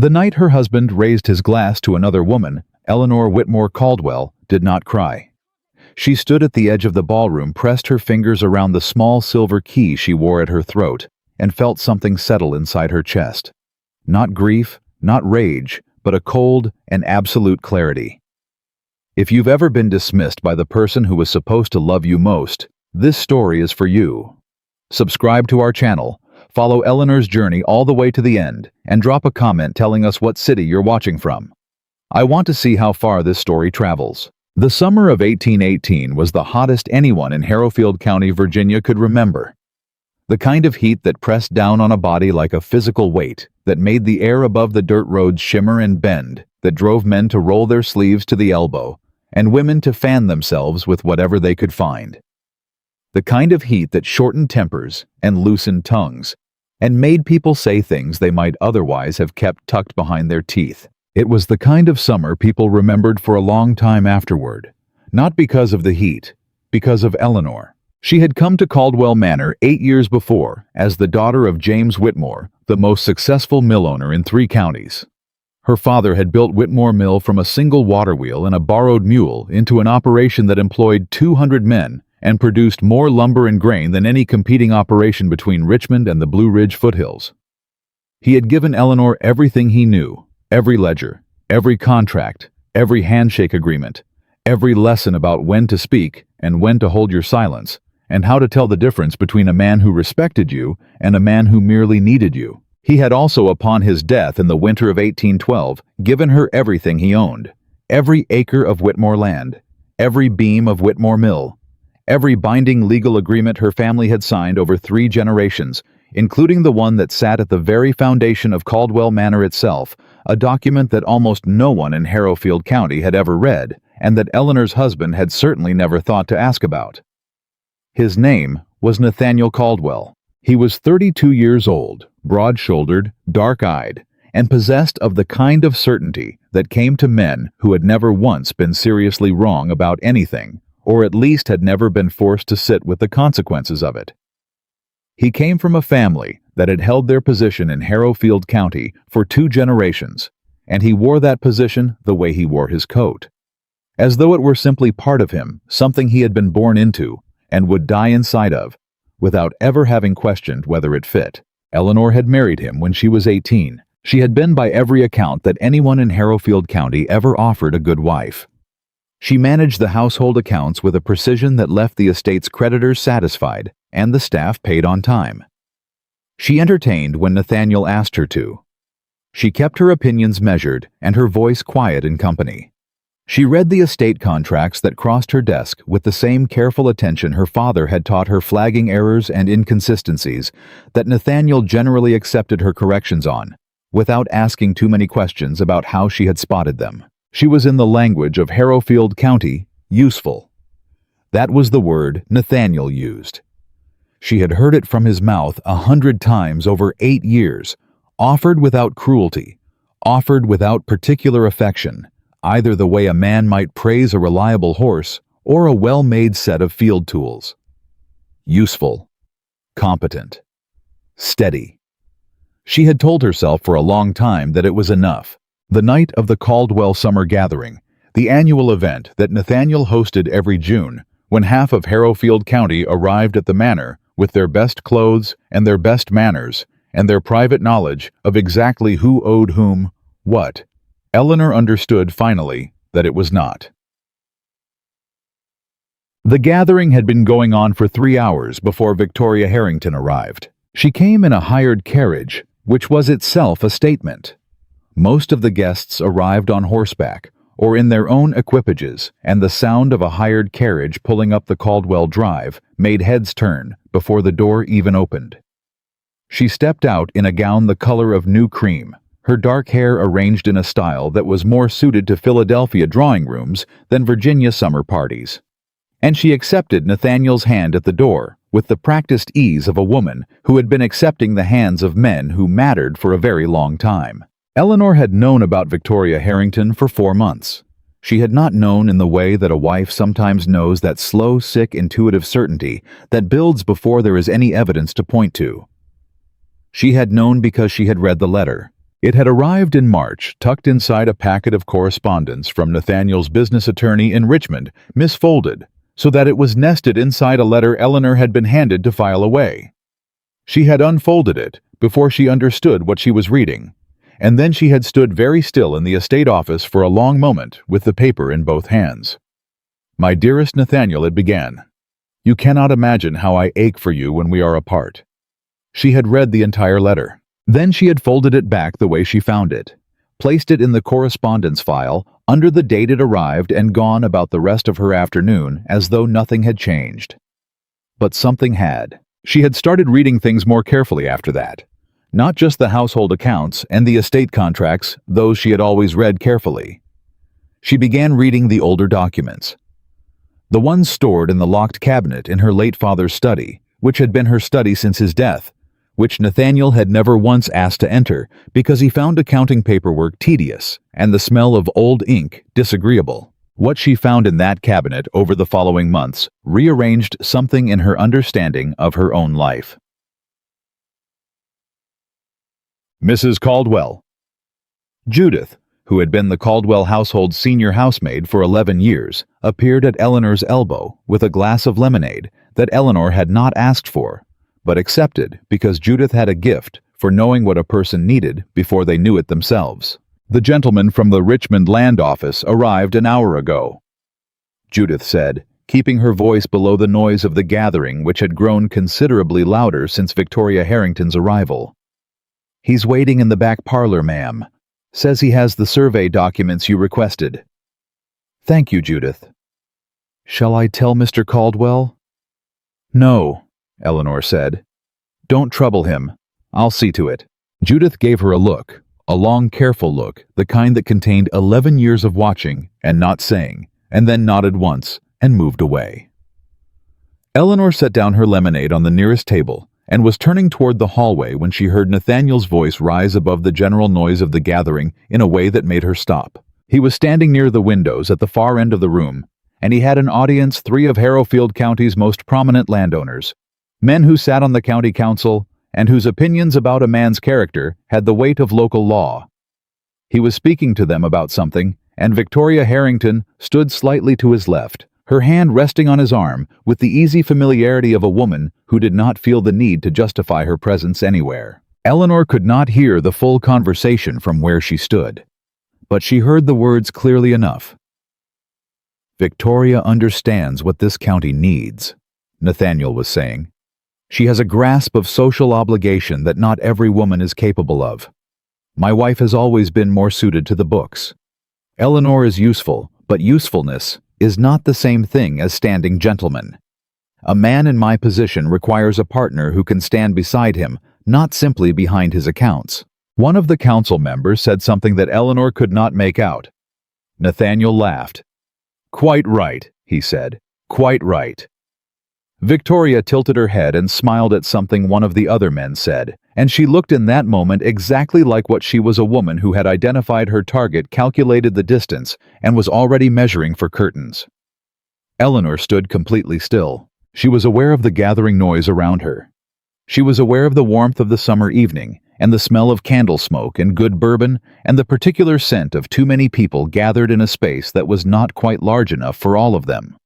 The night her husband raised his glass to another woman, Eleanor Whitmore Caldwell did not cry. She stood at the edge of the ballroom, pressed her fingers around the small silver key she wore at her throat, and felt something settle inside her chest. Not grief, not rage, but a cold and absolute clarity. If you've ever been dismissed by the person who was supposed to love you most, this story is for you. Subscribe to our channel, follow Eleanor's journey all the way to the end, and drop a comment telling us what city you're watching from. I want to see how far this story travels. The summer of 1818 was the hottest anyone in Harrowfield County, Virginia could remember. The kind of heat that pressed down on a body like a physical weight, that made the air above the dirt roads shimmer and bend, that drove men to roll their sleeves to the elbow, and women to fan themselves with whatever they could find. The kind of heat that shortened tempers and loosened tongues, and made people say things they might otherwise have kept tucked behind their teeth. It was the kind of summer people remembered for a long time afterward, not because of the heat, because of Eleanor. She had come to Caldwell Manor 8 years before as the daughter of James Whitmore, the most successful mill owner in 3 counties. Her father had built Whitmore Mill from a single water wheel and a borrowed mule into an operation that employed 200 men and produced more lumber and grain than any competing operation between Richmond and the Blue Ridge foothills. He had given Eleanor everything he knew, every ledger, every contract, every handshake agreement, every lesson about when to speak and when to hold your silence, and how to tell the difference between a man who respected you and a man who merely needed you. He had also, upon his death in the winter of 1812, given her everything he owned, every acre of Whitmore land, every beam of Whitmore Mill, every binding legal agreement her family had signed over 3 generations, including the one that sat at the very foundation of Caldwell Manor itself, a document that almost no one in Harrowfield County had ever read, and that Eleanor's husband had certainly never thought to ask about. His name was Nathaniel Caldwell. He was 32 years old, broad-shouldered, dark-eyed, and possessed of the kind of certainty that came to men who had never once been seriously wrong about anything, or at least had never been forced to sit with the consequences of it. He came from a family that had held their position in Harrowfield County for 2 generations, and he wore that position the way he wore his coat, as though it were simply part of him, something he had been born into and would die inside of, without ever having questioned whether it fit. Eleanor had married him when she was 18. She had been by every account that anyone in Harrowfield County ever offered a good wife. She managed the household accounts with a precision that left the estate's creditors satisfied and the staff paid on time. She entertained when Nathaniel asked her to. She kept her opinions measured and her voice quiet in company. She read the estate contracts that crossed her desk with the same careful attention her father had taught her, flagging errors and inconsistencies that Nathaniel generally accepted her corrections on, without asking too many questions about how she had spotted them. She was, in the language of Harrowfield County, useful. That was the word Nathaniel used. She had heard it from his mouth 100 times over 8 years, offered without cruelty, offered without particular affection, either the way a man might praise a reliable horse or a well-made set of field tools. Useful, competent, steady. She had told herself for a long time that it was enough. The night of the Caldwell Summer Gathering, the annual event that Nathaniel hosted every June, when half of Harrowfield County arrived at the manor with their best clothes and their best manners and their private knowledge of exactly who owed whom what, Eleanor understood finally that it was not. The gathering had been going on for 3 hours before Victoria Harrington arrived. She came in a hired carriage, which was itself a statement. Most of the guests arrived on horseback or in their own equipages, and the sound of a hired carriage pulling up the Caldwell Drive made heads turn before the door even opened. She stepped out in a gown the color of new cream, her dark hair arranged in a style that was more suited to Philadelphia drawing rooms than Virginia summer parties. And she accepted Nathaniel's hand at the door with the practiced ease of a woman who had been accepting the hands of men who mattered for a very long time. Eleanor had known about Victoria Harrington for 4 months. She had not known in the way that a wife sometimes knows, that slow, sick, intuitive certainty that builds before there is any evidence to point to. She had known because she had read the letter. It had arrived in March, tucked inside a packet of correspondence from Nathaniel's business attorney in Richmond, misfolded, so that it was nested inside a letter Eleanor had been handed to file away. She had unfolded it before she understood what she was reading, and then she had stood very still in the estate office for a long moment with the paper in both hands. "My dearest Nathaniel," it began, "you cannot imagine how I ache for you when we are apart." She had read the entire letter. Then she had folded it back the way she found it, placed it in the correspondence file under the date it arrived, and gone about the rest of her afternoon as though nothing had changed. But something had. She had started reading things more carefully after that. Not just the household accounts and the estate contracts, those she had always read carefully. She began reading the older documents. The ones stored in the locked cabinet in her late father's study, which had been her study since his death, which Nathaniel had never once asked to enter because he found accounting paperwork tedious and the smell of old ink disagreeable. What she found in that cabinet over the following months rearranged something in her understanding of her own life. Mrs. Caldwell. Judith, who had been the Caldwell household's senior housemaid for 11 years, appeared at Eleanor's elbow with a glass of lemonade that Eleanor had not asked for, but accepted because Judith had a gift for knowing what a person needed before they knew it themselves. "The gentleman from the Richmond land office arrived an hour ago," Judith said, keeping her voice below the noise of the gathering, which had grown considerably louder since Victoria Harrington's arrival. "He's waiting in the back parlor, ma'am. Says he has the survey documents you requested." "Thank you, Judith." "Shall I tell Mr. Caldwell?" "No," Eleanor said. "Don't trouble him. I'll see to it." Judith gave her a look, a long, careful look, the kind that contained 11 years of watching and not saying, and then nodded once and moved away. Eleanor set down her lemonade on the nearest table and was turning toward the hallway when she heard Nathaniel's voice rise above the general noise of the gathering in a way that made her stop. He was standing near the windows at the far end of the room, and he had an audience 3 of Harrowfield County's most prominent landowners, men who sat on the county council and whose opinions about a man's character had the weight of local law. He was speaking to them about something, and Victoria Harrington stood slightly to his left, her hand resting on his arm with the easy familiarity of a woman who did not feel the need to justify her presence anywhere. Eleanor could not hear the full conversation from where she stood, but she heard the words clearly enough. "Victoria understands what this county needs," Nathaniel was saying. "She has a grasp of social obligation that not every woman is capable of. My wife has always been more suited to the books. Eleanor is useful, but usefulness is not the same thing as standing gentleman. A man in my position requires a partner who can stand beside him, not simply behind his accounts." One of the council members said something that Eleanor could not make out. Nathaniel laughed. "Quite right," he said. "Quite right." Victoria tilted her head and smiled at something one of the other men said, and she looked in that moment exactly like what she was, a woman who had identified her target, calculated the distance, and was already measuring for curtains. Eleanor stood completely still. She was aware of the gathering noise around her. She was aware of the warmth of the summer evening, and the smell of candle smoke and good bourbon, and the particular scent of too many people gathered in a space that was not quite large enough for all of them.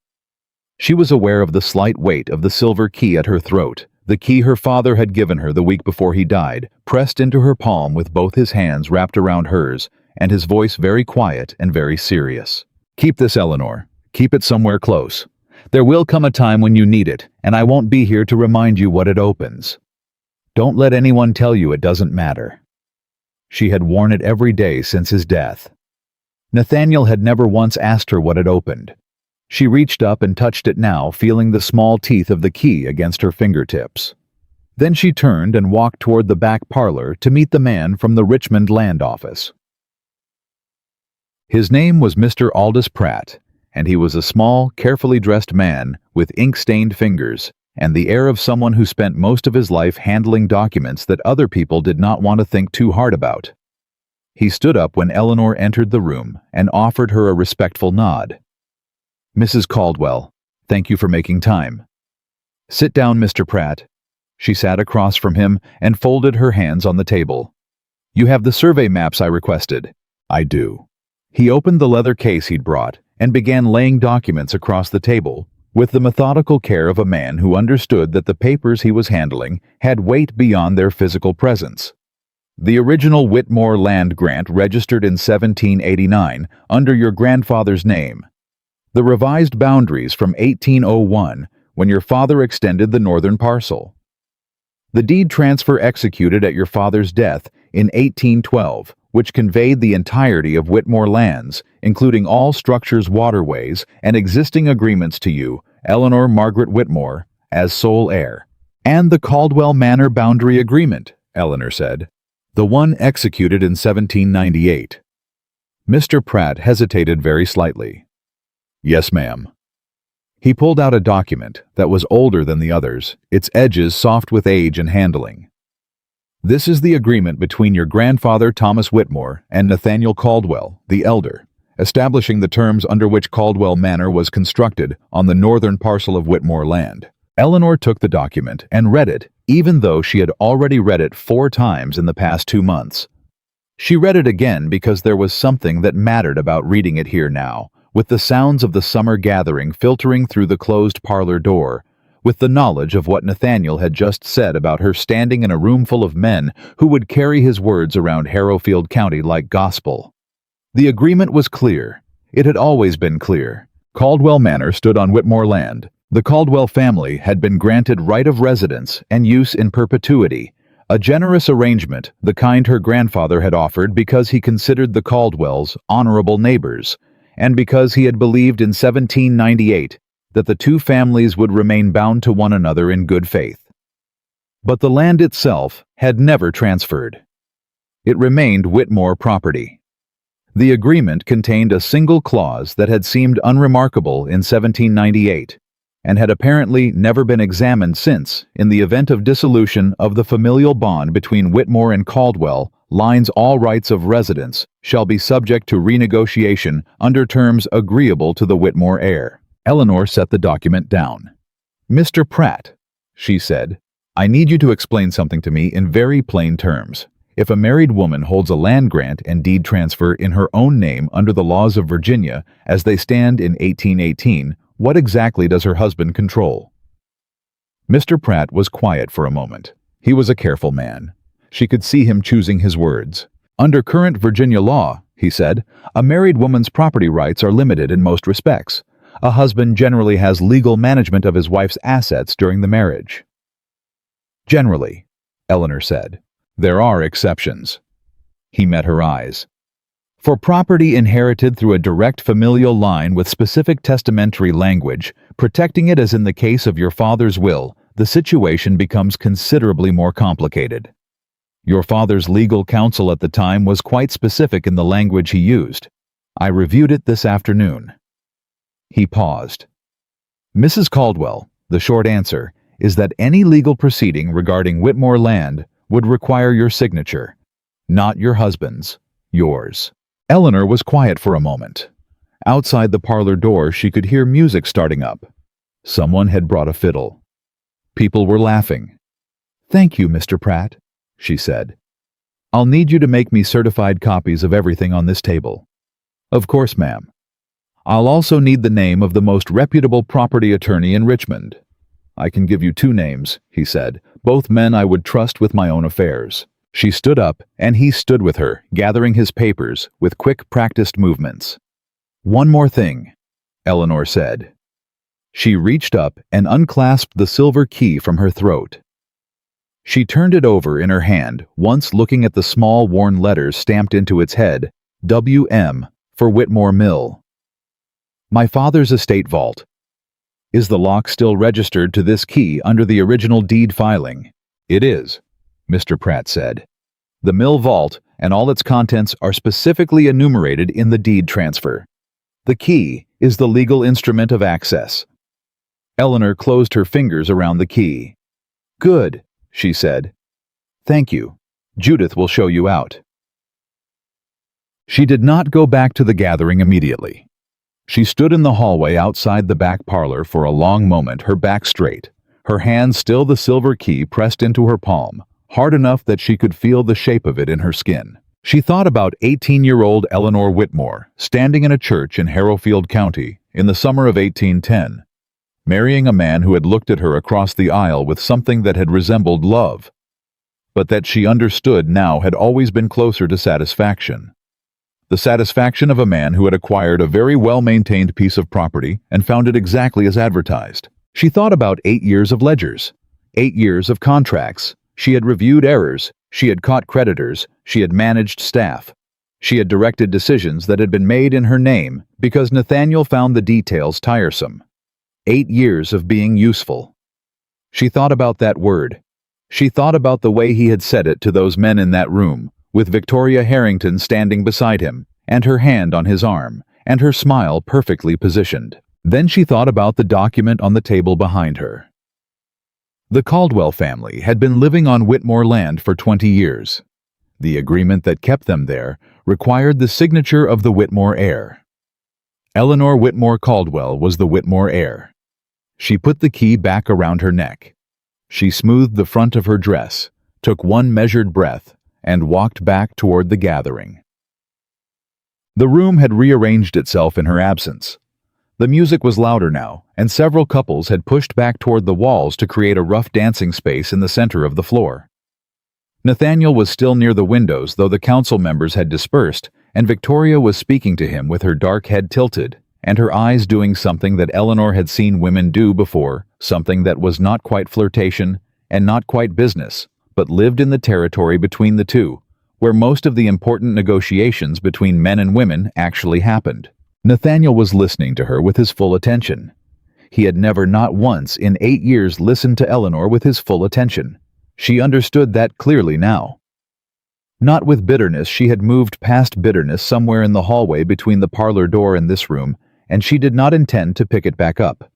She was aware of the slight weight of the silver key at her throat, the key her father had given her the week before he died, pressed into her palm with both his hands wrapped around hers, and his voice very quiet and very serious. "Keep this, Eleanor. Keep it somewhere close. There will come a time when you need it, and I won't be here to remind you what it opens. Don't let anyone tell you it doesn't matter." She had worn it every day since his death. Nathaniel had never once asked her what it opened. She reached up and touched it now, feeling the small teeth of the key against her fingertips. Then she turned and walked toward the back parlor to meet the man from the Richmond land office. His name was Mr. Aldous Pratt, and he was a small, carefully dressed man with ink-stained fingers and the air of someone who spent most of his life handling documents that other people did not want to think too hard about. He stood up when Eleanor entered the room and offered her a respectful nod. "Mrs. Caldwell, thank you for making time." "Sit down, Mr. Pratt." She sat across from him and folded her hands on the table. You have the survey maps I requested. I do. He opened the leather case he'd brought and began laying documents across the table with the methodical care of a man who understood that the papers he was handling had weight beyond their physical presence. The original Whitmore land grant registered in 1789 under your grandfather's name. The revised boundaries from 1801 when your father extended the northern parcel. The deed transfer executed at your father's death in 1812, which conveyed the entirety of Whitmore lands, including all structures, waterways, and existing agreements to you, Eleanor Margaret Whitmore, as sole heir. And the Caldwell Manor boundary agreement, Eleanor said. The one executed in 1798. Mr. Pratt hesitated very slightly. Yes, ma'am. He pulled out a document that was older than the others, its edges soft with age and handling. This is the agreement between your grandfather Thomas Whitmore and Nathaniel Caldwell, the elder, establishing the terms under which Caldwell Manor was constructed on the northern parcel of Whitmore land. Eleanor took the document and read it, even though she had already read it 4 times in the past 2 months. She read it again because there was something that mattered about reading it here now, with the sounds of the summer gathering filtering through the closed parlor door, with the knowledge of what Nathaniel had just said about her standing in a room full of men who would carry his words around Harrowfield County like gospel. The agreement was clear. It had always been clear. Caldwell Manor stood on Whitmore land. The Caldwell family had been granted right of residence and use in perpetuity, a generous arrangement, the kind her grandfather had offered because he considered the Caldwells honorable neighbors, and because he had believed in 1798 that the two families would remain bound to one another in good faith. But the land itself had never transferred. It remained Whitmore property. The agreement contained a single clause that had seemed unremarkable in 1798, and had apparently never been examined since, in the event of dissolution of the familial bond between Whitmore and Caldwell, lines all rights of residence shall be subject to renegotiation under terms agreeable to the Whitmore heir. Eleanor set the document down. Mr. Pratt, she said, I need you to explain something to me in very plain terms. If a married woman holds a land grant and deed transfer in her own name under the laws of Virginia as they stand in 1818, what exactly does her husband control? Mr. Pratt was quiet for a moment. He was a careful man. She could see him choosing his words. Under current Virginia law, he said, a married woman's property rights are limited in most respects. A husband generally has legal management of his wife's assets during the marriage. Generally, Eleanor said. There are exceptions. He met her eyes. For property inherited through a direct familial line with specific testamentary language, protecting it as in the case of your father's will, the situation becomes considerably more complicated. Your father's legal counsel at the time was quite specific in the language he used. I reviewed it this afternoon. He paused. Mrs. Caldwell, the short answer is that any legal proceeding regarding Whitmore land would require your signature, not your husband's, yours. Eleanor was quiet for a moment. Outside the parlor door, she could hear music starting up. Someone had brought a fiddle. People were laughing. Thank you, Mr. Pratt, she said. I'll need you to make me certified copies of everything on this table. Of course, ma'am. I'll also need the name of the most reputable property attorney in Richmond. I can give you 2 names, he said, both men I would trust with my own affairs. She stood up, and he stood with her, gathering his papers with quick, practiced movements. One more thing, Eleanor said. She reached up and unclasped the silver key from her throat. She turned it over in her hand, once looking at the small worn letters stamped into its head, W.M. for Whitmore Mill. My father's estate vault. Is the lock still registered to this key under the original deed filing? It is, Mr. Pratt said. The mill vault and all its contents are specifically enumerated in the deed transfer. The key is the legal instrument of access. Eleanor closed her fingers around the key. Good, she said. Thank you. Judith will show you out. She did not go back to the gathering immediately. She stood in the hallway outside the back parlor for a long moment, her back straight, her hand still the silver key pressed into her palm, hard enough that she could feel the shape of it in her skin. She thought about 18-year-old Eleanor Whitmore, standing in a church in Harrowfield County in the summer of 1810, marrying a man who had looked at her across the aisle with something that had resembled love, but that she understood now had always been closer to satisfaction. The satisfaction of a man who had acquired a very well-maintained piece of property and found it exactly as advertised. She thought about 8 years of ledgers, 8 years of contracts. She had reviewed errors, she had caught creditors, she had managed staff. She had directed decisions that had been made in her name because Nathaniel found the details tiresome. 8 years of being useful. She thought about that word. She thought about the way he had said it to those men in that room, with Victoria Harrington standing beside him, and her hand on his arm, and her smile perfectly positioned. Then she thought about the document on the table behind her. The Caldwell family had been living on Whitmore land for 20 years. The agreement that kept them there required the signature of the Whitmore heir. Eleanor Whitmore Caldwell was the Whitmore heir. She put the key back around her neck. She smoothed the front of her dress, took one measured breath, and walked back toward the gathering. The room had rearranged itself in her absence. The music was louder now, and several couples had pushed back toward the walls to create a rough dancing space in the center of the floor. Nathaniel was still near the windows, though the council members had dispersed, and Victoria was speaking to him with her dark head tilted, and her eyes doing something that Eleanor had seen women do before, something that was not quite flirtation and not quite business, but lived in the territory between the two, where most of the important negotiations between men and women actually happened. Nathaniel was listening to her with his full attention. He had never, not once in 8 years, listened to Eleanor with his full attention. She understood that clearly now. Not with bitterness. She had moved past bitterness somewhere in the hallway between the parlor door and this room, and she did not intend to pick it back up.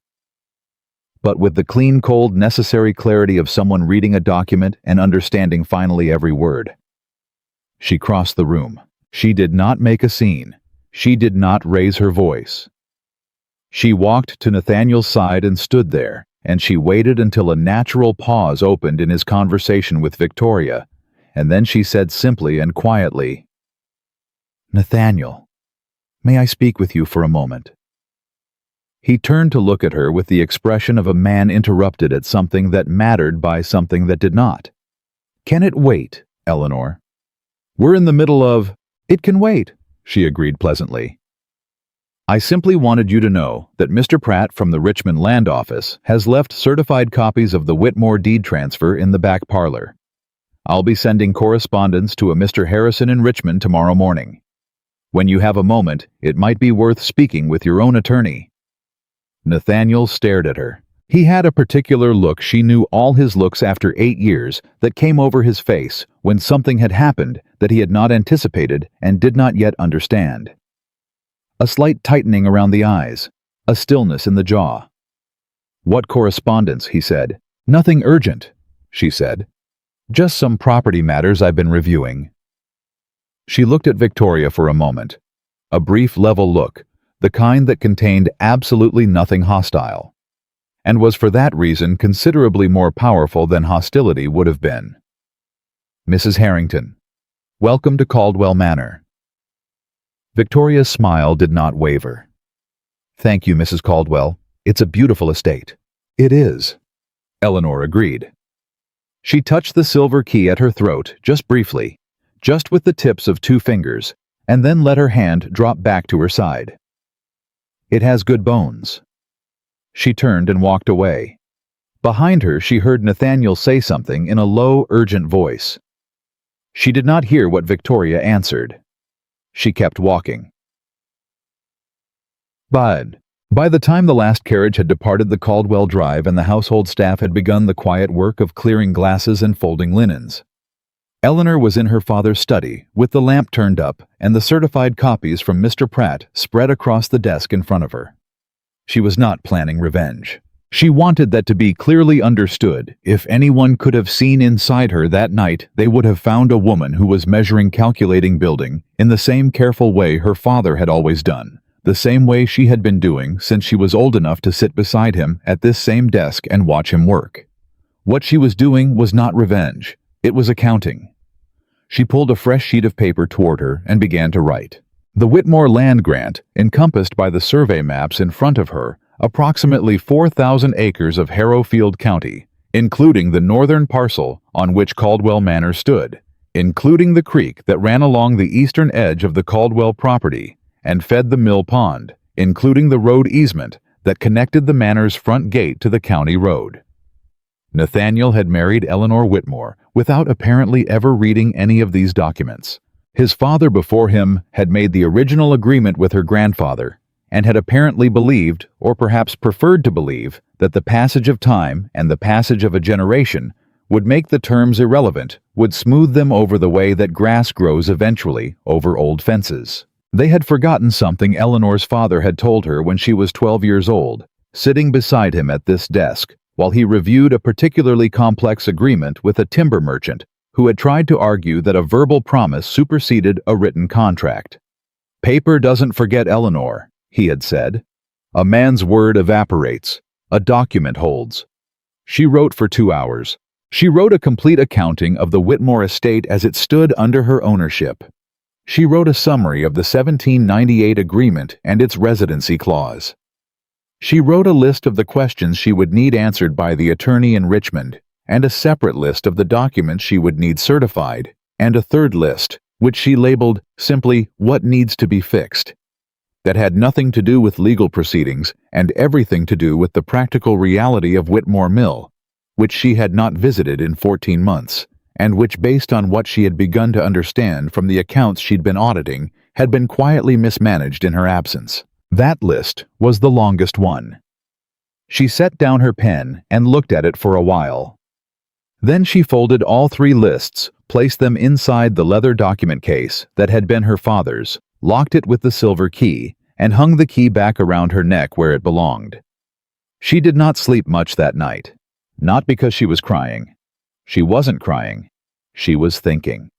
But with the clean, cold, necessary clarity of someone reading a document and understanding finally every word. She crossed the room. She did not make a scene. She did not raise her voice. She walked to Nathaniel's side and stood there, and she waited until a natural pause opened in his conversation with Victoria, and then she said simply and quietly, "Nathaniel, may I speak with you for a moment?" He turned to look at her with the expression of a man interrupted at something that mattered by something that did not. "Can it wait, Eleanor?" "We're in the middle of—" "It can wait," she agreed pleasantly. "I simply wanted you to know that Mr. Pratt from the Richmond Land Office has left certified copies of the Whitmore deed transfer in the back parlor. I'll be sending correspondence to a Mr. Harrison in Richmond tomorrow morning. When you have a moment, it might be worth speaking with your own attorney." Nathaniel stared at her. He had a particular look, she knew all his looks after 8 years, that came over his face when something had happened that he had not anticipated and did not yet understand. A slight tightening around the eyes, a stillness in the jaw. "What correspondence?" he said. "Nothing urgent," she said. "Just some property matters I've been reviewing." She looked at Victoria for a moment. A brief, level look, the kind that contained absolutely nothing hostile, and was for that reason considerably more powerful than hostility would have been. "Mrs. Harrington, welcome to Caldwell Manor." Victoria's smile did not waver. "Thank you, Mrs. Caldwell. It's a beautiful estate." "It is," Eleanor agreed. She touched the silver key at her throat, just briefly, just with the tips of 2 fingers, and then let her hand drop back to her side. "It has good bones." She turned and walked away. Behind her, she heard Nathaniel say something in a low, urgent voice. She did not hear what Victoria answered. She kept walking. But by the time the last carriage had departed the Caldwell Drive and the household staff had begun the quiet work of clearing glasses and folding linens, Eleanor was in her father's study, with the lamp turned up and the certified copies from Mr. Pratt spread across the desk in front of her. She was not planning revenge. She wanted that to be clearly understood. If anyone could have seen inside her that night, they would have found a woman who was measuring, calculating, building, in the same careful way her father had always done, the same way she had been doing since she was old enough to sit beside him at this same desk and watch him work. What she was doing was not revenge. It was accounting. She pulled a fresh sheet of paper toward her and began to write. The Whitmore land grant, encompassed by the survey maps in front of her, approximately 4,000 acres of Harrowfield County, including the northern parcel on which Caldwell Manor stood, including the creek that ran along the eastern edge of the Caldwell property and fed the mill pond, including the road easement that connected the manor's front gate to the county road. Nathaniel had married Eleanor Whitmore without apparently ever reading any of these documents. His father before him had made the original agreement with her grandfather and had apparently believed, or perhaps preferred to believe, that the passage of time and the passage of a generation would make the terms irrelevant, would smooth them over the way that grass grows eventually over old fences. They had forgotten something Eleanor's father had told her when she was 12 years old, sitting beside him at this desk, while he reviewed a particularly complex agreement with a timber merchant who had tried to argue that a verbal promise superseded a written contract. "Paper doesn't forget Eleanor," he had said. "A man's word evaporates. A document holds." She wrote for 2 hours. She wrote a complete accounting of the Whitmore estate as it stood under her ownership. She wrote a summary of the 1798 agreement and its residency clause. She wrote a list of the questions she would need answered by the attorney in Richmond, and a separate list of the documents she would need certified, and a third list, which she labeled simply "What Needs to be Fixed," that had nothing to do with legal proceedings and everything to do with the practical reality of Whitmore Mill, which she had not visited in 14 months, and which, based on what she had begun to understand from the accounts she'd been auditing, had been quietly mismanaged in her absence. That list was the longest one. She set down her pen and looked at it for a while. Then she folded all 3 lists, placed them inside the leather document case that had been her father's, locked it with the silver key, and hung the key back around her neck where it belonged. She did not sleep much that night. Not because she was crying. She wasn't crying. She was thinking.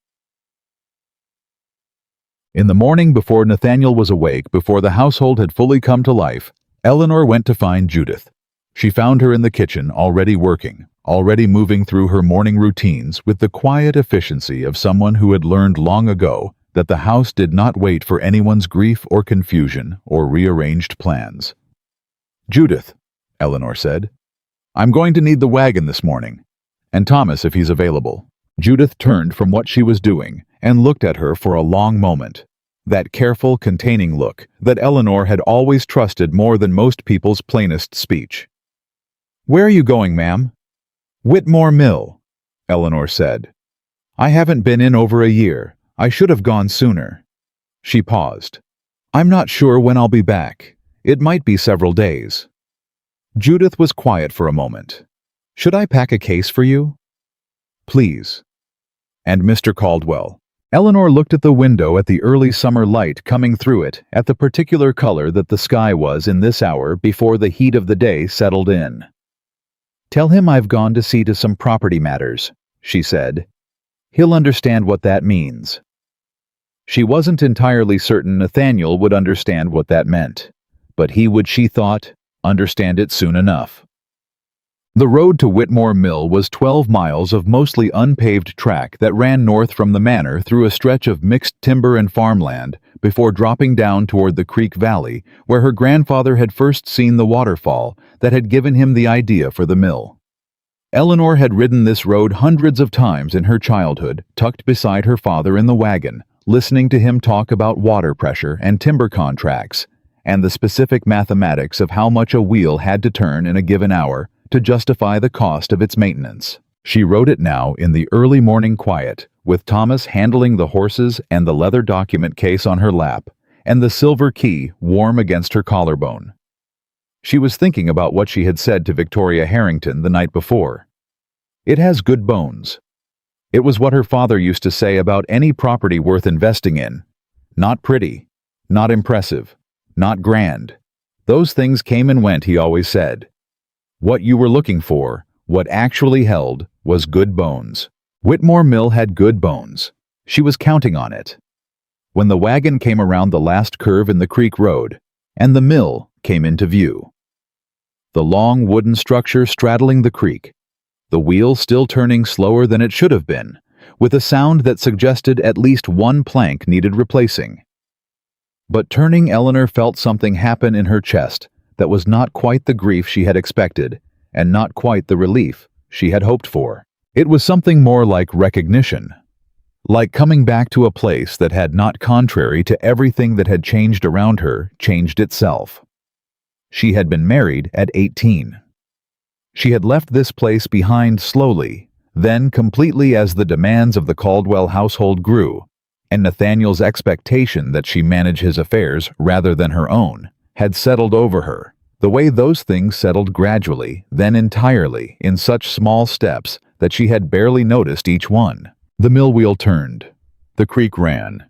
In the morning before Nathaniel was awake, before the household had fully come to life, Eleanor went to find Judith. She found her in the kitchen, already working, already moving through her morning routines with the quiet efficiency of someone who had learned long ago that the house did not wait for anyone's grief or confusion or rearranged plans. "Judith," Eleanor said, "I'm going to need the wagon this morning, and Thomas if he's available." Judith turned from what she was doing and looked at her for a long moment, that careful, containing look that Eleanor had always trusted more than most people's plainest speech. "Where are you going, ma'am?" "Whitmore Mill," Eleanor said. "I haven't been in over a year. I should have gone sooner." She paused. "I'm not sure when I'll be back. It might be several days." Judith was quiet for a moment. "Should I pack a case for you?" "Please." "And Mr. Caldwell." Eleanor looked at the window at the early summer light coming through it, at the particular color that the sky was in this hour before the heat of the day settled in. "Tell him I've gone to see to some property matters," she said. "He'll understand what that means." She wasn't entirely certain Nathaniel would understand what that meant, but he would, she thought, understand it soon enough. The road to Whitmore Mill was 12 miles of mostly unpaved track that ran north from the manor through a stretch of mixed timber and farmland before dropping down toward the creek valley where her grandfather had first seen the waterfall that had given him the idea for the mill. Eleanor had ridden this road hundreds of times in her childhood, tucked beside her father in the wagon, listening to him talk about water pressure and timber contracts, and the specific mathematics of how much a wheel had to turn in a given hour to justify the cost of its maintenance. She wrote it now in the early morning quiet, with Thomas handling the horses and the leather document case on her lap, and the silver key warm against her collarbone. She was thinking about what she had said to Victoria Harrington the night before. "It has good bones." It was what her father used to say about any property worth investing in. Not pretty, not impressive, not grand. Those things came and went, he always said. What you were looking for, what actually held, was good bones. Whitmore Mill had good bones. She was counting on it. When the wagon came around the last curve in the creek road, and the mill came into view. The long wooden structure straddling the creek, the wheel still turning slower than it should have been, with a sound that suggested at least one plank needed replacing. But turning, Eleanor felt something happen in her chest that was not quite the grief she had expected, and not quite the relief she had hoped for. It was something more like recognition, like coming back to a place that had, not contrary to everything that had changed around her, changed itself. She had been married at 18. She had left this place behind slowly, then completely, as the demands of the Caldwell household grew, and Nathaniel's expectation that she manage his affairs rather than her own had settled over her, the way those things settled gradually, then entirely, in such small steps that she had barely noticed each one. The mill wheel turned. The creek ran.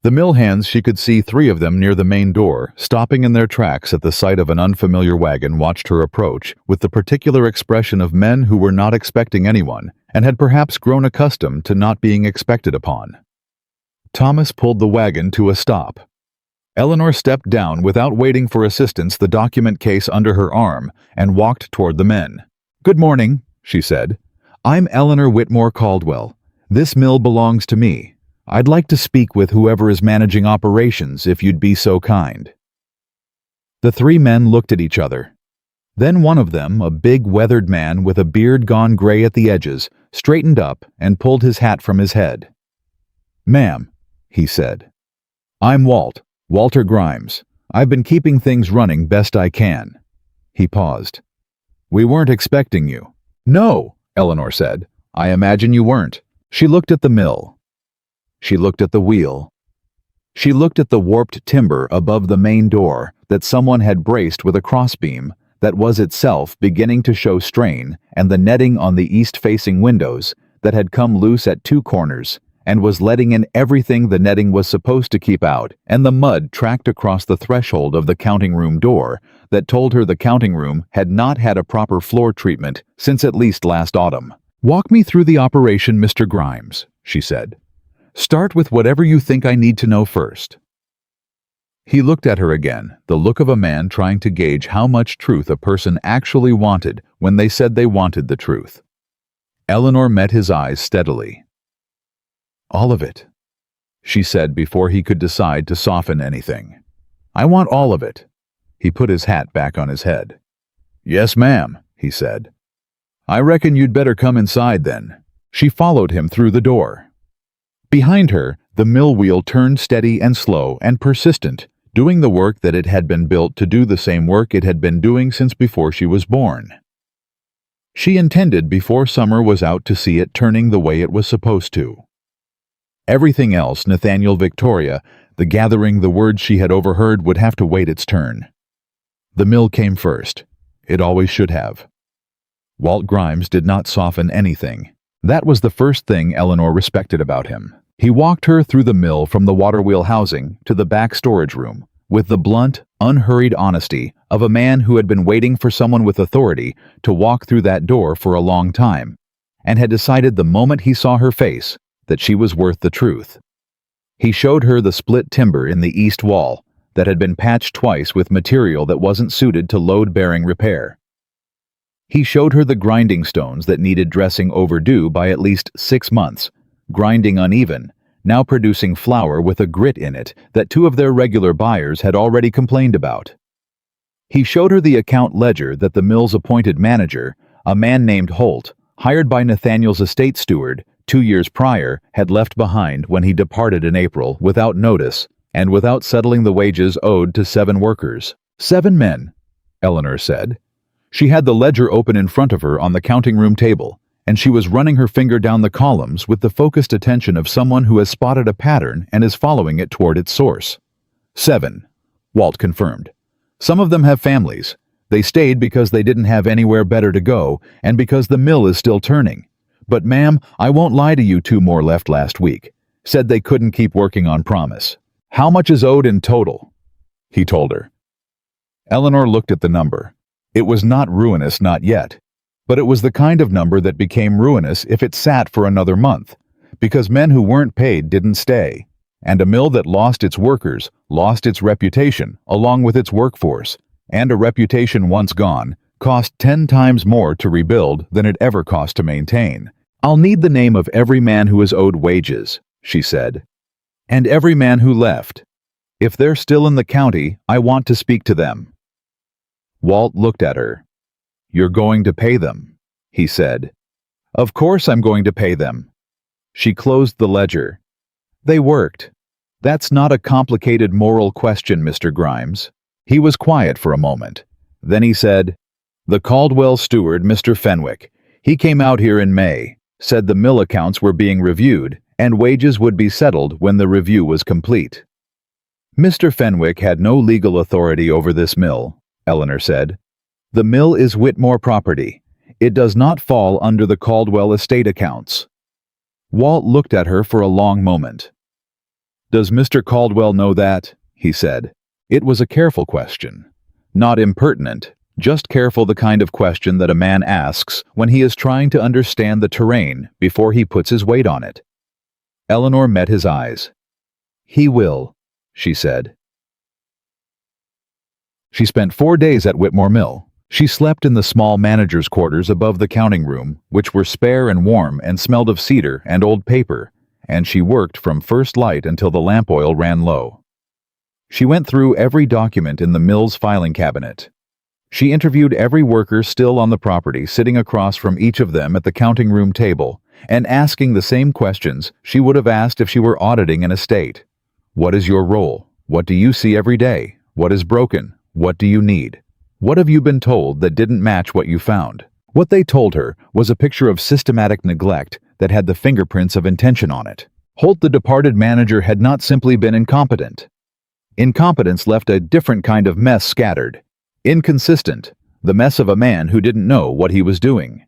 The mill hands, she could see 3 of them near the main door, stopping in their tracks at the sight of an unfamiliar wagon, watched her approach with the particular expression of men who were not expecting anyone and had perhaps grown accustomed to not being expected upon. Thomas pulled the wagon to a stop. Eleanor stepped down without waiting for assistance, the document case under her arm, and walked toward the men. "Good morning," she said. "I'm Eleanor Whitmore Caldwell. This mill belongs to me. I'd like to speak with whoever is managing operations, if you'd be so kind." The 3 men looked at each other. Then one of them, a big weathered man with a beard gone gray at the edges, straightened up and pulled his hat from his head. "Ma'am," he said. "I'm Walter Grimes. I've been keeping things running best I can." He paused. "We weren't expecting you." "No," Eleanor said. "I imagine you weren't." She looked at the mill. She looked at the wheel. She looked at the warped timber above the main door that someone had braced with a crossbeam that was itself beginning to show strain, and the netting on the east-facing windows that had come loose at 2 corners and was letting in everything the netting was supposed to keep out, and the mud tracked across the threshold of the counting room door that told her the counting room had not had a proper floor treatment since at least last autumn. "Walk me through the operation, Mr. Grimes," she said. "Start with whatever you think I need to know first." He looked at her again, the look of a man trying to gauge how much truth a person actually wanted when they said they wanted the truth. Eleanor met his eyes steadily. "All of it," she said before he could decide to soften anything. "I want all of it." He put his hat back on his head. "Yes, ma'am," he said. "I reckon you'd better come inside then." She followed him through the door. Behind her, the mill wheel turned steady and slow and persistent, doing the work that it had been built to do, the same work it had been doing since before she was born. She intended before summer was out to see it turning the way it was supposed to. Everything else, Nathaniel, Victoria, the gathering, the words she had overheard, would have to wait its turn. The mill came first. It always should have. Walt Grimes did not soften anything. That was the first thing Eleanor respected about him. He walked her through the mill from the waterwheel housing to the back storage room with the blunt, unhurried honesty of a man who had been waiting for someone with authority to walk through that door for a long time, and had decided the moment he saw her face that she was worth the truth. He showed her the split timber in the east wall that had been patched twice with material that wasn't suited to load-bearing repair. He showed her the grinding stones that needed dressing, overdue by at least 6 months, grinding uneven, now producing flour with a grit in it that 2 of their regular buyers had already complained about. He showed her the account ledger that the mill's appointed manager, a man named Holt, hired by Nathaniel's estate steward 2 years prior, had left behind when he departed in April without notice and without settling the wages owed to 7 workers. 7 men, Eleanor said. She had the ledger open in front of her on the counting room table, and she was running her finger down the columns with the focused attention of someone who has spotted a pattern and is following it toward its source. 7, Walt confirmed. Some of them have families. They stayed because they didn't have anywhere better to go and because the mill is still turning. But ma'am, I won't lie to you, 2 more left last week. Said they couldn't keep working on promise. How much is owed in total? He told her. Eleanor looked at the number. It was not ruinous, not yet. But it was the kind of number that became ruinous if it sat for another month, because men who weren't paid didn't stay, and a mill that lost its workers lost its reputation along with its workforce, and a reputation once gone Cost 10 times more to rebuild than it ever cost to maintain. I'll need the name of every man who is owed wages, she said. And every man who left. If they're still in the county, I want to speak to them. Walt looked at her. You're going to pay them, he said. Of course I'm going to pay them. She closed the ledger. They worked. That's not a complicated moral question, Mr. Grimes. He was quiet for a moment. Then he said, The Caldwell steward, Mr. Fenwick. He came out here in May, said the mill accounts were being reviewed, and wages would be settled when the review was complete. Mr. Fenwick had no legal authority over this mill, Eleanor said. The mill is Whitmore property. It does not fall under the Caldwell estate accounts. Walt looked at her for a long moment. Does Mr. Caldwell know that? He said. It was a careful question. Not impertinent, just careful, the kind of question that a man asks when he is trying to understand the terrain before he puts his weight on it. Eleanor met his eyes. He will, she said. She spent 4 days at Whitmore Mill. She slept in the small manager's quarters above the counting room, which were spare and warm and smelled of cedar and old paper, and she worked from first light until the lamp oil ran low. She went through every document in the mill's filing cabinet. She interviewed every worker still on the property, sitting across from each of them at the counting room table, and asking the same questions she would have asked if she were auditing an estate. What is your role? What do you see every day? What is broken? What do you need? What have you been told that didn't match what you found? What they told her was a picture of systematic neglect that had the fingerprints of intention on it. Holt, the departed manager, had not simply been incompetent. Incompetence left a different kind of mess scattered. Inconsistent, the mess of a man who didn't know what he was doing.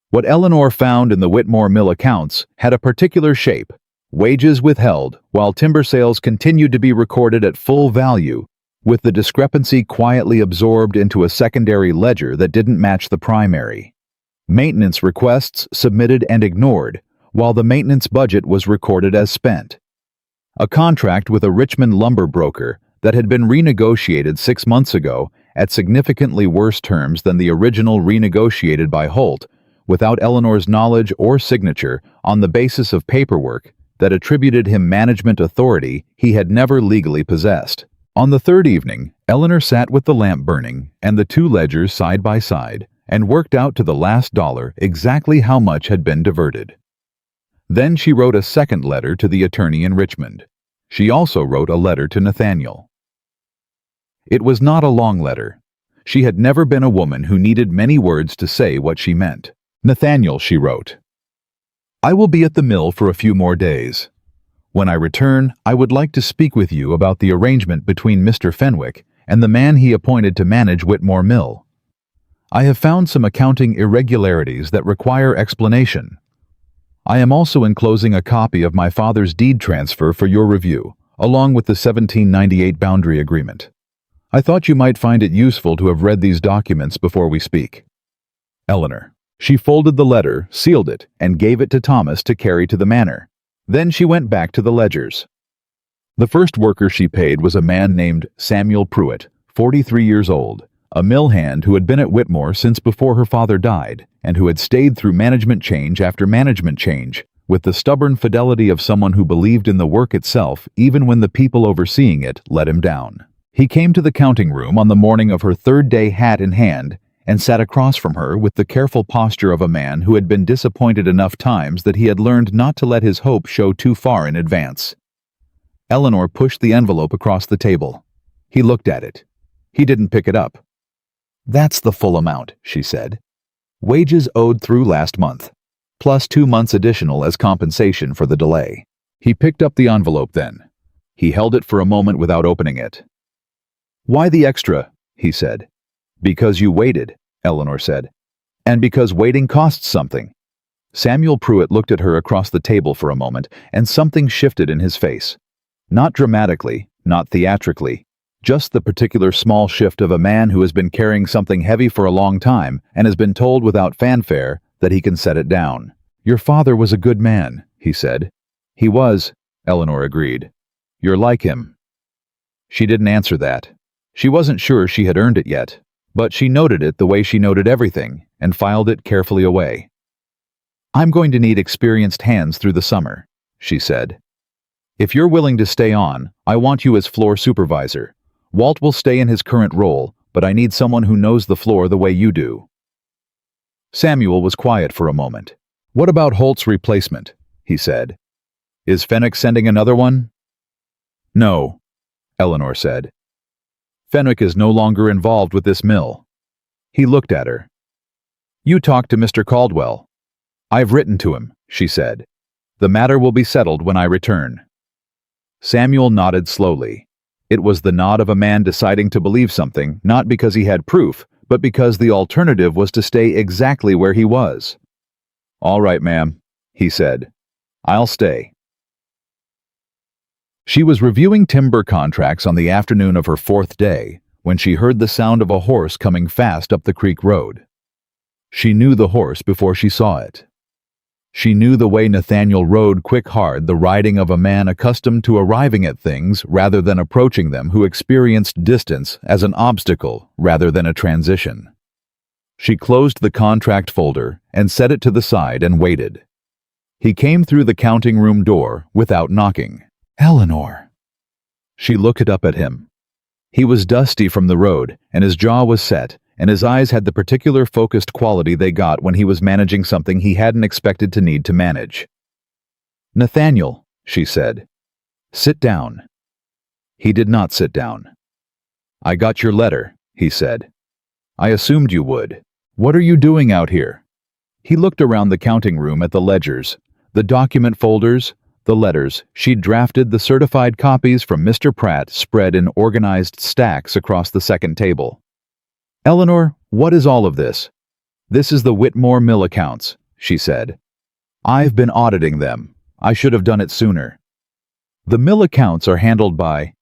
What Eleanor found in the Whitmore Mill accounts had a particular shape. Wages withheld, while timber sales continued to be recorded at full value, with the discrepancy quietly absorbed into a secondary ledger that didn't match the primary. Maintenance requests submitted and ignored, while the maintenance budget was recorded as spent. A contract with a Richmond lumber broker that had been renegotiated 6 months ago at significantly worse terms than the original renegotiated by Holt, without Eleanor's knowledge or signature, on the basis of paperwork that attributed him management authority he had never legally possessed. On the third evening, Eleanor sat with the lamp burning and the two ledgers side by side and worked out to the last dollar exactly how much had been diverted. Then she wrote a second letter to the attorney in Richmond. She also wrote a letter to Nathaniel. It was not a long letter. She had never been a woman who needed many words to say what she meant. Nathaniel, she wrote, I will be at the mill for a few more days. When I return, I would like to speak with you about the arrangement between Mr. Fenwick and the man he appointed to manage Whitmore Mill. I have found some accounting irregularities that require explanation. I am also enclosing a copy of my father's deed transfer for your review, along with the 1798 boundary agreement. I thought you might find it useful to have read these documents before we speak. Eleanor. She folded the letter, sealed it, and gave it to Thomas to carry to the manor. Then she went back to the ledgers. The first worker she paid was a man named Samuel Pruitt, 43 years old, a mill hand who had been at Whitmore since before her father died, and who had stayed through management change after management change, with the stubborn fidelity of someone who believed in the work itself even when the people overseeing it let him down. He came to the counting room on the morning of her third day, hat in hand, and sat across from her with the careful posture of a man who had been disappointed enough times that he had learned not to let his hope show too far in advance. Eleanor pushed the envelope across the table. He looked at it. He didn't pick it up. That's the full amount, she said. Wages owed through last month, plus 2 months additional as compensation for the delay. He picked up the envelope then. He held it for a moment without opening it. Why the extra? He said. Because you waited, Eleanor said. And because waiting costs something. Samuel Pruitt looked at her across the table for a moment, and something shifted in his face. Not dramatically, not theatrically, just the particular small shift of a man who has been carrying something heavy for a long time and has been told without fanfare that he can set it down. Your father was a good man, he said. He was, Eleanor agreed. You're like him. She didn't answer that. She wasn't sure she had earned it yet. But she noted it the way she noted everything and filed it carefully away. "I'm going to need experienced hands through the summer," she said. "If you're willing to stay on, I want you as floor supervisor. Walt will stay in his current role, but I need someone who knows the floor the way you do." Samuel was quiet for a moment. "What about Holt's replacement?" he said. "Is Fenwick sending another one?" "No," Eleanor said. "Fenwick is no longer involved with this mill." He looked at her. "You talked to Mr. Caldwell." "I've written to him," she said. "The matter will be settled when I return." Samuel nodded slowly. It was the nod of a man deciding to believe something, not because he had proof, but because the alternative was to stay exactly where he was. "All right, ma'am," he said. "I'll stay." She was reviewing timber contracts on the afternoon of her 4th day when she heard the sound of a horse coming fast up the creek road. She knew the horse before she saw it. She knew the way Nathaniel rode quick hard, the riding of a man accustomed to arriving at things rather than approaching them, who experienced distance as an obstacle rather than a transition. She closed the contract folder and set it to the side and waited. He came through the counting room door without knocking. "Eleanor." She looked up at him. He was dusty from the road, and his jaw was set, and his eyes had the particular focused quality they got when he was managing something he hadn't expected to need to manage. "Nathaniel," she said. "Sit down." He did not sit down. "I got your letter," he said. "I assumed you would. What are you doing out here?" He looked around the counting room at the ledgers, the document folders, the letters she'd drafted, the certified copies from Mr. Pratt spread in organized stacks across the second table. "Eleanor, what is all of this?" "This is the Whitmore mill accounts," she said. "I've been auditing them. I should have done it sooner." The mill accounts are handled by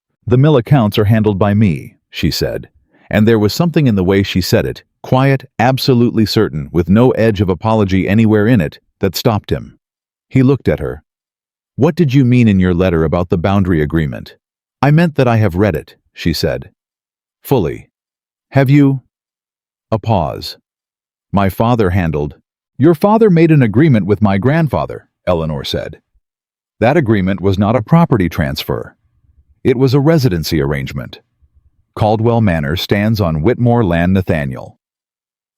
me," she said, and there was something in the way she said it, quiet, absolutely certain, with no edge of apology anywhere in it, that stopped him. He looked at her. "What did you mean in your letter about the boundary agreement?" "I meant that I have read it," she said. "Fully. Have you?" A pause. "My father handled—" "Your father made an agreement with my grandfather," Eleanor said. "That agreement was not a property transfer. It was a residency arrangement. Caldwell Manor stands on Whitmore land, Nathaniel.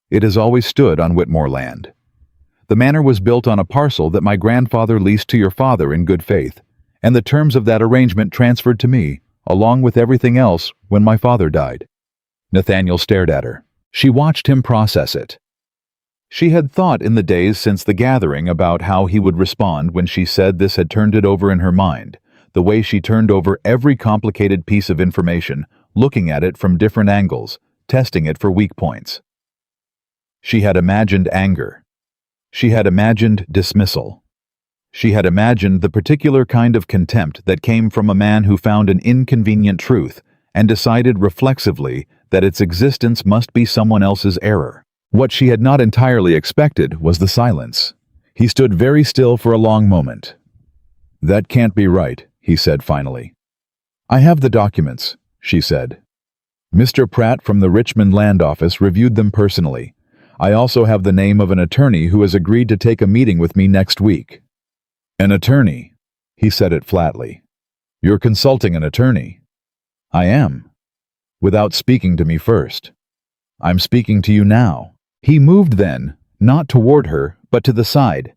It has always stood on Whitmore land. The manor was built on a parcel that my grandfather leased to your father in good faith, and the terms of that arrangement transferred to me, along with everything else, when my father died." Nathaniel stared at her. She watched him process it. She had thought in the days since the gathering about how he would respond when she said this, had turned it over in her mind, the way she turned over every complicated piece of information, looking at it from different angles, testing it for weak points. She had imagined anger. She had imagined dismissal. She had imagined the particular kind of contempt that came from a man who found an inconvenient truth and decided reflexively that its existence must be someone else's error. What she had not entirely expected was the silence. He stood very still for a long moment. "That can't be right," he said finally. "I have the documents," she said. "Mr. Pratt from the Richmond Land Office reviewed them personally. I also have the name of an attorney who has agreed to take a meeting with me next week." "An attorney?" He said it flatly. "You're consulting an attorney?" "I am. Without speaking to me first. I'm speaking to you now." He moved then, not toward her, but to the side.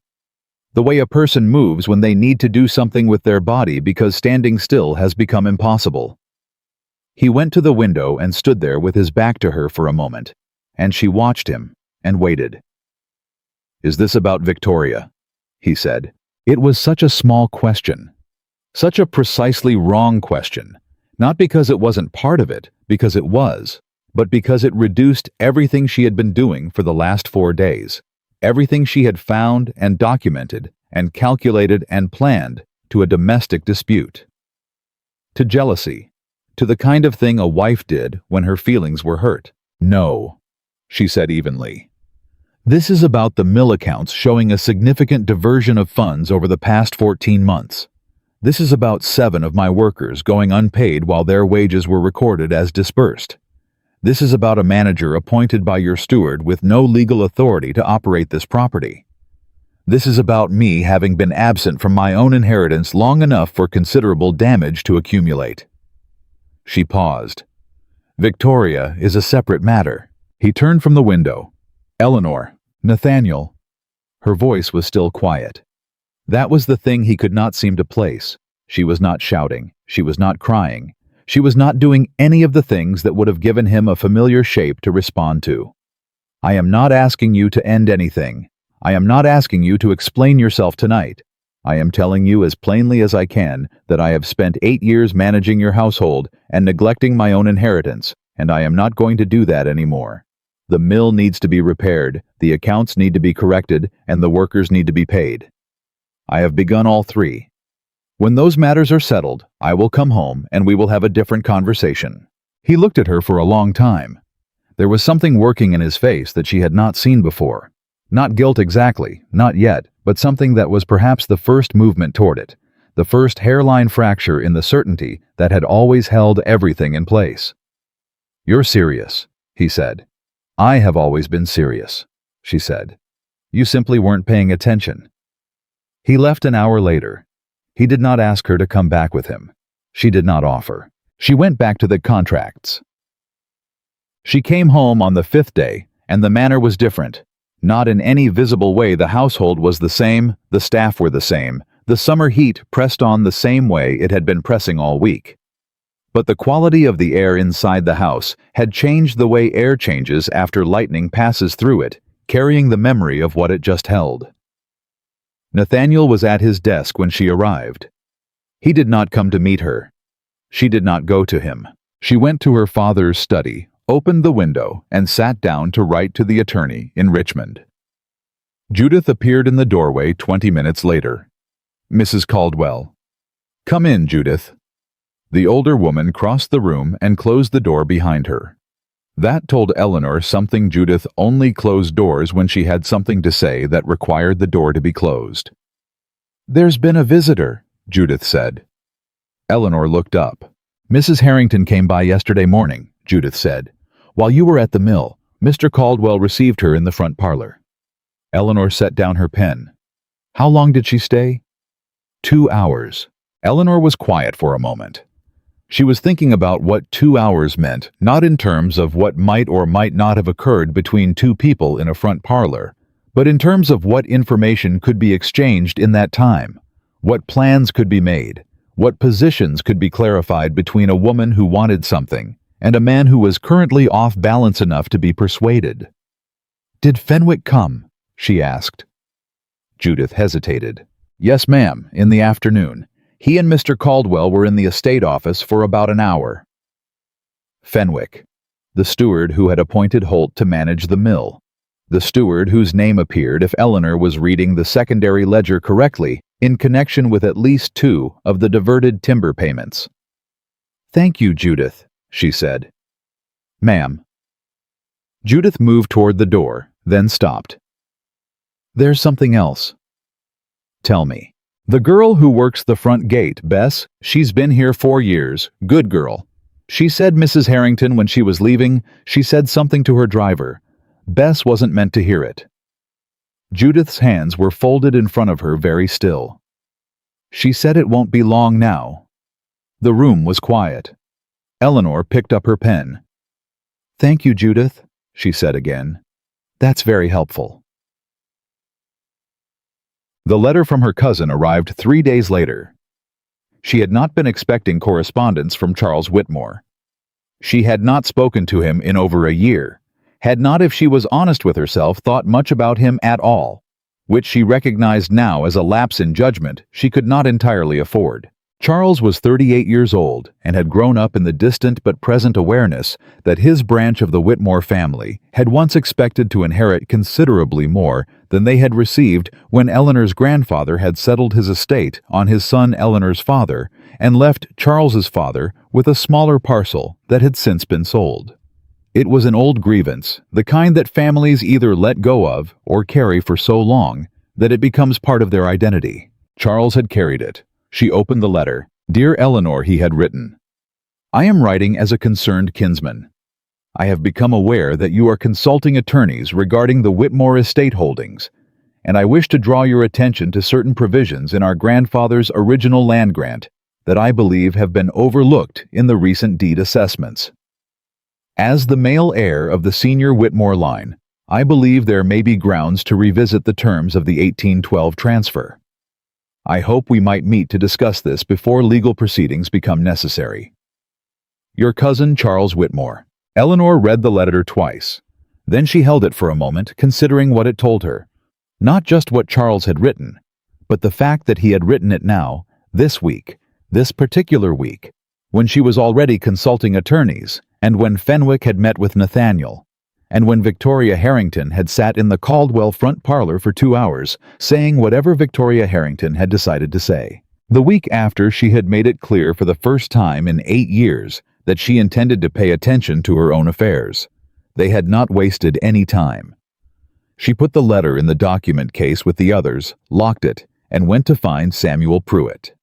The way a person moves when they need to do something with their body because standing still has become impossible. He went to the window and stood there with his back to her for a moment, and she watched him and waited. "Is this about Victoria?" he said. It was such a small question. Such a precisely wrong question. Not because it wasn't part of it, because it was, but because it reduced everything she had been doing for the last 4 days, everything she had found and documented and calculated and planned, to a domestic dispute. To jealousy. To the kind of thing a wife did when her feelings were hurt. "No," she said evenly. "This is about the mill accounts showing a significant diversion of funds over the past 14 months. This is about 7 of my workers going unpaid while their wages were recorded as disbursed. This is about a manager appointed by your steward with no legal authority to operate this property. This is about me having been absent from my own inheritance long enough for considerable damage to accumulate." She paused. "Victoria is a separate matter." He turned from the window. "Eleanor, Nathaniel." Her voice was still quiet. That was the thing he could not seem to place. She was not shouting. She was not crying. She was not doing any of the things that would have given him a familiar shape to respond to. "I am not asking you to end anything. I am not asking you to explain yourself tonight. I am telling you as plainly as I can that I have spent 8 years managing your household and neglecting my own inheritance, and I am not going to do that anymore. The mill needs to be repaired, the accounts need to be corrected, and the workers need to be paid. I have begun all three. When those matters are settled, I will come home and we will have a different conversation." He looked at her for a long time. There was something working in his face that she had not seen before. Not guilt exactly, not yet, but something that was perhaps the first movement toward it, the first hairline fracture in the certainty that had always held everything in place. "You're serious," he said. "I have always been serious," she said. "You simply weren't paying attention." He left an hour later. He did not ask her to come back with him. She did not offer. She went back to the contracts. She came home on the 5th day, and the manor was different. Not in any visible way. The household was the same, the staff were the same, the summer heat pressed on the same way it had been pressing all week. But the quality of the air inside the house had changed the way air changes after lightning passes through it, carrying the memory of what it just held. Nathaniel was at his desk when she arrived. He did not come to meet her. She did not go to him. She went to her father's study, opened the window, and sat down to write to the attorney in Richmond. Judith appeared in the doorway 20 minutes later. "Mrs. Caldwell." "Come in, Judith." The older woman crossed the room and closed the door behind her. That told Eleanor something. Judith only closed doors when she had something to say that required the door to be closed. "There's been a visitor," Judith said. Eleanor looked up. "Mrs. Harrington came by yesterday morning," Judith said. "While you were at the mill, Mr. Caldwell received her in the front parlor." Eleanor set down her pen. "How long did she stay?" 2 hours. Eleanor was quiet for a moment. She was thinking about what 2 hours meant, not in terms of what might or might not have occurred between two people in a front parlor, but in terms of what information could be exchanged in that time, what plans could be made, what positions could be clarified between a woman who wanted something and a man who was currently off balance enough to be persuaded. "Did Fenwick come?" she asked. Judith hesitated. "Yes, ma'am, in the afternoon. He and Mr. Caldwell were in the estate office for about an hour." Fenwick, the steward who had appointed Holt to manage the mill. The steward whose name appeared, if Eleanor was reading the secondary ledger correctly, in connection with at least 2 of the diverted timber payments. "Thank you, Judith," she said. "Ma'am." Judith moved toward the door, then stopped. "There's something else." "Tell me." "The girl who works the front gate, Bess, she's been here 4 years, good girl. She said Mrs. Harrington when she was leaving, she said something to her driver. Bess wasn't meant to hear it." Judith's hands were folded in front of her, very still. "She said it won't be long now." The room was quiet. Eleanor picked up her pen. "Thank you, Judith," she said again. "That's very helpful." The letter from her cousin arrived 3 days later. She had not been expecting correspondence from Charles Whitmore. She had not spoken to him in over a year, had not, if she was honest with herself, thought much about him at all, which she recognized now as a lapse in judgment she could not entirely afford. Charles was 38 years old and had grown up in the distant but present awareness that his branch of the Whitmore family had once expected to inherit considerably more than they had received when Eleanor's grandfather had settled his estate on his son Eleanor's father and left Charles's father with a smaller parcel that had since been sold. It was an old grievance, the kind that families either let go of or carry for so long that it becomes part of their identity. Charles had carried it. She opened the letter. "Dear Eleanor," he had written, "I am writing as a concerned kinsman. I have become aware that you are consulting attorneys regarding the Whitmore estate holdings, and I wish to draw your attention to certain provisions in our grandfather's original land grant that I believe have been overlooked in the recent deed assessments. As the male heir of the senior Whitmore line, I believe there may be grounds to revisit the terms of the 1812 transfer. I hope we might meet to discuss this before legal proceedings become necessary. Your cousin Charles Whitmore. Eleanor read the letter twice. Then she held it for a moment, considering what it told her. Not just what Charles had written, but the fact that he had written it now, this week, this particular week, when she was already consulting attorneys, and when Fenwick had met with Nathaniel, and when Victoria Harrington had sat in the Caldwell front parlor for 2 hours, saying whatever Victoria Harrington had decided to say. The week after she had made it clear for the first time in 8 years that she intended to pay attention to her own affairs. They had not wasted any time. She put the letter in the document case with the others, locked it, and went to find Samuel Pruitt.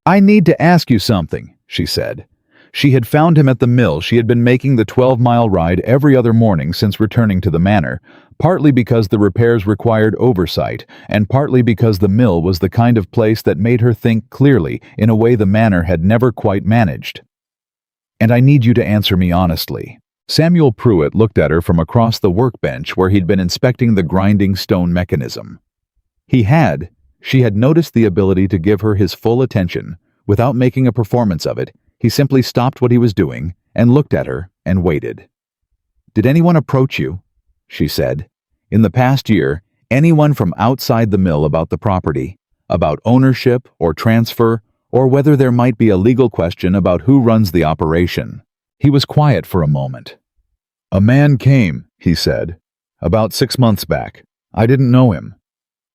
"I need to ask you something," she said. She had found him at the mill. She had been making the 12-mile ride every other morning since returning to the manor, partly because the repairs required oversight, and partly because the mill was the kind of place that made her think clearly in a way the manor had never quite managed. "And I need you to answer me honestly." Samuel Pruitt looked at her from across the workbench where he'd been inspecting the grinding stone mechanism. She had noticed the ability to give her his full attention without making a performance of it. He simply stopped what he was doing and looked at her and waited. "Did anyone approach you?" she said. "In the past year, anyone from outside the mill about the property, about ownership or transfer, or whether there might be a legal question about who runs the operation?" He was quiet for a moment. "A man came," he said, "about 6 months back. I didn't know him.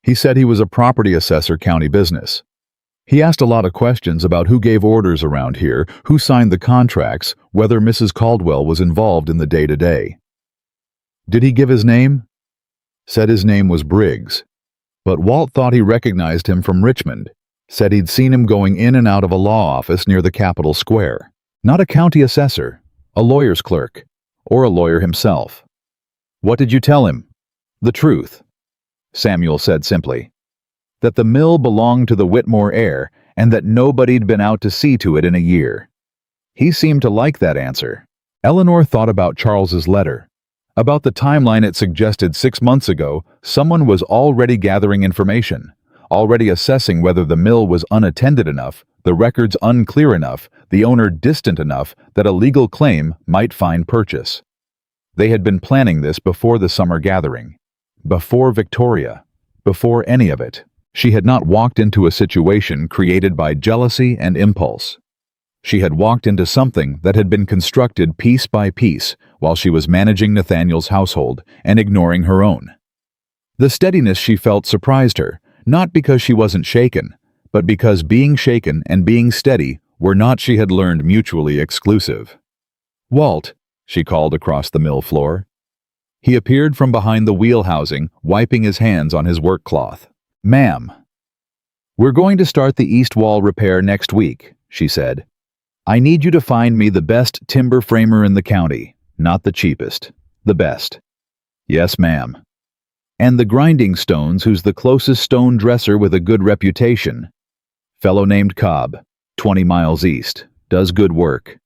He said he was a property assessor, county business. He asked a lot of questions about who gave orders around here, who signed the contracts, whether Mrs. Caldwell was involved in the day-to-day. Did he give his name? Said his name was Briggs. But Walt thought he recognized him from Richmond. Said he'd seen him going in and out of a law office near the Capitol Square. Not a county assessor, a lawyer's clerk, or a lawyer himself." "What did you tell him?" "The truth," Samuel said simply. "That the mill belonged to the Whitmore heir, and that nobody'd been out to see to it in a year." He seemed to like that answer. Eleanor thought about Charles's letter. About the timeline it suggested 6 months ago, someone was already gathering information, already assessing whether the mill was unattended enough, the records unclear enough, the owner distant enough that a legal claim might find purchase. They had been planning this before the summer gathering, before Victoria, before any of it. She had not walked into a situation created by jealousy and impulse. She had walked into something that had been constructed piece by piece while she was managing Nathaniel's household and ignoring her own. The steadiness she felt surprised her, not because she wasn't shaken, but because being shaken and being steady were not, she had learned, mutually exclusive. "Walt," she called across the mill floor. He appeared from behind the wheel housing, wiping his hands on his work cloth. "Ma'am." "We're going to start the east wall repair next week," she said. "I need you to find me the best timber framer in the county, not the cheapest, the best." "Yes, ma'am." "And the grinding stones who's the closest stone dresser with a good reputation. Fellow named Cobb, 20 miles east, does good work.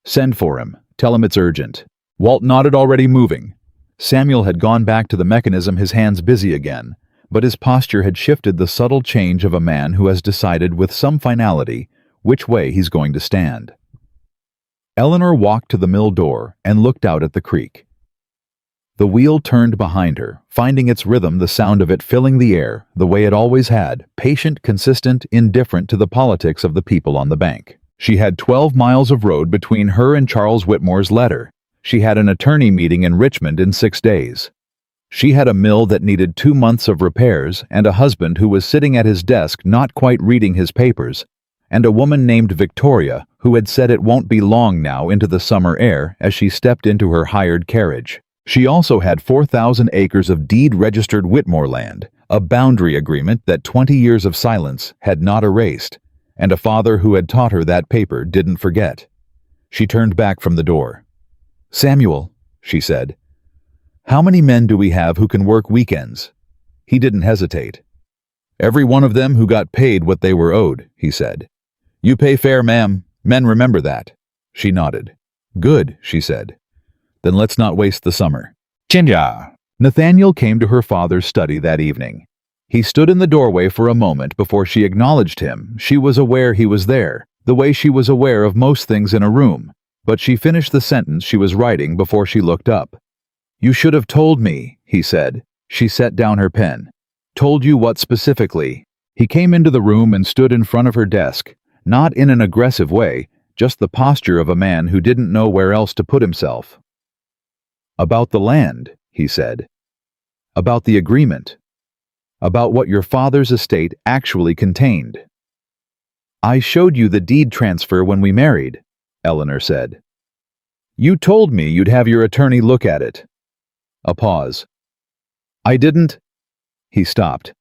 Send for him, tell him it's urgent." Walt nodded, already moving. Samuel had gone back to the mechanism, his hands busy again, but his posture had shifted, the subtle change of a man who has decided with some finality which way he's going to stand. Eleanor walked to the mill door and looked out at the creek. The wheel turned behind her, finding its rhythm, the sound of it filling the air, the way it always had, patient, consistent, indifferent to the politics of the people on the bank. She had 12 miles of road between her and Charles Whitmore's letter. She had an attorney meeting in Richmond in 6 days. She had a mill that needed 2 months of repairs, and a husband who was sitting at his desk not quite reading his papers, and a woman named Victoria who had said it won't be long now into the summer air as she stepped into her hired carriage. She also had 4,000 acres of deed-registered Whitmore land, a boundary agreement that 20 years of silence had not erased, and a father who had taught her that paper didn't forget. She turned back from the door. Samuel, she said, how many men do we have who can work weekends? He didn't hesitate. Every one of them who got paid what they were owed, he said. You pay fair, ma'am. Men remember that. She nodded. Good, she said. Then let's not waste the summer. Chinja. Nathaniel came to her father's study that evening. He stood in the doorway for a moment before she acknowledged him. She was aware he was there, the way she was aware of most things in a room, but she finished the sentence she was writing before she looked up. You should have told me, he said. She set down her pen. Told you what specifically? He came into the room and stood in front of her desk, not in an aggressive way, just the posture of a man who didn't know where else to put himself. About the land, he said. About the agreement. About what your father's estate actually contained. I showed you the deed transfer when we married, Eleanor said. You told me you'd have your attorney look at it. A pause. I didn't. He stopped.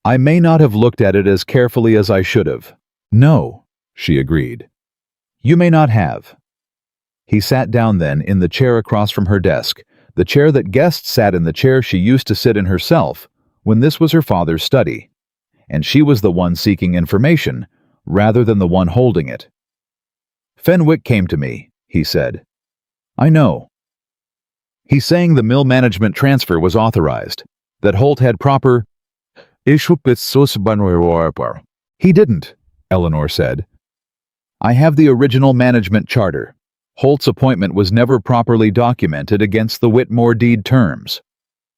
I may not have looked at it as carefully as I should have. No, she agreed. You may not have. He sat down then in the chair across from her desk, the chair that guests sat in, the chair she used to sit in herself when this was her father's study, and she was the one seeking information rather than the one holding it. Fenwick came to me, he said. I know. He's saying the mill management transfer was authorized, that Holt had proper... He didn't, Eleanor said. I have the original management charter. Holt's appointment was never properly documented against the Whitmore deed terms.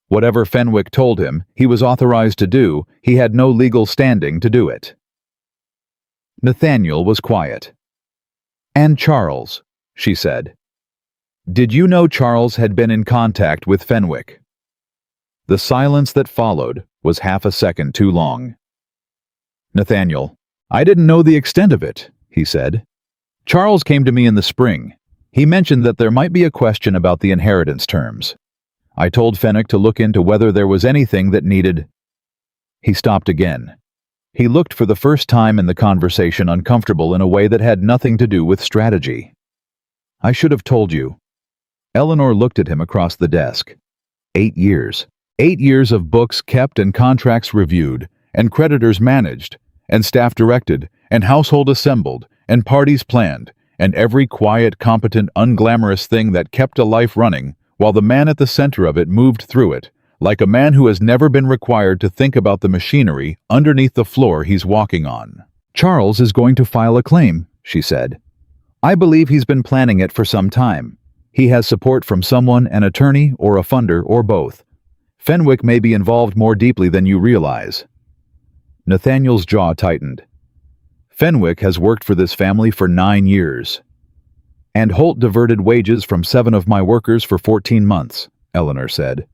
Whatever Fenwick told him he was authorized to do, he had no legal standing to do it. Nathaniel was quiet. And Charles, she said. Did you know Charles had been in contact with Fenwick? The silence that followed was half a second too long. Nathaniel, I didn't know the extent of it, he said. Charles came to me in the spring. He mentioned that there might be a question about the inheritance terms. I told Fenwick to look into whether there was anything that needed... He stopped again. He looked for the first time in the conversation uncomfortable in a way that had nothing to do with strategy. I should have told you. Eleanor looked at him across the desk. 8 years. 8 years of books kept and contracts reviewed, and creditors managed, and staff directed, and household assembled, and parties planned, and every quiet, competent, unglamorous thing that kept a life running, while the man at the center of it moved through it, like a man who has never been required to think about the machinery underneath the floor he's walking on. Charles is going to file a claim, she said. I believe he's been planning it for some time. He has support from someone, an attorney or a funder or both. Fenwick may be involved more deeply than you realize. Nathaniel's jaw tightened. Fenwick has worked for this family for 9 years. And Holt diverted wages from 7 of my workers for 14 months, Eleanor said.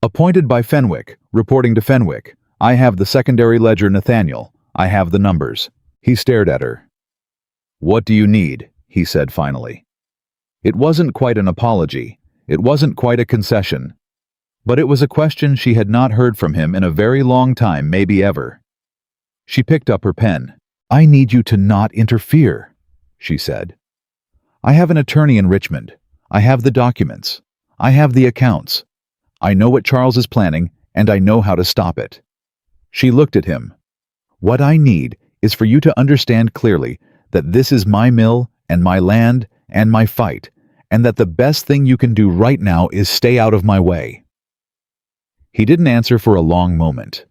Appointed by Fenwick, reporting to Fenwick. I have the secondary ledger, Nathaniel. I have the numbers. He stared at her. What do you need? He said finally. It wasn't quite an apology. It wasn't quite a concession. But it was a question she had not heard from him in a very long time, maybe ever. She picked up her pen. I need you to not interfere, she said. I have an attorney in Richmond. I have the documents. I have the accounts. I know what Charles is planning, and I know how to stop it. She looked at him. What I need is for you to understand clearly that this is my mill and my land and my fight, and that the best thing you can do right now is stay out of my way. He didn't answer for a long moment.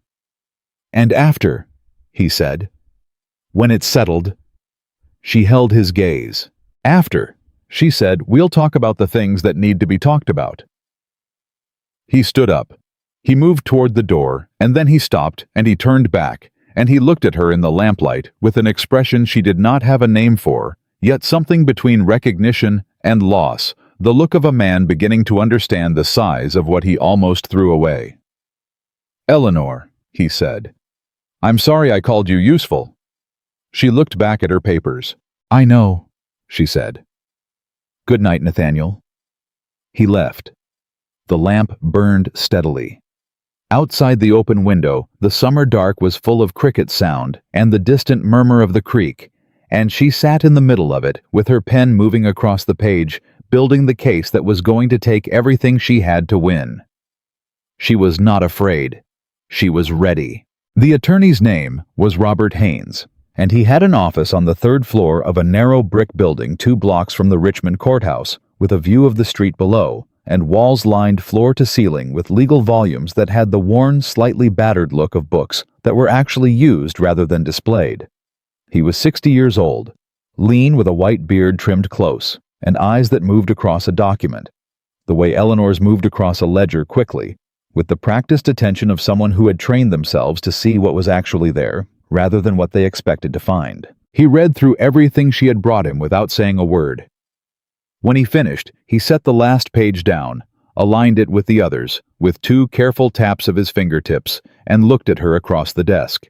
And after, he said, when it's settled. She held his gaze. After, she said, we'll talk about the things that need to be talked about. He stood up. He moved toward the door, and then he stopped, and he turned back, and he looked at her in the lamplight with an expression she did not have a name for, yet something between recognition and loss, the look of a man beginning to understand the size of what he almost threw away. Eleanor, he said, I'm sorry I called you useful. She looked back at her papers. I know, she said. Good night, Nathaniel. He left. The lamp burned steadily. Outside the open window, the summer dark was full of cricket sound and the distant murmur of the creek, and she sat in the middle of it with her pen moving across the page, building the case that was going to take everything she had to win. She was not afraid. She was ready. The attorney's name was Robert Haynes, and he had an office on the third floor of a narrow brick building 2 blocks from the Richmond courthouse, with a view of the street below, and walls lined floor to ceiling with legal volumes that had the worn, slightly battered look of books that were actually used rather than displayed. He was 60 years old, lean with a white beard trimmed close, and eyes that moved across a document, the way Eleanor's moved across a ledger quickly, with the practiced attention of someone who had trained themselves to see what was actually there, rather than what they expected to find. He read through everything she had brought him without saying a word. When he finished, he set the last page down, aligned it with the others, with 2 careful taps of his fingertips, and looked at her across the desk.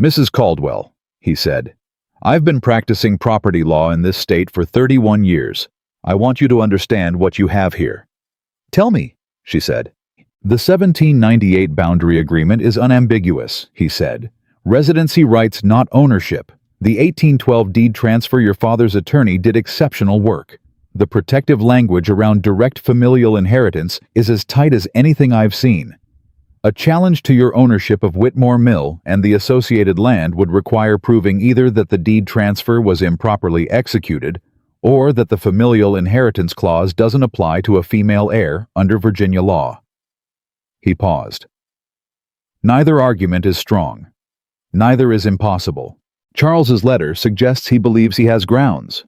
"Mrs. Caldwell," he said, "I've been practicing property law in this state for 31 years. I want you to understand what you have here." "Tell me," she said. "The 1798 boundary agreement is unambiguous," he said. "Residency rights, not ownership. The 1812 deed transfer, your father's attorney did exceptional work. The protective language around direct familial inheritance is as tight as anything I've seen. A challenge to your ownership of Whitmore Mill and the associated land would require proving either that the deed transfer was improperly executed or that the familial inheritance clause doesn't apply to a female heir under Virginia law." He paused. "Neither argument is strong. Neither is impossible. Charles's letter suggests he believes he has grounds.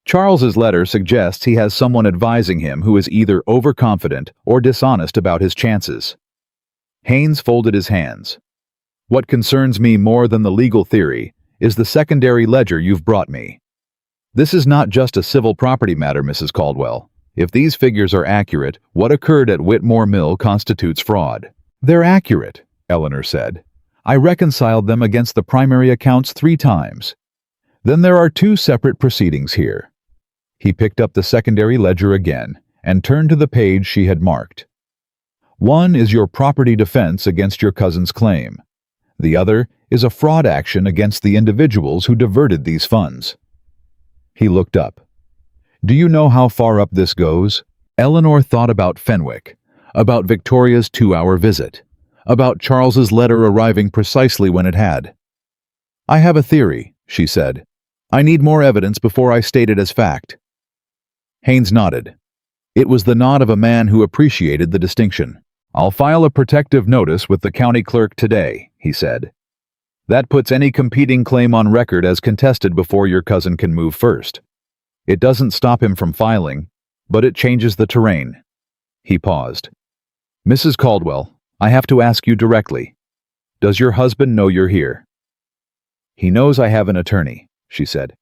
Charles's letter suggests he has someone advising him who is either overconfident or dishonest about his chances." Haynes folded his hands. "What concerns me more than the legal theory is the secondary ledger you've brought me. This is not just a civil property matter, Mrs. Caldwell. If these figures are accurate, what occurred at Whitmore Mill constitutes fraud." "They're accurate," Eleanor said. "I reconciled them against the primary accounts 3 times. Then there are 2 separate proceedings here." He picked up the secondary ledger again and turned to the page she had marked. "One is your property defense against your cousin's claim. The other is a fraud action against the individuals who diverted these funds." He looked up. "Do you know how far up this goes?" Eleanor thought about Fenwick, about Victoria's 2-hour visit, about Charles's letter arriving precisely when it had. "I have a theory," she said. "I need more evidence before I state it as fact." Haynes nodded. It was the nod of a man who appreciated the distinction. "I'll file a protective notice with the county clerk today," he said. "That puts any competing claim on record as contested before your cousin can move first. It doesn't stop him from filing, but it changes the terrain." He paused. "Mrs. Caldwell, I have to ask you directly. Does your husband know you're here?" "He knows I have an attorney," she said.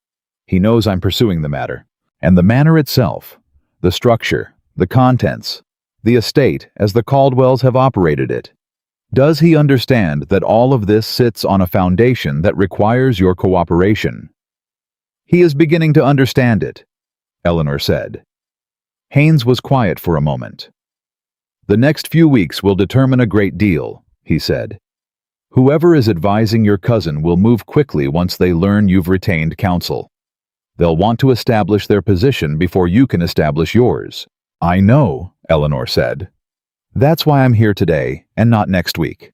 "He knows I'm pursuing the matter. And the manor itself, the structure, the contents, the estate as the Caldwells have operated it. Does he understand that all of this sits on a foundation that requires your cooperation?" "He is beginning to understand it," Eleanor said. Haynes was quiet for a moment. "The next few weeks will determine a great deal," he said. "Whoever is advising your cousin will move quickly once they learn you've retained counsel. They'll want to establish their position before you can establish yours." "I know," Eleanor said. "That's why I'm here today and not next week."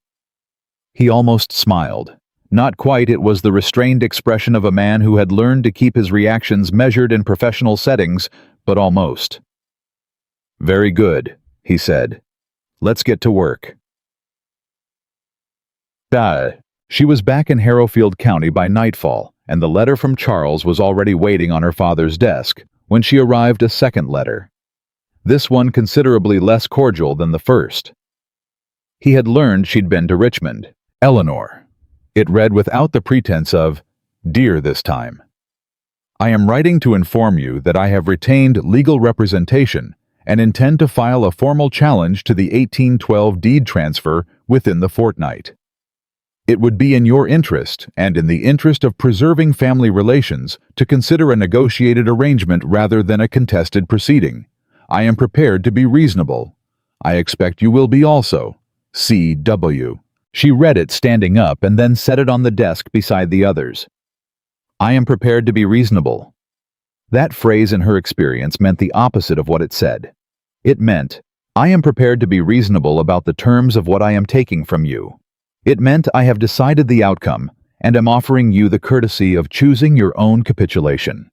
He almost smiled. Not quite. It was the restrained expression of a man who had learned to keep his reactions measured in professional settings, but almost. "Very good," he said. "Let's get to work." She was back in Harrowfield County by nightfall, and the letter from Charles was already waiting on her father's desk when she arrived. A second letter. This one considerably less cordial than the first. He had learned she'd been to Richmond. "Eleanor." It read without the pretense of "dear" this time. "I am writing to inform you that I have retained legal representation and intend to file a formal challenge to the 1812 deed transfer within the fortnight. It would be in your interest, and in the interest of preserving family relations, to consider a negotiated arrangement rather than a contested proceeding. I am prepared to be reasonable. I expect you will be also. C.W." She read it standing up and then set it on the desk beside the others. "I am prepared to be reasonable." That phrase in her experience meant the opposite of what it said. It meant, I am prepared to be reasonable about the terms of what I am taking from you. It meant I have decided the outcome and am offering you the courtesy of choosing your own capitulation.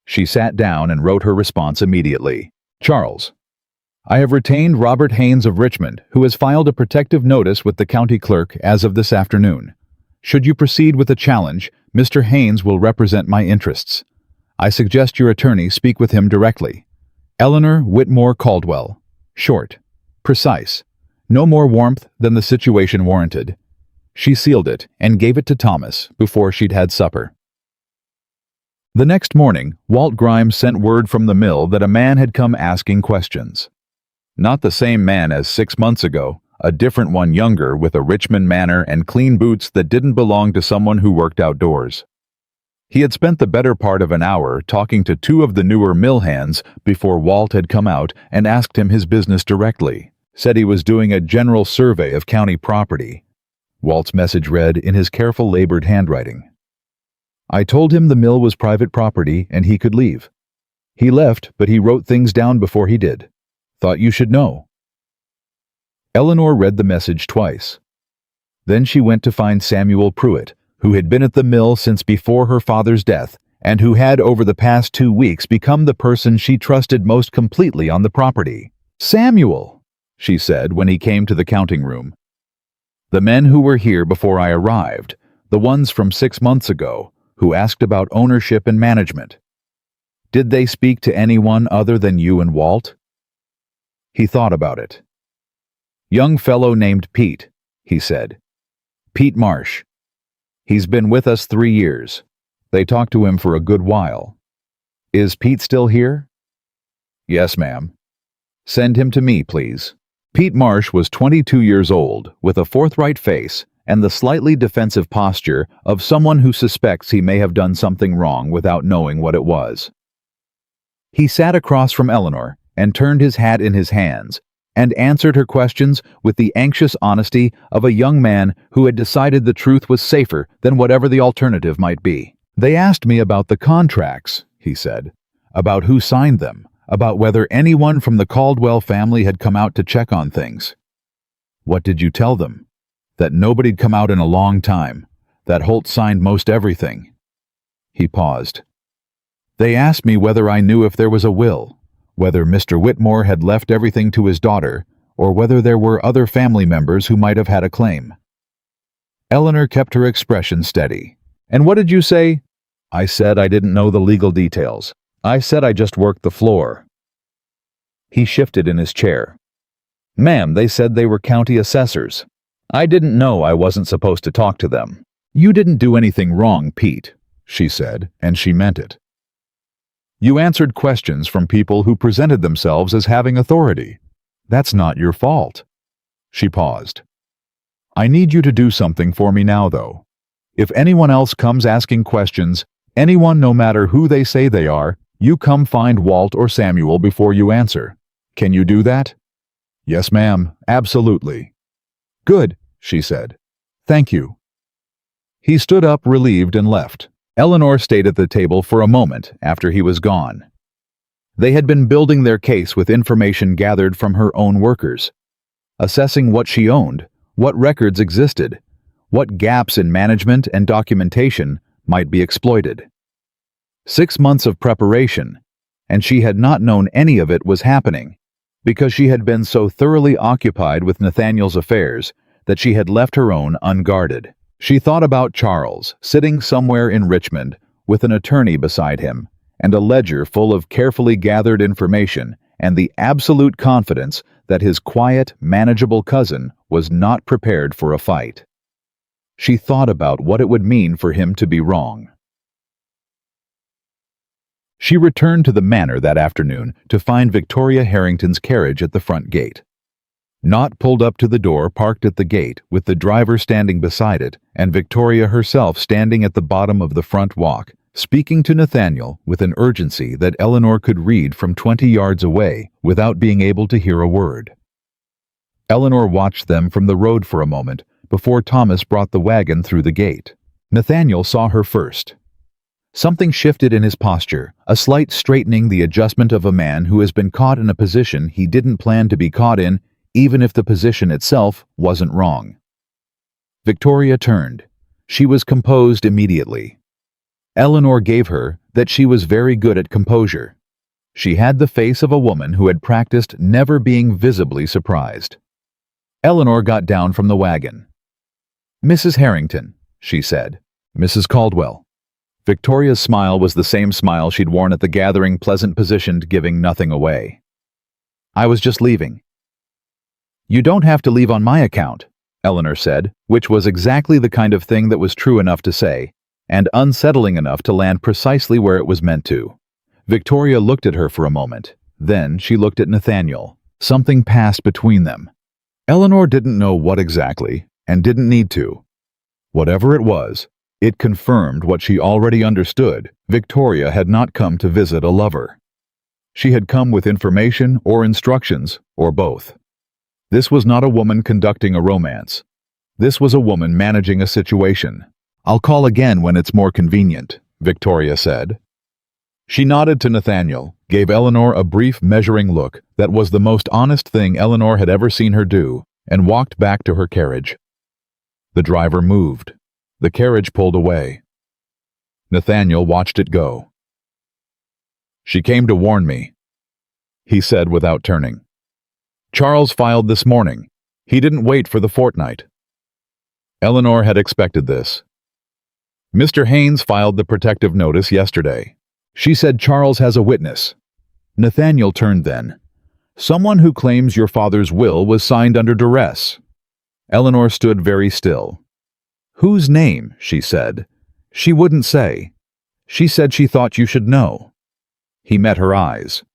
She sat down and wrote her response immediately. Charles, I have retained Robert Haynes of Richmond, who has filed a protective notice with the county clerk as of this afternoon. Should you proceed with a challenge, Mr. Haynes will represent my interests. I suggest your attorney speak with him directly. Eleanor Whitmore Caldwell. Short. Precise. No more warmth than the situation warranted. She sealed it and gave it to Thomas before she'd had supper. The next morning, Walt Grimes sent word from the mill that a man had come asking questions. Not the same man as 6 months ago, a different one younger with a Richmond manner and clean boots that didn't belong to someone who worked outdoors. He had spent the better part of an hour talking to 2 of the newer mill hands before Walt had come out and asked him his business directly. Said he was doing a general survey of county property. Walt's message read in his careful, labored handwriting. I told him the mill was private property and he could leave. He left, but he wrote things down before he did. Thought you should know. Eleanor read the message twice. Then she went to find Samuel Pruitt, who had been at the mill since before her father's death, and who had over the past 2 weeks become the person she trusted most completely on the property. Samuel, she said when he came to the counting room. The men who were here before I arrived, the ones from 6 months ago, who asked about ownership and management. Did they speak to anyone other than you and Walt? He thought about it. Young fellow named Pete, he said. Pete Marsh. He's been with us 3 years. They talked to him for a good while. Is Pete still here? Yes, ma'am. Send him to me, please. Pete Marsh was 22 years old, with a forthright face and the slightly defensive posture of someone who suspects he may have done something wrong without knowing what it was. He sat across from Eleanor and turned his hat in his hands and answered her questions with the anxious honesty of a young man who had decided the truth was safer than whatever the alternative might be. They asked me about the contracts, he said, about who signed them, about whether anyone from the Caldwell family had come out to check on things. What did you tell them? That nobody'd come out in a long time, that Holt signed most everything. He paused. They asked me whether I knew if there was a will, whether Mr. Whitmore had left everything to his daughter, or whether there were other family members who might have had a claim. Eleanor kept her expression steady. And what did you say? I said I didn't know the legal details. I said I just worked the floor. He shifted in his chair. Ma'am, they said they were county assessors. I didn't know I wasn't supposed to talk to them. You didn't do anything wrong, Pete, she said, and she meant it. You answered questions from people who presented themselves as having authority. That's not your fault. She paused. I need you to do something for me now, though. If anyone else comes asking questions, anyone no matter who they say they are, you come find Walt or Samuel before you answer. Can you do that? Yes, ma'am, absolutely. Good, she said. Thank you. He stood up relieved and left. Eleanor stayed at the table for a moment after he was gone. They had been building their case with information gathered from her own workers, assessing what she owned, what records existed, what gaps in management and documentation might be exploited. 6 months of preparation, and she had not known any of it was happening, because she had been so thoroughly occupied with Nathaniel's affairs that she had left her own unguarded. She thought about Charles, sitting somewhere in Richmond, with an attorney beside him, and a ledger full of carefully gathered information, and the absolute confidence that his quiet, manageable cousin was not prepared for a fight. She thought about what it would mean for him to be wrong. She returned to the Manor that afternoon to find Victoria Harrington's carriage at the front gate. Not pulled up to the door parked at the gate with the driver standing beside it and Victoria herself standing at the bottom of the front walk, speaking to Nathaniel with an urgency that Eleanor could read from 20 yards away without being able to hear a word. Eleanor watched them from the road for a moment before Thomas brought the wagon through the gate. Nathaniel saw her first. Something shifted in his posture, a slight straightening, the adjustment of a man who has been caught in a position he didn't plan to be caught in, even if the position itself wasn't wrong. Victoria turned. She was composed immediately. Eleanor gave her that she was very good at composure. She had the face of a woman who had practiced never being visibly surprised. Eleanor got down from the wagon. "Mrs. Harrington," she said. "Mrs. Caldwell." Victoria's smile was the same smile she'd worn at the gathering, pleasant-positioned, giving nothing away. "I was just leaving." "You don't have to leave on my account," Eleanor said, which was exactly the kind of thing that was true enough to say, and unsettling enough to land precisely where it was meant to. Victoria looked at her for a moment. Then she looked at Nathaniel. Something passed between them. Eleanor didn't know what exactly, and didn't need to. Whatever it was, it confirmed what she already understood. Victoria had not come to visit a lover. She had come with information or instructions, or both. This was not a woman conducting a romance. This was a woman managing a situation. "I'll call again when it's more convenient," Victoria said. She nodded to Nathaniel, gave Eleanor a brief measuring look that was the most honest thing Eleanor had ever seen her do, and walked back to her carriage. The driver moved. The carriage pulled away. Nathaniel watched it go. "She came to warn me," he said without turning. "Charles filed this morning. He didn't wait for the fortnight." Eleanor had expected this. "Mr. Haynes filed the protective notice yesterday. She said Charles has a witness." Nathaniel turned then. "Someone who claims your father's will was signed under duress." Eleanor stood very still. "Whose name?" she said. "She wouldn't say. She said she thought you should know." He met her eyes.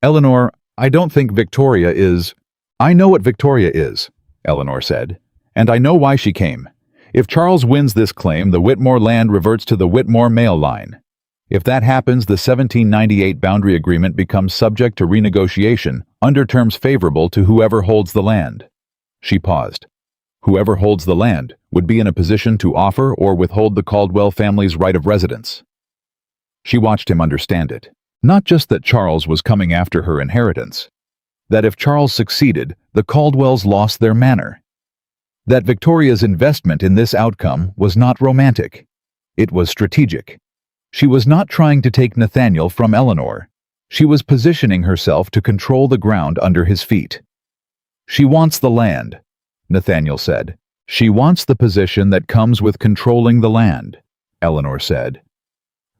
"Eleanor, I don't think Victoria is—" "I know what Victoria is," Eleanor said, "and I know why she came. If Charles wins this claim, the Whitmore land reverts to the Whitmore male line. If that happens, the 1798 boundary agreement becomes subject to renegotiation under terms favorable to whoever holds the land." She paused. Whoever holds the land would be in a position to offer or withhold the Caldwell family's right of residence. She watched him understand it. Not just that Charles was coming after her inheritance. That if Charles succeeded, the Caldwells lost their manor. That Victoria's investment in this outcome was not romantic. It was strategic. She was not trying to take Nathaniel from Eleanor. She was positioning herself to control the ground under his feet. "She wants the land," Nathaniel said. "She wants the position that comes with controlling the land," Eleanor said.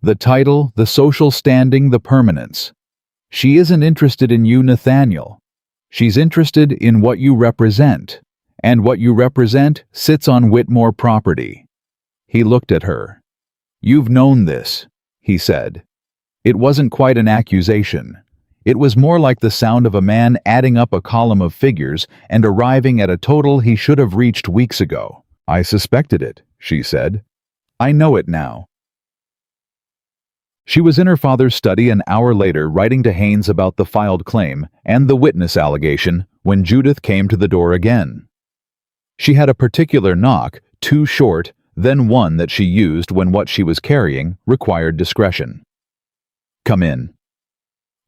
"The title, the social standing, the permanence. She isn't interested in you, Nathaniel. She's interested in what you represent, and what you represent sits on Whitmore property." He looked at her. "You've known this," he said. It wasn't quite an accusation. It was more like the sound of a man adding up a column of figures and arriving at a total he should have reached weeks ago. "I suspected it," she said. "I know it now." She was in her father's study an hour later, writing to Haynes about the filed claim and the witness allegation, when Judith came to the door again. She had a particular knock, too short, then one that she used when what she was carrying required discretion. "Come in."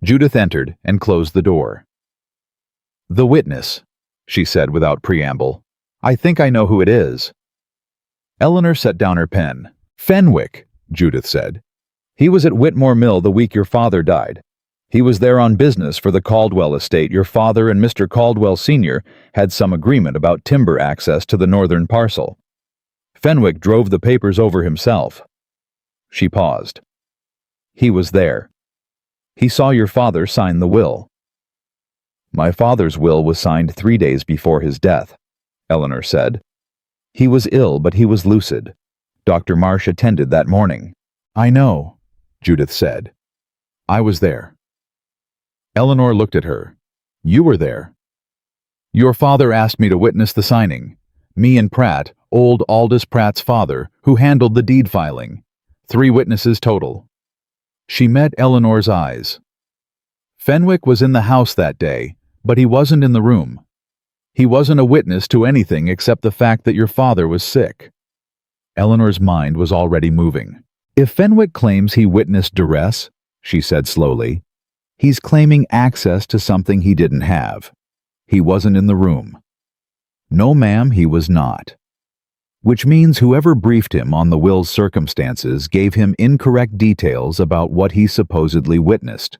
Judith entered and closed the door. "The witness," she said without preamble. "I think I know who it is." Eleanor set down her pen. "Fenwick," Judith said. "He was at Whitmore Mill the week your father died. He was there on business for the Caldwell estate. Your father and Mr. Caldwell Sr. had some agreement about timber access to the northern parcel. Fenwick drove the papers over himself." She paused. "He was there. He saw your father sign the will." "My father's will was signed 3 days before his death," Eleanor said. "He was ill, but he was lucid. Dr. Marsh attended that morning." "I know," Judith said. "I was there." Eleanor looked at her. "You were there." "Your father asked me to witness the signing. Me and Pratt, old Aldous Pratt's father, who handled the deed filing. 3 witnesses total." She met Eleanor's eyes. "Fenwick was in the house that day, but he wasn't in the room. He wasn't a witness to anything except the fact that your father was sick." Eleanor's mind was already moving. If Fenwick claims he witnessed duress, she said slowly, he's claiming access to something he didn't have. He wasn't in the room. No, ma'am, he was not. Which means whoever briefed him on the will's circumstances gave him incorrect details about what he supposedly witnessed.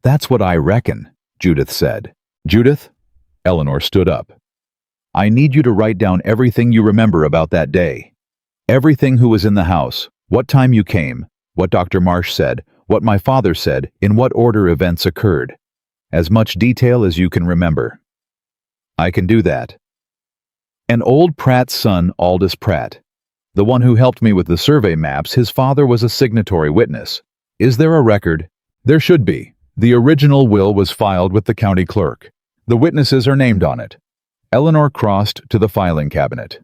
That's what I reckon, Judith said. Judith? Eleanor stood up. I need you to write down everything you remember about that day. Everything who was in the house, what time you came, what Dr. Marsh said, what my father said, in what order events occurred. As much detail as you can remember. I can do that. And old Pratt's son, Aldous Pratt, the one who helped me with the survey maps, his father was a signatory witness. Is there a record? There should be. The original will was filed with the county clerk. The witnesses are named on it. Eleanor crossed to the filing cabinet.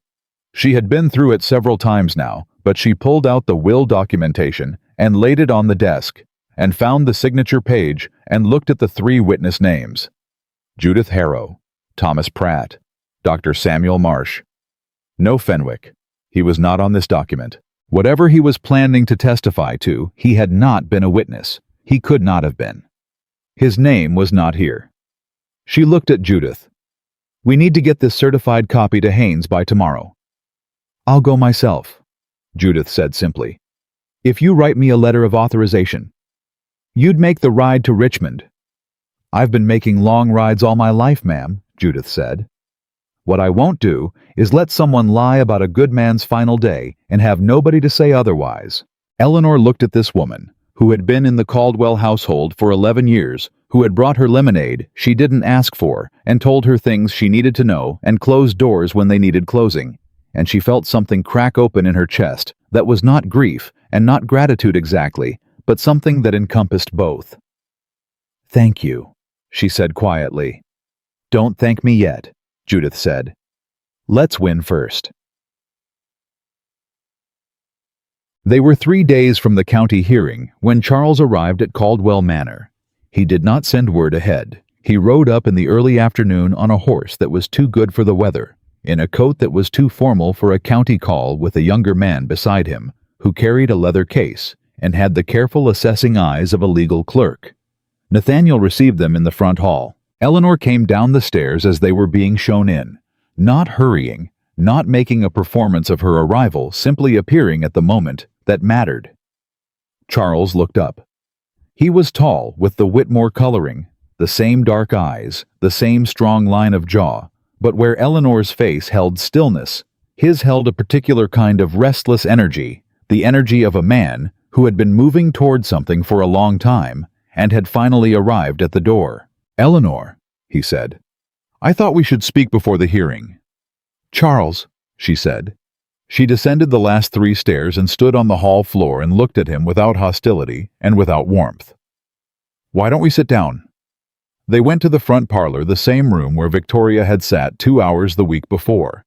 She had been through it several times now, but she pulled out the will documentation and laid it on the desk, and found the signature page and looked at the 3 witness names. Judith Harrow, Thomas Pratt, Dr. Samuel Marsh. No Fenwick. He was not on this document. Whatever he was planning to testify to, he had not been a witness. He could not have been. His name was not here. She looked at Judith. We need to get this certified copy to Haynes by tomorrow. I'll go myself, Judith said simply. If you write me a letter of authorization. You'd make the ride to Richmond. I've been making long rides all my life, ma'am, Judith said. What I won't do is let someone lie about a good man's final day and have nobody to say otherwise. Eleanor looked at this woman, who had been in the Caldwell household for 11 years, who had brought her lemonade she didn't ask for and told her things she needed to know and closed doors when they needed closing, and she felt something crack open in her chest that was not grief and not gratitude exactly, but something that encompassed both. Thank you, she said quietly. Don't thank me yet, Judith said. Let's win first. They were 3 days from the county hearing when Charles arrived at Caldwell Manor. He did not send word ahead. He rode up in the early afternoon on a horse that was too good for the weather, in a coat that was too formal for a county call, with a younger man beside him, who carried a leather case and had the careful assessing eyes of a legal clerk. Nathaniel received them in the front hall. Eleanor came down the stairs as they were being shown in, not hurrying, not making a performance of her arrival, simply appearing at the moment that mattered. Charles looked up. He was tall, with the Whitmore coloring, the same dark eyes, the same strong line of jaw, but where Eleanor's face held stillness, his held a particular kind of restless energy, the energy of a man who had been moving toward something for a long time and had finally arrived at the door. Eleanor, he said, I thought we should speak before the hearing. Charles, she said. She descended the last 3 stairs and stood on the hall floor and looked at him without hostility and without warmth. Why don't we sit down? They went to the front parlor, the same room where Victoria had sat 2 hours the week before.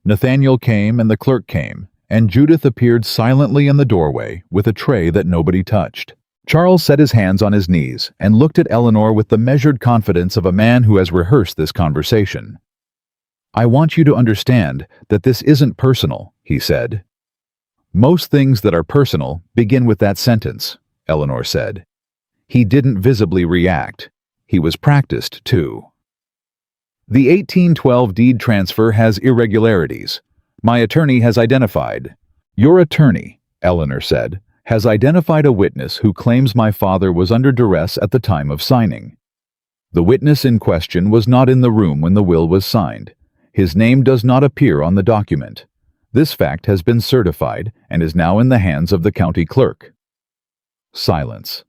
Nathaniel came and the clerk came, and Judith appeared silently in the doorway with a tray that nobody touched. Charles set his hands on his knees and looked at Eleanor with the measured confidence of a man who has rehearsed this conversation. I want you to understand that this isn't personal, he said. Most things that are personal begin with that sentence, Eleanor said. He didn't visibly react. He was practiced, too. The 1812 deed transfer has irregularities. My attorney has identified. Your attorney, Eleanor said, has identified a witness who claims my father was under duress at the time of signing. The witness in question was not in the room when the will was signed. His name does not appear on the document. This fact has been certified and is now in the hands of the county clerk. Silence.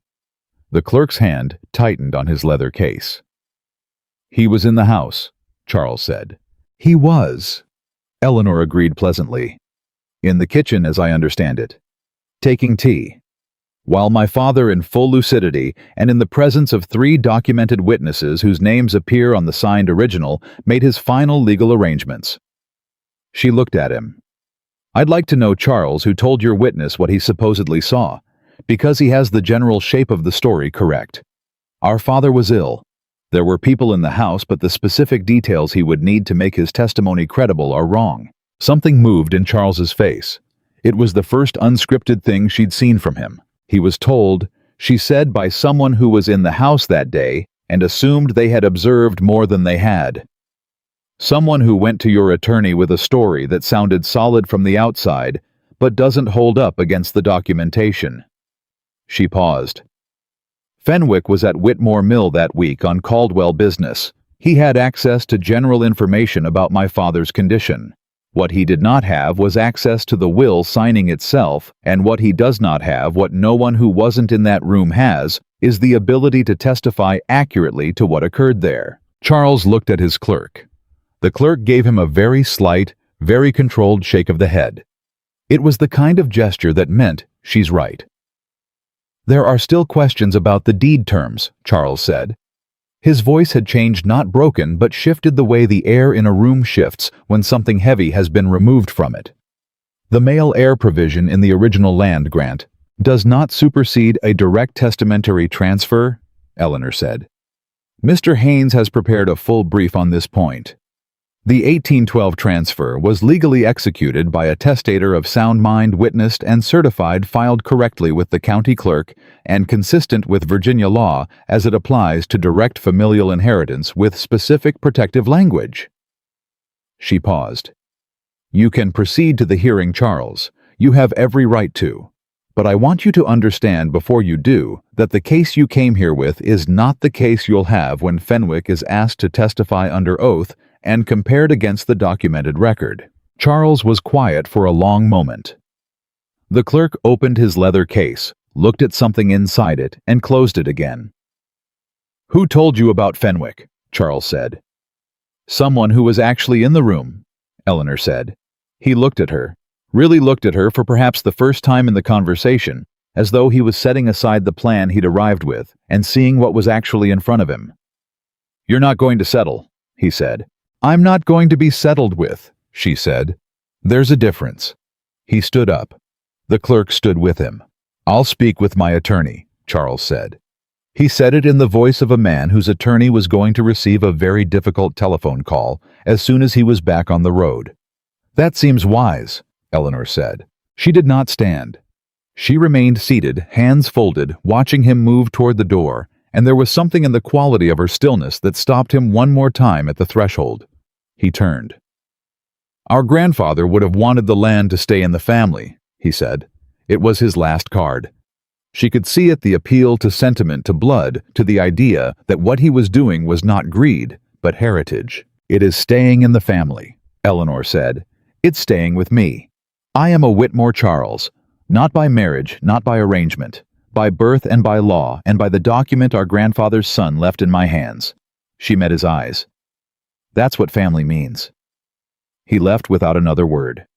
The clerk's hand tightened on his leather case. He was in the house, Charles said. He was, Eleanor agreed pleasantly. In the kitchen, as I understand it. Taking tea, while my father, in full lucidity and in the presence of 3 documented witnesses whose names appear on the signed original, made his final legal arrangements. She looked at him. I'd like to know, Charles, who told your witness what he supposedly saw, because he has the general shape of the story correct. Our father was ill. There were people in the house, but the specific details he would need to make his testimony credible are wrong. Something moved in Charles's face. It was the first unscripted thing she'd seen from him. He was told, she said, by someone who was in the house that day and assumed they had observed more than they had. Someone who went to your attorney with a story that sounded solid from the outside, but doesn't hold up against the documentation. She paused. Fenwick was at Whitmore Mill that week on Caldwell business. He had access to general information about my father's condition. What he did not have was access to the will signing itself, and what he does not have, what no one who wasn't in that room has, is the ability to testify accurately to what occurred there. Charles looked at his clerk. The clerk gave him a very slight, very controlled shake of the head. It was the kind of gesture that meant, she's right. There are still questions about the deed terms, Charles said. His voice had changed, not broken, but shifted the way the air in a room shifts when something heavy has been removed from it. The male heir provision in the original land grant does not supersede a direct testamentary transfer, Eleanor said. Mr. Haynes has prepared a full brief on this point. The 1812 transfer was legally executed by a testator of sound mind, witnessed and certified, filed correctly with the county clerk, and consistent with Virginia law as it applies to direct familial inheritance with specific protective language. She paused. You can proceed to the hearing, Charles. You have every right to. But I want you to understand before you do that the case you came here with is not the case you'll have when Fenwick is asked to testify under oath and compared against the documented record. Charles was quiet for a long moment. The clerk opened his leather case, looked at something inside it, and closed it again. Who told you about Fenwick? Charles said. Someone who was actually in the room, Eleanor said. He looked at her, really looked at her for perhaps the first time in the conversation, as though he was setting aside the plan he'd arrived with and seeing what was actually in front of him. You're not going to settle, he said. I'm not going to be settled with, she said. There's a difference. He stood up. The clerk stood with him. I'll speak with my attorney, Charles said. He said it in the voice of a man whose attorney was going to receive a very difficult telephone call as soon as he was back on the road. That seems wise, Eleanor said. She did not stand. She remained seated, hands folded, watching him move toward the door, and there was something in the quality of her stillness that stopped him one more time at the threshold. He turned. Our grandfather would have wanted the land to stay in the family, he said. It was his last card. She could see it, the appeal to sentiment, to blood, to the idea that what he was doing was not greed, but heritage. It is staying in the family, Eleanor said. It's staying with me. I am a Whitmore Charles, not by marriage, not by arrangement, by birth and by law, and by the document our grandfather's son left in my hands. She met his eyes. That's what family means. He left without another word.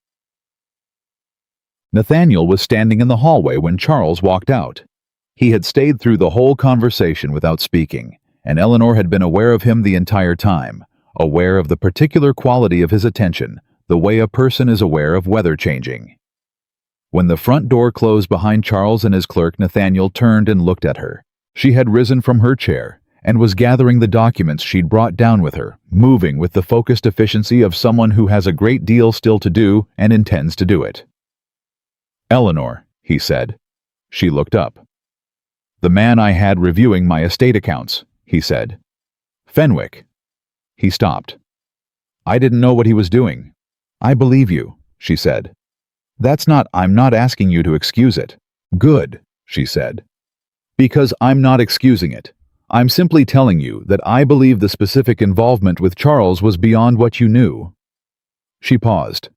Nathaniel was standing in the hallway when Charles walked out. He had stayed through the whole conversation without speaking, and Eleanor had been aware of him the entire time, aware of the particular quality of his attention, the way a person is aware of weather changing. When the front door closed behind Charles and his clerk, Nathaniel turned and looked at her. She had risen from her chair and was gathering the documents she'd brought down with her, moving with the focused efficiency of someone who has a great deal still to do and intends to do it. Eleanor, he said. She looked up. The man I had reviewing my estate accounts, he said. Fenwick. He stopped. I didn't know what he was doing. I believe you, she said. I'm not asking you to excuse it. Good, she said. Because I'm not excusing it. I'm simply telling you that I believe the specific involvement with Charles was beyond what you knew. She paused.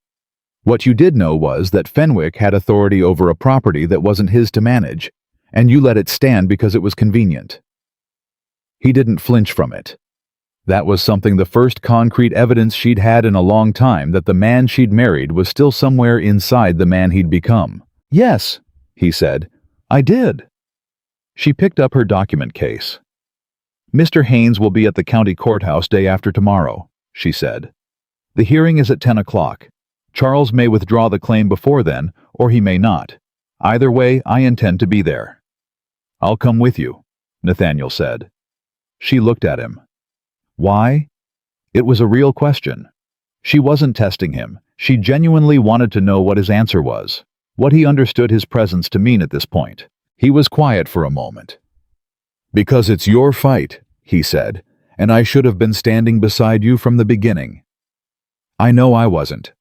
What you did know was that Fenwick had authority over a property that wasn't his to manage, and you let it stand because it was convenient. He didn't flinch from it. That was something, the first concrete evidence she'd had in a long time, that the man she'd married was still somewhere inside the man he'd become. Yes, he said. I did. She picked up her document case. Mr. Haynes will be at the county courthouse day after tomorrow, she said. The hearing is at 10 o'clock. Charles may withdraw the claim before then, or he may not. Either way, I intend to be there. I'll come with you, Nathaniel said. She looked at him. Why? It was a real question. She wasn't testing him. She genuinely wanted to know what his answer was. what he understood his presence to mean at this point. He was quiet for a moment. "Because it's your fight," he said, "and I should have been standing beside you from the beginning. I know I wasn't.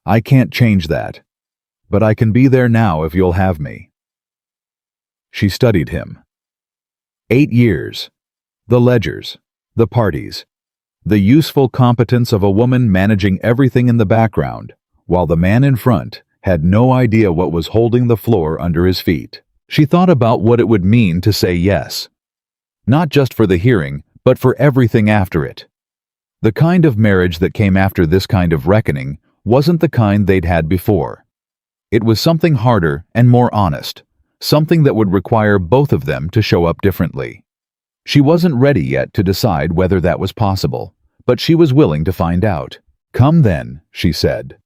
I can't change that. But I can be there now if you'll have me." She studied him. 8 years. The ledgers. The parties. The useful competence of a woman managing everything in the background, while the man in front had no idea what was holding the floor under his feet. She thought about what it would mean to say yes. Not just for the hearing, but for everything after it. The kind of marriage that came after this kind of reckoning wasn't the kind they'd had before. It was something harder and more honest, something that would require both of them to show up differently. She wasn't ready yet to decide whether that was possible, but she was willing to find out. "Come then," she said.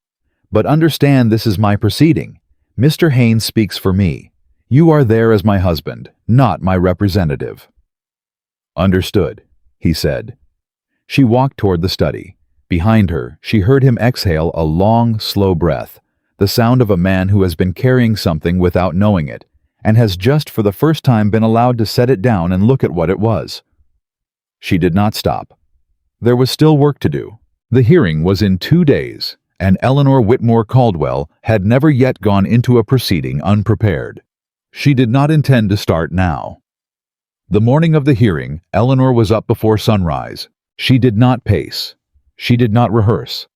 "But understand this is my proceeding. Mr. Haynes speaks for me. You are there as my husband, not my representative." "Understood," he said. She walked toward the study. Behind her, she heard him exhale a long, slow breath, the sound of a man who has been carrying something without knowing it, and has just for the first time been allowed to set it down and look at what it was. She did not stop. There was still work to do. The hearing was in 2 days, and Eleanor Whitmore Caldwell had never yet gone into a proceeding unprepared. She did not intend to start now. The morning of the hearing, Eleanor was up before sunrise. She did not pace. She did not rehearse.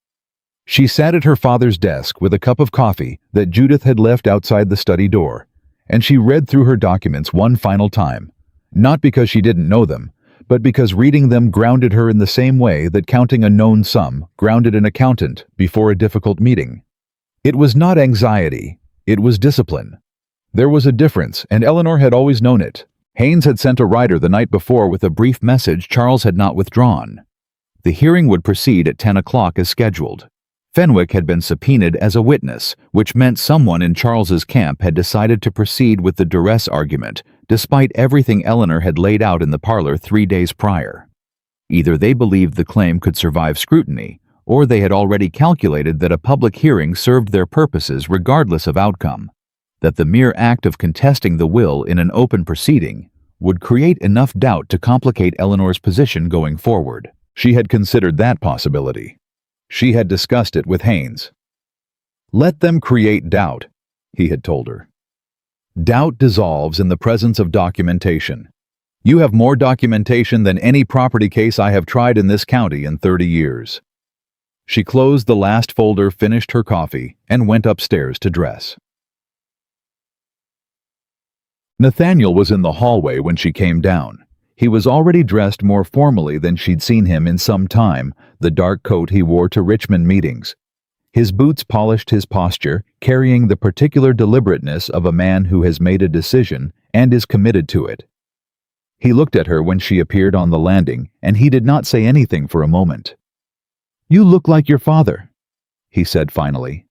She sat at her father's desk with a cup of coffee that Judith had left outside the study door, and she read through her documents one final time, not because she didn't know them, but because reading them grounded her in the same way that counting a known sum grounded an accountant before a difficult meeting. It was not anxiety, it was discipline. There was a difference, and Eleanor had always known it. Haynes had sent a rider the night before with a brief message Charles had not withdrawn. The hearing would proceed at 10 o'clock as scheduled. Fenwick had been subpoenaed as a witness, which meant someone in Charles's camp had decided to proceed with the duress argument, despite everything Eleanor had laid out in the parlor 3 days prior. Either they believed the claim could survive scrutiny, or they had already calculated that a public hearing served their purposes regardless of outcome, that the mere act of contesting the will in an open proceeding would create enough doubt to complicate Eleanor's position going forward. She had considered that possibility. She had discussed it with Haynes. "Let them create doubt," he had told her. "Doubt dissolves in the presence of documentation. You have more documentation than any property case I have tried in this county in 30 years." She closed the last folder, finished her coffee, and went upstairs to dress. Nathaniel was in the hallway when she came down. He was already dressed more formally than she'd seen him in some time, the dark coat he wore to Richmond meetings. His boots polished his posture, carrying the particular deliberateness of a man who has made a decision and is committed to it. He looked at her when she appeared on the landing, and he did not say anything for a moment. "You look like your father," he said finally.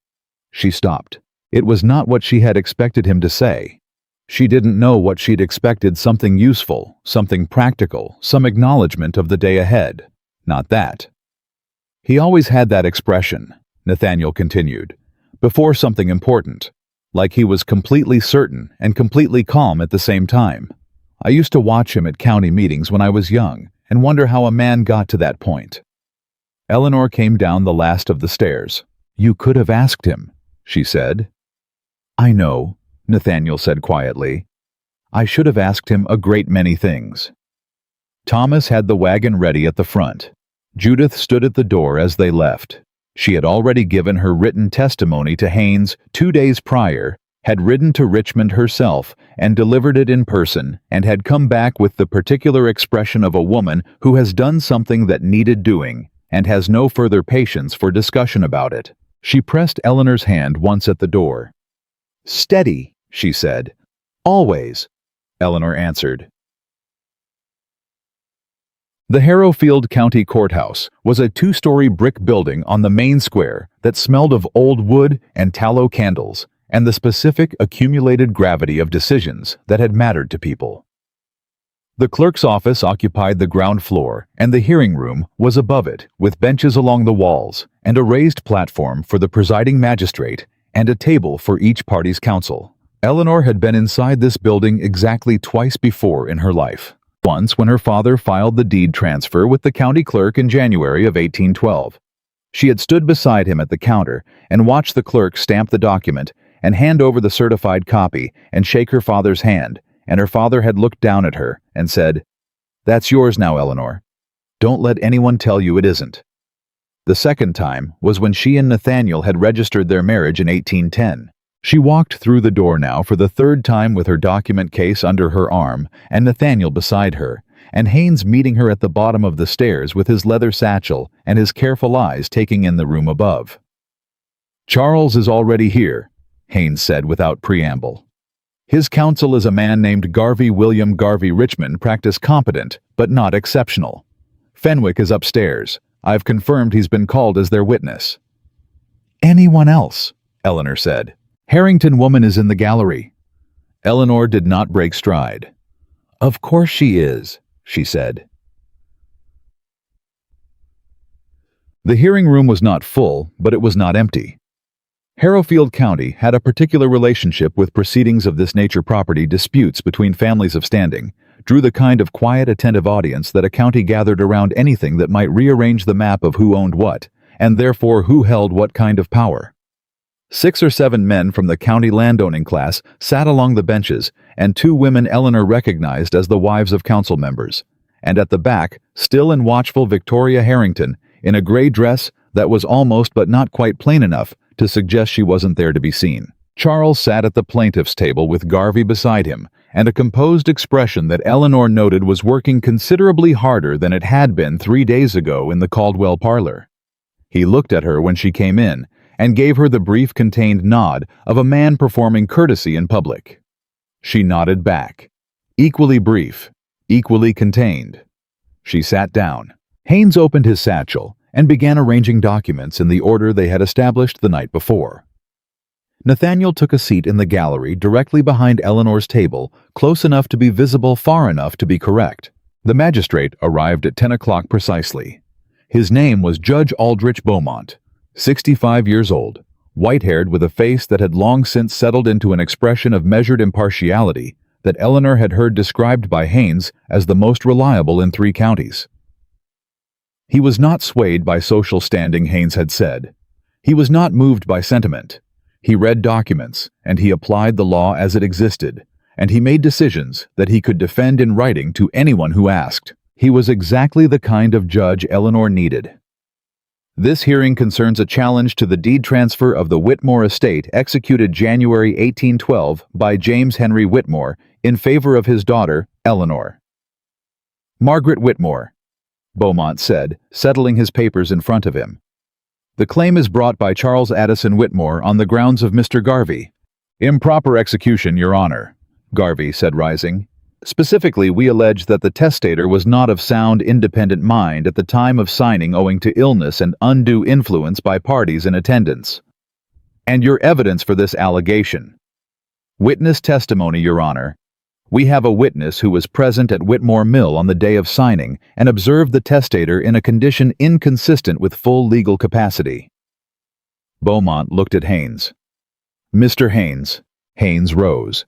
She stopped. It was not what she had expected him to say. She didn't know what she'd expected, something useful, something practical, some acknowledgement of the day ahead. Not that. "He always had that expression," Nathaniel continued, "before something important, like he was completely certain and completely calm at the same time. I used to watch him at county meetings when I was young and wonder how a man got to that point." Eleanor came down the last of the stairs. "You could have asked him," she said. "I know," Nathaniel said quietly. "I should have asked him a great many things." Thomas had the wagon ready at the front. Judith stood at the door as they left. She had already given her written testimony to Haynes 2 days prior, had ridden to Richmond herself and delivered it in person, and had come back with the particular expression of a woman who has done something that needed doing and has no further patience for discussion about it. She pressed Eleanor's hand once at the door. "Steady," she said. "Always," Eleanor answered. The Harrowfield County Courthouse was a 2-story brick building on the main square that smelled of old wood and tallow candles and the specific accumulated gravity of decisions that had mattered to people. The clerk's office occupied the ground floor, and the hearing room was above it, with benches along the walls and a raised platform for the presiding magistrate and a table for each party's counsel. Eleanor had been inside this building exactly twice before in her life. Once when her father filed the deed transfer with the county clerk in January of 1812. She had stood beside him at the counter and watched the clerk stamp the document and hand over the certified copy and shake her father's hand, and her father had looked down at her and said, "That's yours now, Eleanor. Don't let anyone tell you it isn't." The second time was when she and Nathaniel had registered their marriage in 1810. She walked through the door now for the third time with her document case under her arm and Nathaniel beside her, and Haynes meeting her at the bottom of the stairs with his leather satchel and his careful eyes taking in the room above. "Charles is already here," Haynes said without preamble. "His counsel is a man named Garvey William Garvey Richmond, practice competent, but not exceptional. Fenwick is upstairs. I've confirmed he's been called as their witness." "Anyone else?" Eleanor said. "Harrington woman is in the gallery." Eleanor did not break stride. "Of course she is," she said. The hearing room was not full, but it was not empty. Harrowfield County had a particular relationship with proceedings of this nature. Property disputes between families of standing drew the kind of quiet, attentive audience that a county gathered around anything that might rearrange the map of who owned what, and therefore who held what kind of power. 6 or 7 men from the county landowning class sat along the benches, and 2 women Eleanor recognized as the wives of council members, and at the back, still and watchful, Victoria Harrington, in a gray dress that was almost but not quite plain enough to suggest she wasn't there to be seen. Charles sat at the plaintiff's table with Garvey beside him, and a composed expression that Eleanor noted was working considerably harder than it had been 3 days ago in the Caldwell parlor. He looked at her when she came in, and gave her the brief contained nod of a man performing courtesy in public. She nodded back. Equally brief, equally contained. She sat down. Haynes opened his satchel and began arranging documents in the order they had established the night before. Nathaniel took a seat in the gallery directly behind Eleanor's table, close enough to be visible, far enough to be correct. The magistrate arrived at 10 o'clock precisely. His name was Judge Aldrich Beaumont, 65 years old, white-haired, with a face that had long since settled into an expression of measured impartiality that Eleanor had heard described by Haynes as the most reliable in 3 counties. He was not swayed by social standing, Haynes had said. He was not moved by sentiment. He read documents, and he applied the law as it existed, and he made decisions that he could defend in writing to anyone who asked. He was exactly the kind of judge Eleanor needed. This hearing concerns a challenge to the deed transfer of the Whitmore estate executed January 1812 by James Henry Whitmore in favor of his daughter, Eleanor. "Margaret Whitmore," Beaumont said, settling his papers in front of him. "The claim is brought by Charles Addison Whitmore on the grounds of Mr. Garvey." "Improper execution, Your Honor," Garvey said, rising. "Specifically, we allege that the testator was not of sound, independent mind at the time of signing, owing to illness and undue influence by parties in attendance." "And your evidence for this allegation?" "Witness testimony, Your Honor. We have a witness who was present at Whitmore Mill on the day of signing and observed the testator in a condition inconsistent with full legal capacity." Beaumont looked at Haynes. "Mr. Haynes." Haynes rose.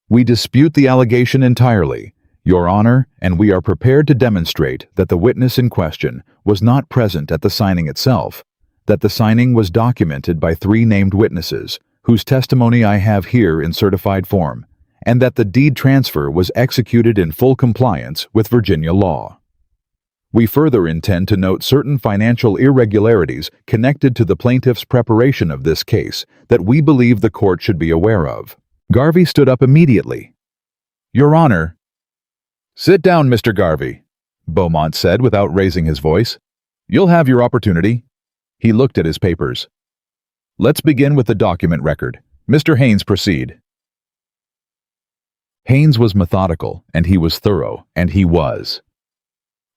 "We dispute the allegation entirely, Your Honor, and we are prepared to demonstrate that the witness in question was not present at the signing itself, that the signing was documented by 3 named witnesses, whose testimony I have here in certified form, and that the deed transfer was executed in full compliance with Virginia law. We further intend to note certain financial irregularities connected to the plaintiff's preparation of this case that we believe the court should be aware of." Garvey stood up immediately. "Your Honor." "Sit down, Mr. Garvey," Beaumont said without raising his voice. "You'll have your opportunity." He looked at his papers. "Let's begin with the document record. Mr. Haynes, proceed." Haynes was methodical, and he was thorough, and he was.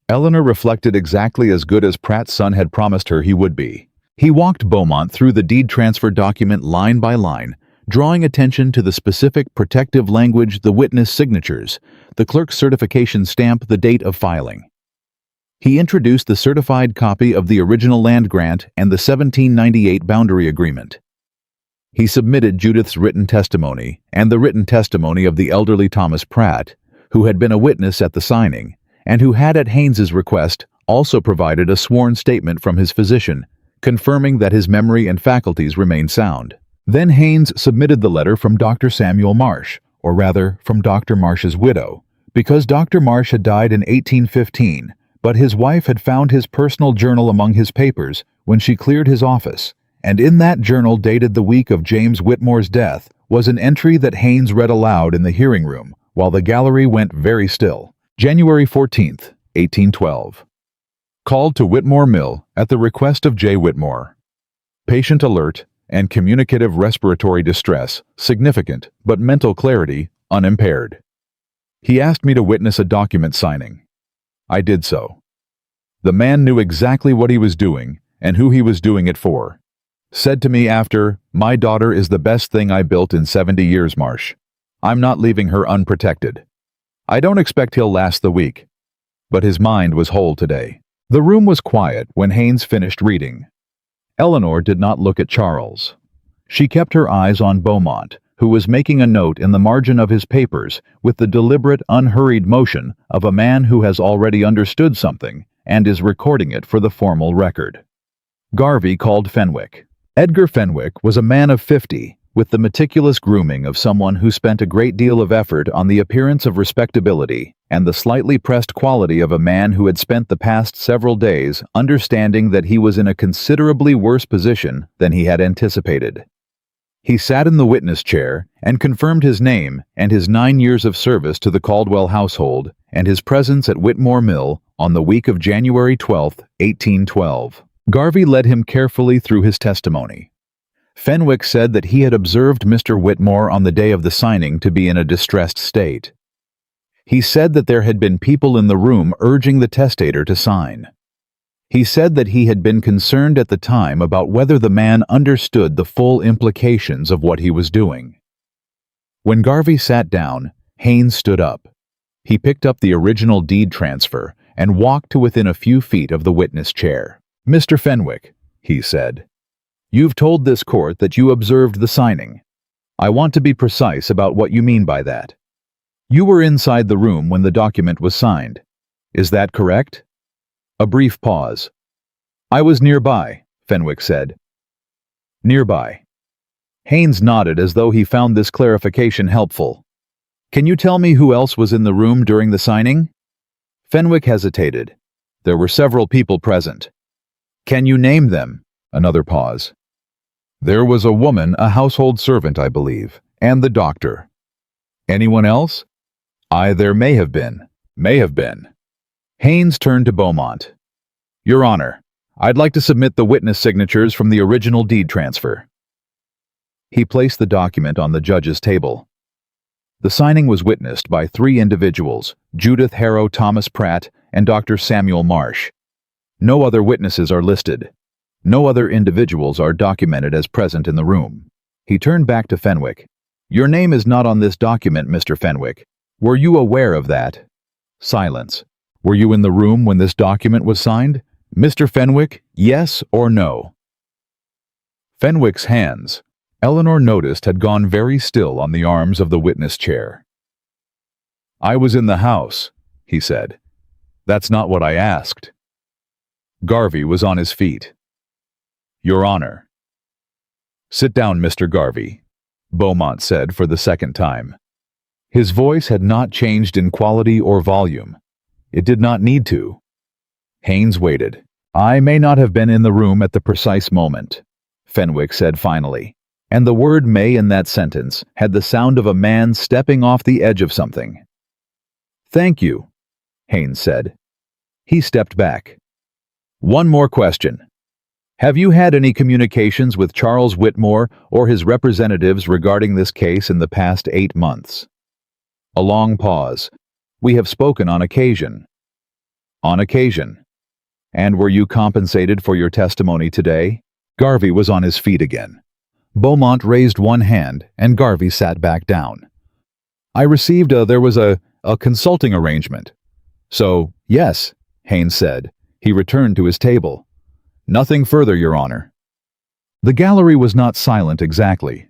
Eleanor reflected exactly as good as Pratt's son had promised her he would be. He walked Beaumont through the deed transfer document line by line, drawing attention to the specific protective language, the witness signatures, the clerk's certification stamp, the date of filing. He introduced the certified copy of the original land grant and the 1798 boundary agreement. He submitted Judith's written testimony and the written testimony of the elderly Thomas Pratt, who had been a witness at the signing, and who had at Haynes's request also provided a sworn statement from his physician, confirming that his memory and faculties remained sound. Then Haynes submitted the letter from Dr. Samuel Marsh, or rather, from Dr. Marsh's widow, because Dr. Marsh had died in 1815, but his wife had found his personal journal among his papers when she cleared his office, and in that journal dated the week of James Whitmore's death was an entry that Haynes read aloud in the hearing room while the gallery went very still. January 14th, 1812. Called to Whitmore Mill at the request of J. Whitmore. Patient alert and communicative respiratory distress significant, but mental clarity unimpaired. He asked me to witness a document signing. I did so. The man knew exactly what he was doing and who he was doing it for. Said to me after, "My daughter is the best thing I built in 70 years, Marsh. I'm not leaving her unprotected. I don't expect he'll last the week." But his mind was whole today. The room was quiet when Haynes finished reading. Eleanor did not look at Charles. She kept her eyes on Beaumont, who was making a note in the margin of his papers with the deliberate, unhurried motion of a man who has already understood something and is recording it for the formal record. Garvey called Fenwick. Edgar Fenwick was a man of 50, with the meticulous grooming of someone who spent a great deal of effort on the appearance of respectability and the slightly pressed quality of a man who had spent the past several days understanding that he was in a considerably worse position than he had anticipated. He sat in the witness chair and confirmed his name and his 9 years of service to the Caldwell household and his presence at Whitmore Mill on the week of January 12, 1812. Garvey led him carefully through his testimony. Fenwick said that he had observed Mr. Whitmore on the day of the signing to be in a distressed state. He said that there had been people in the room urging the testator to sign. He said that he had been concerned at the time about whether the man understood the full implications of what he was doing. When Garvey sat down, Haynes stood up. He picked up the original deed transfer and walked to within a few feet of the witness chair. "Mr. Fenwick," he said, "you've told this court that you observed the signing. I want to be precise about what you mean by that. You were inside the room when the document was signed. Is that correct?" A brief pause. "I was nearby," Fenwick said. "Nearby." Haynes nodded as though he found this clarification helpful. "Can you tell me who else was in the room during the signing?" Fenwick hesitated. "There were several people present." "Can you name them?" Another pause. "There was a woman, a household servant, I believe, and the doctor." "Anyone else?" There may have been. May have been." Haynes turned to Beaumont. "Your Honor, I'd like to submit the witness signatures from the original deed transfer." He placed the document on the judge's table. The signing was witnessed by 3 individuals, Judith Harrow Thomas Pratt and Dr. Samuel Marsh. No other witnesses are listed. No other individuals are documented as present in the room. He turned back to Fenwick. "Your name is not on this document, Mr. Fenwick. Were you aware of that?" Silence. "Were you in the room when this document was signed? Mr. Fenwick, yes or no?" Fenwick's hands, Eleanor noticed, had gone very still on the arms of the witness chair. "I was in the house," he said. "That's not what I asked." Garvey was on his feet. "Your Honor." "Sit down, Mr. Garvey," Beaumont said for the second time. His voice had not changed in quality or volume. It did not need to. Haynes waited. "I may not have been in the room at the precise moment," Fenwick said finally, and the word "may" in that sentence had the sound of a man stepping off the edge of something. "Thank you," Haynes said. He stepped back. "One more question. Have you had any communications with Charles Whitmore or his representatives regarding this case in the past 8 months?" A long pause. "We have spoken on occasion." "On occasion. And were you compensated for your testimony today?" Garvey was on his feet again. Beaumont raised one hand, and Garvey sat back down. "I received there was a consulting arrangement." "So, yes," Haynes said. He returned to his table. "Nothing further, Your Honor." The gallery was not silent exactly.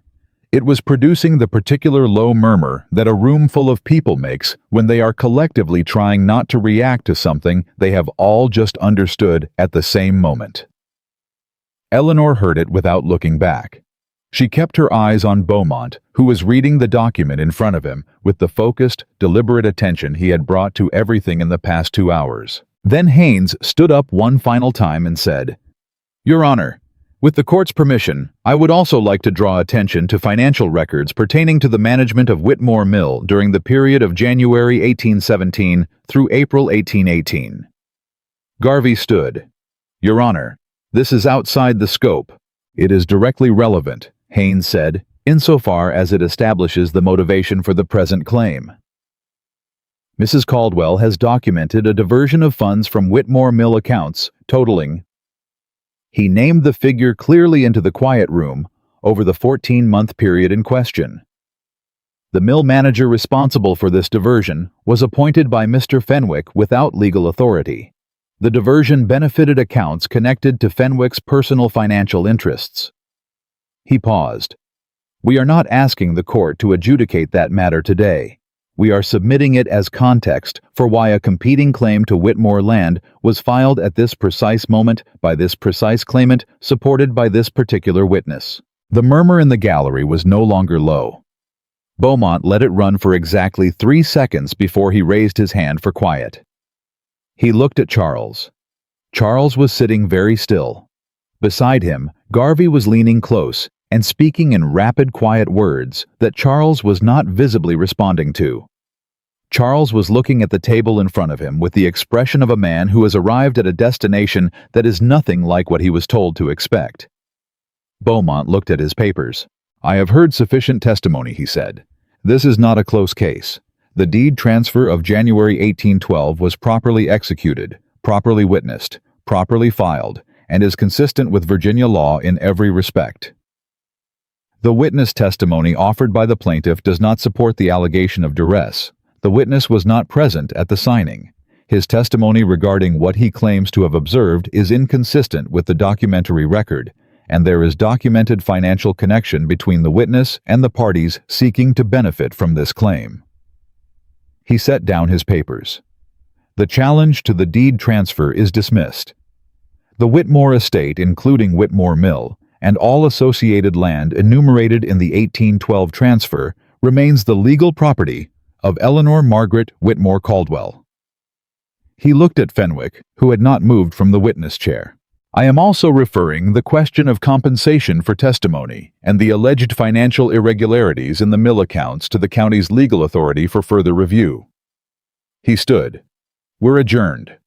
It was producing the particular low murmur that a room full of people makes when they are collectively trying not to react to something they have all just understood at the same moment. Eleanor heard it without looking back. She kept her eyes on Beaumont, who was reading the document in front of him with the focused, deliberate attention he had brought to everything in the past 2 hours. Then Haynes stood up one final time and said, "Your Honor, with the court's permission, I would also like to draw attention to financial records pertaining to the management of Whitmore Mill during the period of January 1817 through April 1818. Garvey stood. "Your Honor, this is outside the scope. It is directly relevant," Haynes said, "insofar as it establishes the motivation for the present claim. Mrs. Caldwell has documented a diversion of funds from Whitmore Mill accounts totaling—" He named the figure clearly into the quiet room over the 14-month period in question. The mill manager responsible for this diversion was appointed by Mr. Fenwick without legal authority. The diversion benefited accounts connected to Fenwick's personal financial interests. He paused. "We are not asking the court to adjudicate that matter today. We are submitting it as context for why a competing claim to Whitmore land was filed at this precise moment by this precise claimant, supported by this particular witness." The murmur in the gallery was no longer low. Beaumont let it run for exactly 3 seconds before he raised his hand for quiet. He looked at Charles. Charles was sitting very still. Beside him, Garvey was leaning close and speaking in rapid, quiet words that Charles was not visibly responding to. Charles was looking at the table in front of him with the expression of a man who has arrived at a destination that is nothing like what he was told to expect. Beaumont looked at his papers. "I have heard sufficient testimony," he said. "This is not a close case. The deed transfer of January 1812 was properly executed, properly witnessed, properly filed, and is consistent with Virginia law in every respect. The witness testimony offered by the plaintiff does not support the allegation of duress. The witness was not present at the signing. His testimony regarding what he claims to have observed is inconsistent with the documentary record, and there is documented financial connection between the witness and the parties seeking to benefit from this claim." He set down his papers. "The challenge to the deed transfer is dismissed. The Whitmore estate, including Whitmore Mill, and all associated land enumerated in the 1812 transfer, remains the legal property of Eleanor Margaret Whitmore Caldwell." He looked at Fenwick, who had not moved from the witness chair. "I am also referring the question of compensation for testimony and the alleged financial irregularities in the mill accounts to the county's legal authority for further review." He stood. "We're adjourned."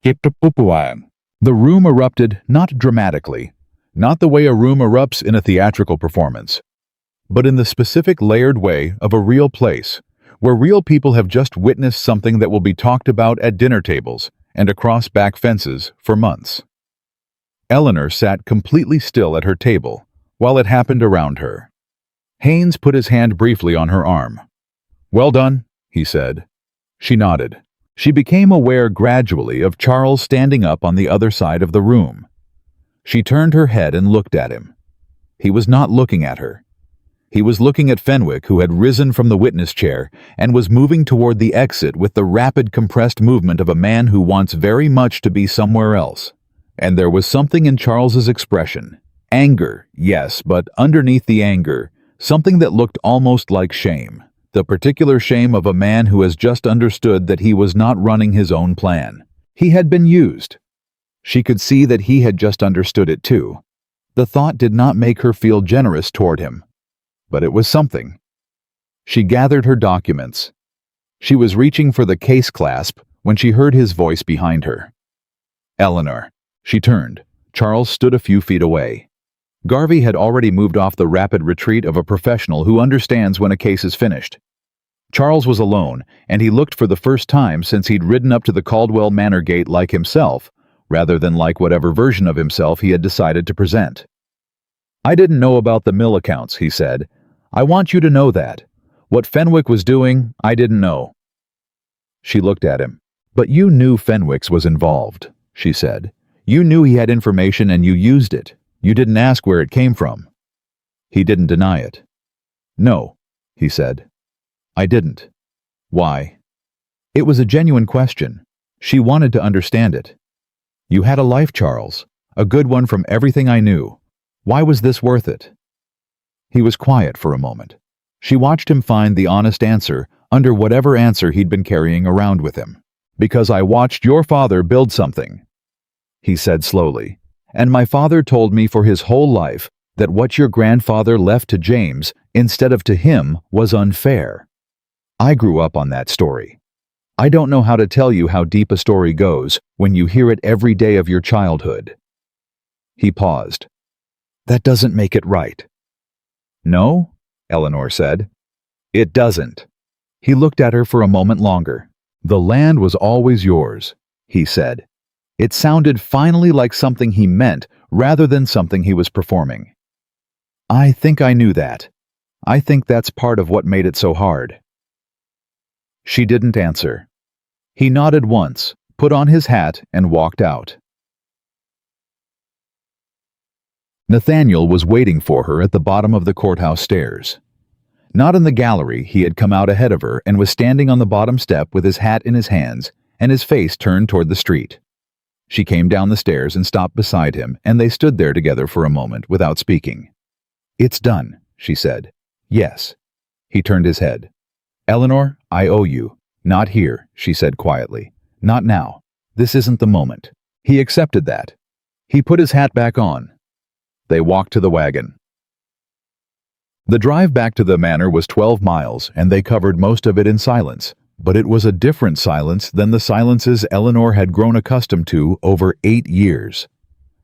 The room erupted not dramatically, not the way a room erupts in a theatrical performance, but in the specific layered way of a real place, where real people have just witnessed something that will be talked about at dinner tables and across back fences for months. Eleanor sat completely still at her table while it happened around her. Haynes put his hand briefly on her arm. "Well done," he said. She nodded. She became aware gradually of Charles standing up on the other side of the room. She turned her head and looked at him. He was not looking at her. He was looking at Fenwick, who had risen from the witness chair and was moving toward the exit with the rapid, compressed movement of a man who wants very much to be somewhere else. And there was something in Charles's expression. Anger, yes, but underneath the anger, something that looked almost like shame. The particular shame of a man who has just understood that he was not running his own plan. He had been used. She could see that he had just understood it too. The thought did not make her feel generous toward him, but it was something. She gathered her documents. She was reaching for the case clasp when she heard his voice behind her. "Eleanor." She turned. Charles stood a few feet away. Garvey had already moved off the rapid retreat of a professional who understands when a case is finished. Charles was alone, and he looked for the first time since he'd ridden up to the Caldwell Manor gate like himself, rather than like whatever version of himself he had decided to present. "I didn't know about the mill accounts," he said. "I want you to know that. What Fenwick was doing, I didn't know." She looked at him. "But you knew Fenwick's was involved," she said. You knew he had information and you used it. You didn't ask where it came from. He didn't deny it. No, he said. I didn't. Why? It was a genuine question. She wanted to understand it. You had a life, Charles. A good one from everything I knew. Why was this worth it? He was quiet for a moment. She watched him find the honest answer under whatever answer he'd been carrying around with him. Because I watched your father build something, he said slowly, and my father told me for his whole life that what your grandfather left to James instead of to him was unfair. I grew up on that story. I don't know how to tell you how deep a story goes when you hear it every day of your childhood. He paused. That doesn't make it right. No, Eleanor said. It doesn't. He looked at her for a moment longer. The land was always yours, he said. It sounded finally like something he meant rather than something he was performing. I think I knew that. I think that's part of what made it so hard. She didn't answer. He nodded once, put on his hat, and walked out. Nathaniel was waiting for her at the bottom of the courthouse stairs. Not in the gallery, he had come out ahead of her and was standing on the bottom step with his hat in his hands and his face turned toward the street. She came down the stairs and stopped beside him, and they stood there together for a moment without speaking. It's done, she said. Yes. He turned his head. Eleanor, I owe you. Not here, she said quietly. Not now. This isn't the moment. He accepted that. He put his hat back on. They walked to the wagon. The drive back to the manor was 12 miles, and they covered most of it in silence, but it was a different silence than the silences Eleanor had grown accustomed to over 8 years.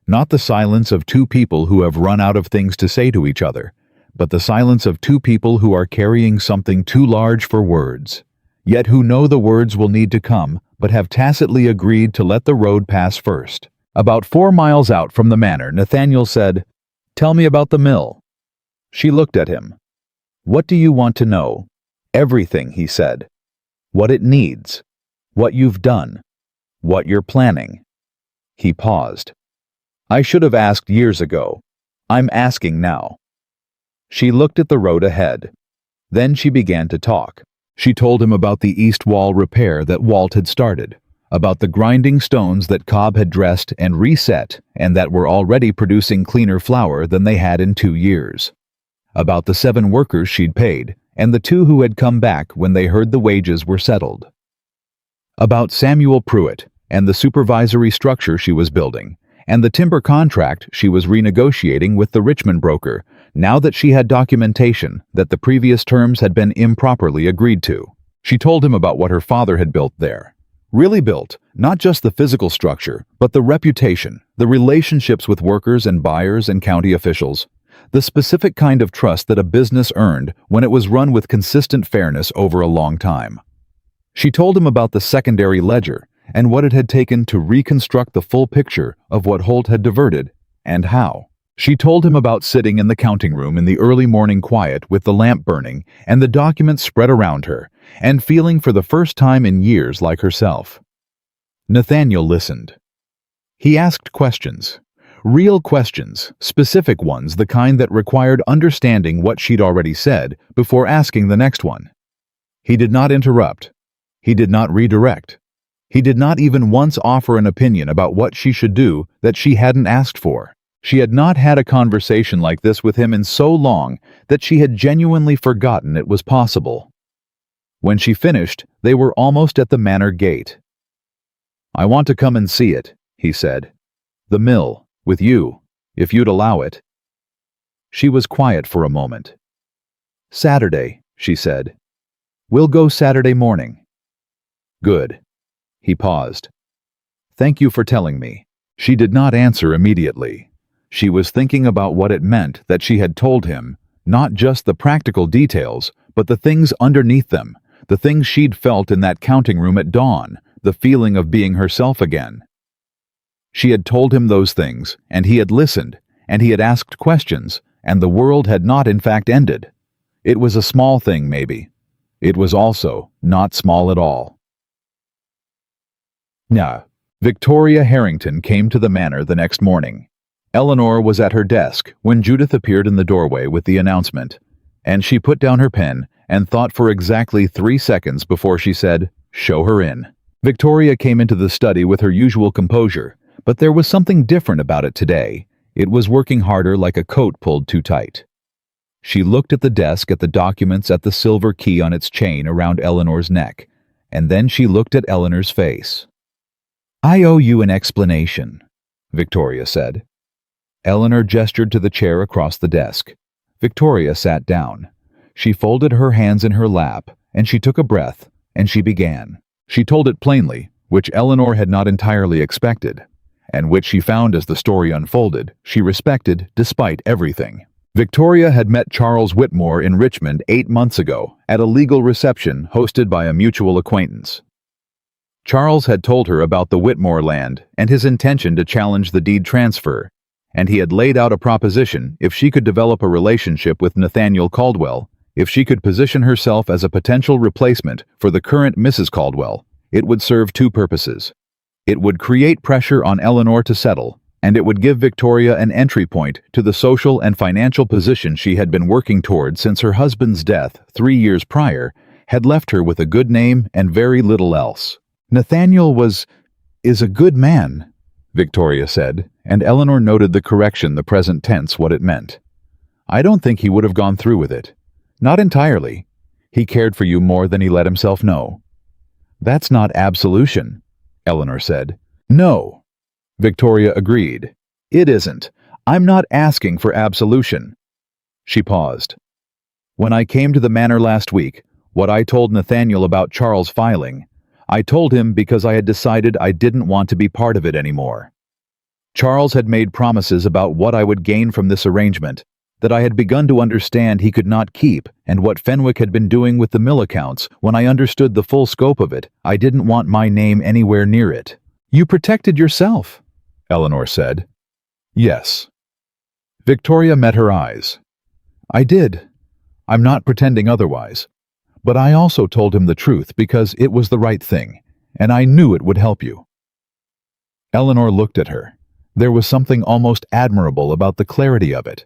Not the silence of two people who have run out of things to say to each other, but the silence of two people who are carrying something too large for words, yet who know the words will need to come, but have tacitly agreed to let the road pass first. About 4 miles out from the manor, Nathaniel said, "Tell me about the mill." She looked at him. "What do you want to know?" "Everything," he said. "What it needs. What you've done. What you're planning." He paused. "I should have asked years ago. I'm asking now." She looked at the road ahead. Then she began to talk. She told him about the east wall repair that Walt had started, about the grinding stones that Cobb had dressed and reset and that were already producing cleaner flour than they had in 2 years. About the 7 workers she'd paid, and the 2 who had come back when they heard the wages were settled. About Samuel Pruitt, and the supervisory structure she was building, and the timber contract she was renegotiating with the Richmond broker, now that she had documentation that the previous terms had been improperly agreed to. She told him about what her father had built there. Really built, not just the physical structure, but the reputation, the relationships with workers and buyers and county officials, the specific kind of trust that a business earned when it was run with consistent fairness over a long time. She told him about the secondary ledger and what it had taken to reconstruct the full picture of what Holt had diverted and how. She told him about sitting in the counting room in the early morning quiet with the lamp burning and the documents spread around her, and feeling for the first time in years like herself. Nathaniel listened. He asked questions. Real questions, specific ones, the kind that required understanding what she'd already said before asking the next one. He did not interrupt. He did not redirect. He did not even once offer an opinion about what she should do that she hadn't asked for. She had not had a conversation like this with him in so long that she had genuinely forgotten it was possible. When she finished, they were almost at the manor gate. "I want to come and see it," he said. "The mill, with you, if you'd allow it." She was quiet for a moment. "Saturday," she said. "We'll go Saturday morning." "Good." He paused. "Thank you for telling me." She did not answer immediately. She was thinking about what it meant that she had told him, not just the practical details, but the things underneath them, the things she'd felt in that counting room at dawn, the feeling of being herself again. She had told him those things, and he had listened, and he had asked questions, and the world had not in fact ended. It was a small thing, maybe. It was also not small at all. "No," Victoria Harrington came to the manor the next morning. Eleanor was at her desk when Judith appeared in the doorway with the announcement, and she put down her pen and thought for exactly 3 seconds before she said, "Show her in." Victoria came into the study with her usual composure, but there was something different about it today. It was working harder, like a coat pulled too tight. She looked at the desk, at the documents, at the silver key on its chain around Eleanor's neck, and then she looked at Eleanor's face. "I owe you an explanation," Victoria said. Eleanor gestured to the chair across the desk. Victoria sat down. She folded her hands in her lap, and she took a breath, and she began. She told it plainly, which Eleanor had not entirely expected, and which she found as the story unfolded, she respected despite everything. Victoria had met Charles Whitmore in Richmond 8 months ago at a legal reception hosted by a mutual acquaintance. Charles had told her about the Whitmore land and his intention to challenge the deed transfer, and he had laid out a proposition: if she could develop a relationship with Nathaniel Caldwell, if she could position herself as a potential replacement for the current Mrs. Caldwell, it would serve 2 purposes. It would create pressure on Eleanor to settle, and it would give Victoria an entry point to the social and financial position she had been working toward since her husband's death 3 years prior had left her with a good name and very little else. "Nathaniel is a good man," Victoria said, and Eleanor noted the correction, the present tense, what it meant. "I don't think he would have gone through with it. Not entirely. He cared for you more than he let himself know." "That's not absolution," Eleanor said. "No," Victoria agreed. "It isn't. I'm not asking for absolution." She paused. "When I came to the manor last week, what I told Nathaniel about Charles' filing, I told him because I had decided I didn't want to be part of it anymore. Charles had made promises about what I would gain from this arrangement that I had begun to understand he could not keep, and what Fenwick had been doing with the mill accounts. When I understood the full scope of it, I didn't want my name anywhere near it." "You protected yourself," Eleanor said. "Yes." Victoria met her eyes. "I did. I'm not pretending otherwise. But I also told him the truth because it was the right thing, and I knew it would help you." Eleanor looked at her. There was something almost admirable about the clarity of it.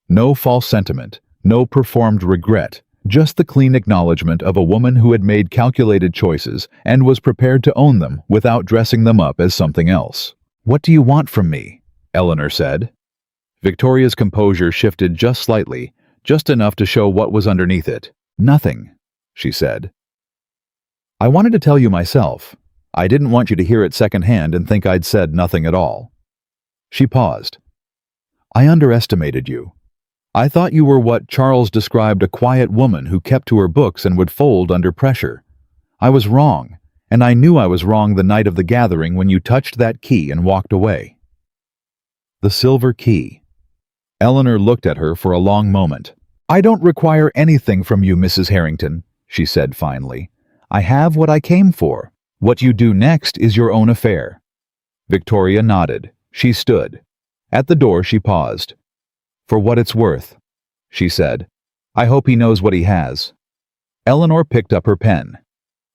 No false sentiment, no performed regret, just the clean acknowledgement of a woman who had made calculated choices and was prepared to own them without dressing them up as something else. "What do you want from me?" Eleanor said. Victoria's composure shifted just slightly, just enough to show what was underneath it. "Nothing," she said. "I wanted to tell you myself. I didn't want you to hear it secondhand and think I'd said nothing at all." She paused. "I underestimated you. I thought you were what Charles described, a quiet woman who kept to her books and would fold under pressure. I was wrong, and I knew I was wrong the night of the gathering when you touched that key and walked away." The silver key. Eleanor looked at her for a long moment. "I don't require anything from you, Mrs. Harrington," she said finally. "I have what I came for. What you do next is your own affair." Victoria nodded. She stood. At the door she paused. "For what it's worth," she said. "I hope he knows what he has." Eleanor picked up her pen.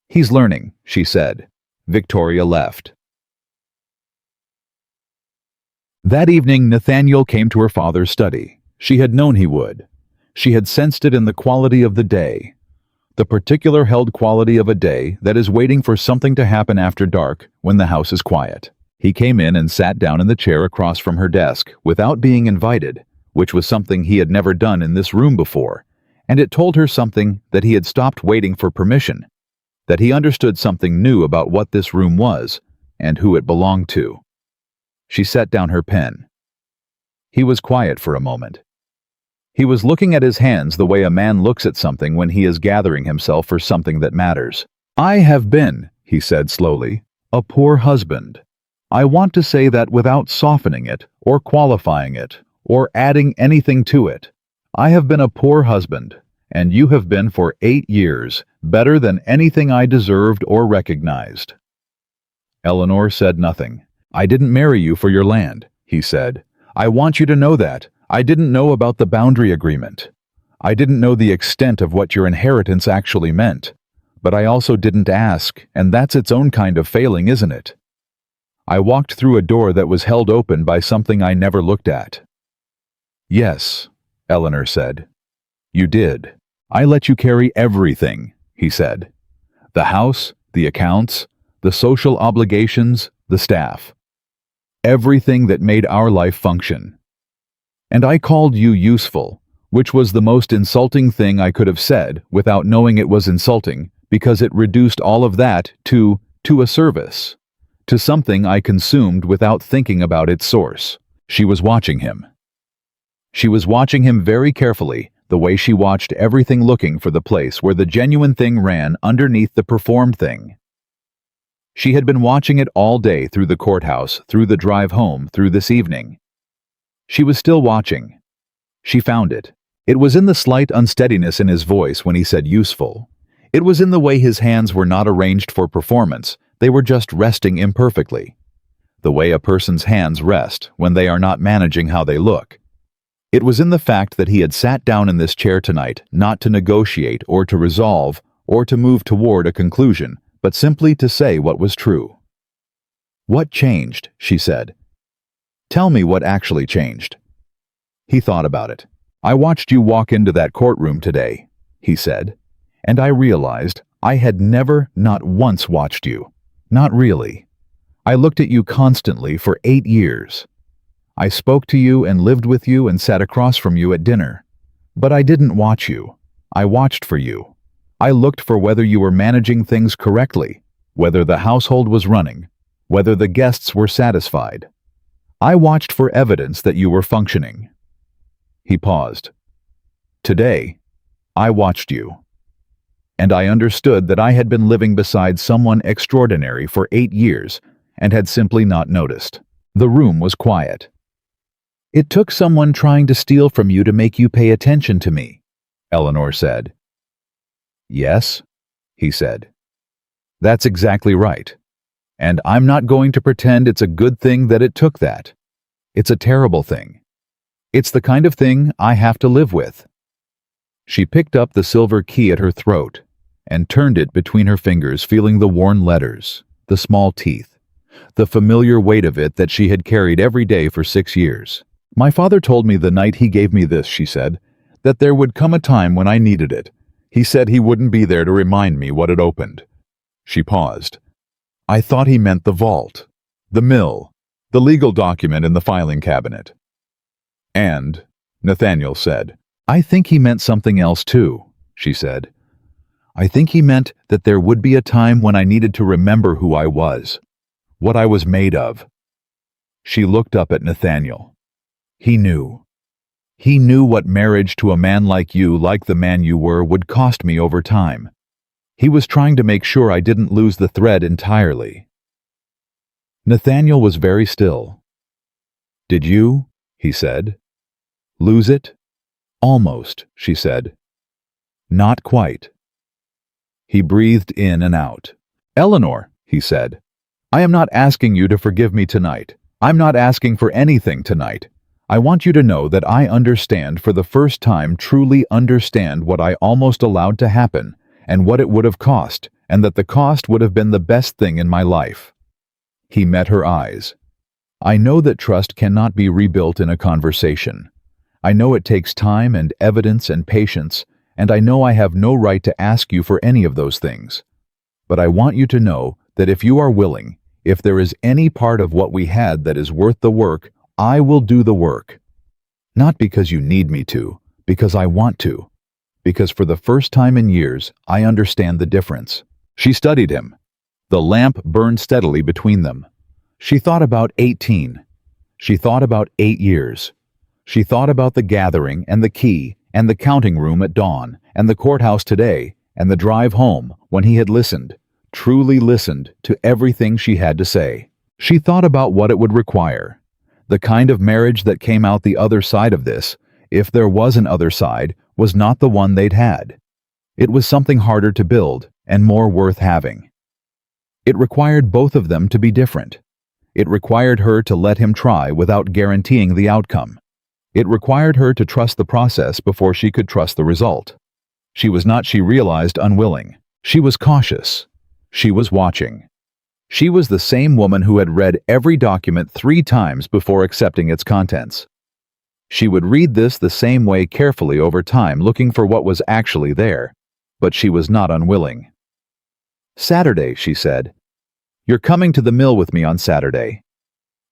"He's learning," she said. Victoria left. That evening Nathaniel came to her father's study. She had known he would. She had sensed it in the quality of the day. The particular held quality of a day that is waiting for something to happen after dark when the house is quiet. He came in and sat down in the chair across from her desk without being invited, which was something he had never done in this room before, and it told her something, that he had stopped waiting for permission, that he understood something new about what this room was and who it belonged to. She set down her pen. He was quiet for a moment. He was looking at his hands the way a man looks at something when he is gathering himself for something that matters. "I have been," he said slowly, "a poor husband. I want to say that without softening it, or qualifying it, or adding anything to it. I have been a poor husband, and you have been for 8 years, better than anything I deserved or recognized." Eleanor said nothing. "I didn't marry you for your land," he said. "I want you to know that. I didn't know about the boundary agreement. I didn't know the extent of what your inheritance actually meant. But I also didn't ask, and that's its own kind of failing, isn't it? I walked through a door that was held open by something I never looked at. Yes, Eleanor said. You did. I let you carry everything, he said. The house, the accounts, the social obligations, the staff. Everything that made our life function. And I called you useful, which was the most insulting thing I could have said without knowing it was insulting, because it reduced all of that to a service, to something I consumed without thinking about its source. She was watching him. She was watching him very carefully, the way she watched everything, looking for the place where the genuine thing ran underneath the performed thing. She had been watching it all day, through the courthouse, through the drive home, through this evening. She was still watching. She found it. It was in the slight unsteadiness in his voice when he said useful. It was in the way his hands were not arranged for performance, they were just resting imperfectly. The way a person's hands rest when they are not managing how they look. It was in the fact that he had sat down in this chair tonight not to negotiate or to resolve or to move toward a conclusion, but simply to say what was true. What changed? She said. Tell me what actually changed. He thought about it. I watched you walk into that courtroom today, he said, and I realized I had never, not once watched you. Not really. I looked at you constantly for 8 years. I spoke to you and lived with you and sat across from you at dinner. But I didn't watch you. I watched for you. I looked for whether you were managing things correctly, whether the household was running, whether the guests were satisfied. I watched for evidence that you were functioning. He paused. Today, I watched you. And I understood that I had been living beside someone extraordinary for 8 years and had simply not noticed. The room was quiet. It took someone trying to steal from you to make you pay attention to me, Eleanor said. Yes, he said. That's exactly right. And I'm not going to pretend it's a good thing that it took that. It's a terrible thing. It's the kind of thing I have to live with. She picked up the silver key at her throat and turned it between her fingers, feeling the worn letters, the small teeth, the familiar weight of it that she had carried every day for 6 years. My father told me the night he gave me this, she said, that there would come a time when I needed it. He said he wouldn't be there to remind me what it opened. She paused. I thought he meant the vault, the mill, the legal document in the filing cabinet. And, Nathaniel said, I think he meant something else too, she said. I think he meant that there would be a time when I needed to remember who I was, what I was made of. She looked up at Nathaniel. He knew. He knew what marriage to a man like you, like the man you were, would cost me over time. He was trying to make sure I didn't lose the thread entirely. Nathaniel was very still. Did you? He said. Lose it? Almost, she said. Not quite. He breathed in and out. Eleanor, he said, I am not asking you to forgive me tonight. I'm not asking for anything tonight. I want you to know that I understand, for the first time truly understand, what I almost allowed to happen and what it would have cost, and that the cost would have been the best thing in my life. He met her eyes. I know that trust cannot be rebuilt in a conversation. I know it takes time and evidence and patience, and I know I have no right to ask you for any of those things. But I want you to know that if you are willing, if there is any part of what we had that is worth the work, I will do the work. Not because you need me to, because I want to. Because for the first time in years, I understand the difference. She studied him. The lamp burned steadily between them. She thought about 18. She thought about 8 years. She thought about the gathering and the key and the counting room at dawn and the courthouse today and the drive home when he had listened, truly listened to everything she had to say. She thought about what it would require. The kind of marriage that came out the other side of this, if there was an other side, was not the one they'd had. It was something harder to build and more worth having. It required both of them to be different. It required her to let him try without guaranteeing the outcome. It required her to trust the process before she could trust the result. She was not, she realized, unwilling. She was cautious. She was watching. She was the same woman who had read every document 3 times before accepting its contents. She would read this the same way carefully over time, looking for what was actually there, but she was not unwilling. "Saturday," she said. "You're coming to the mill with me on Saturday."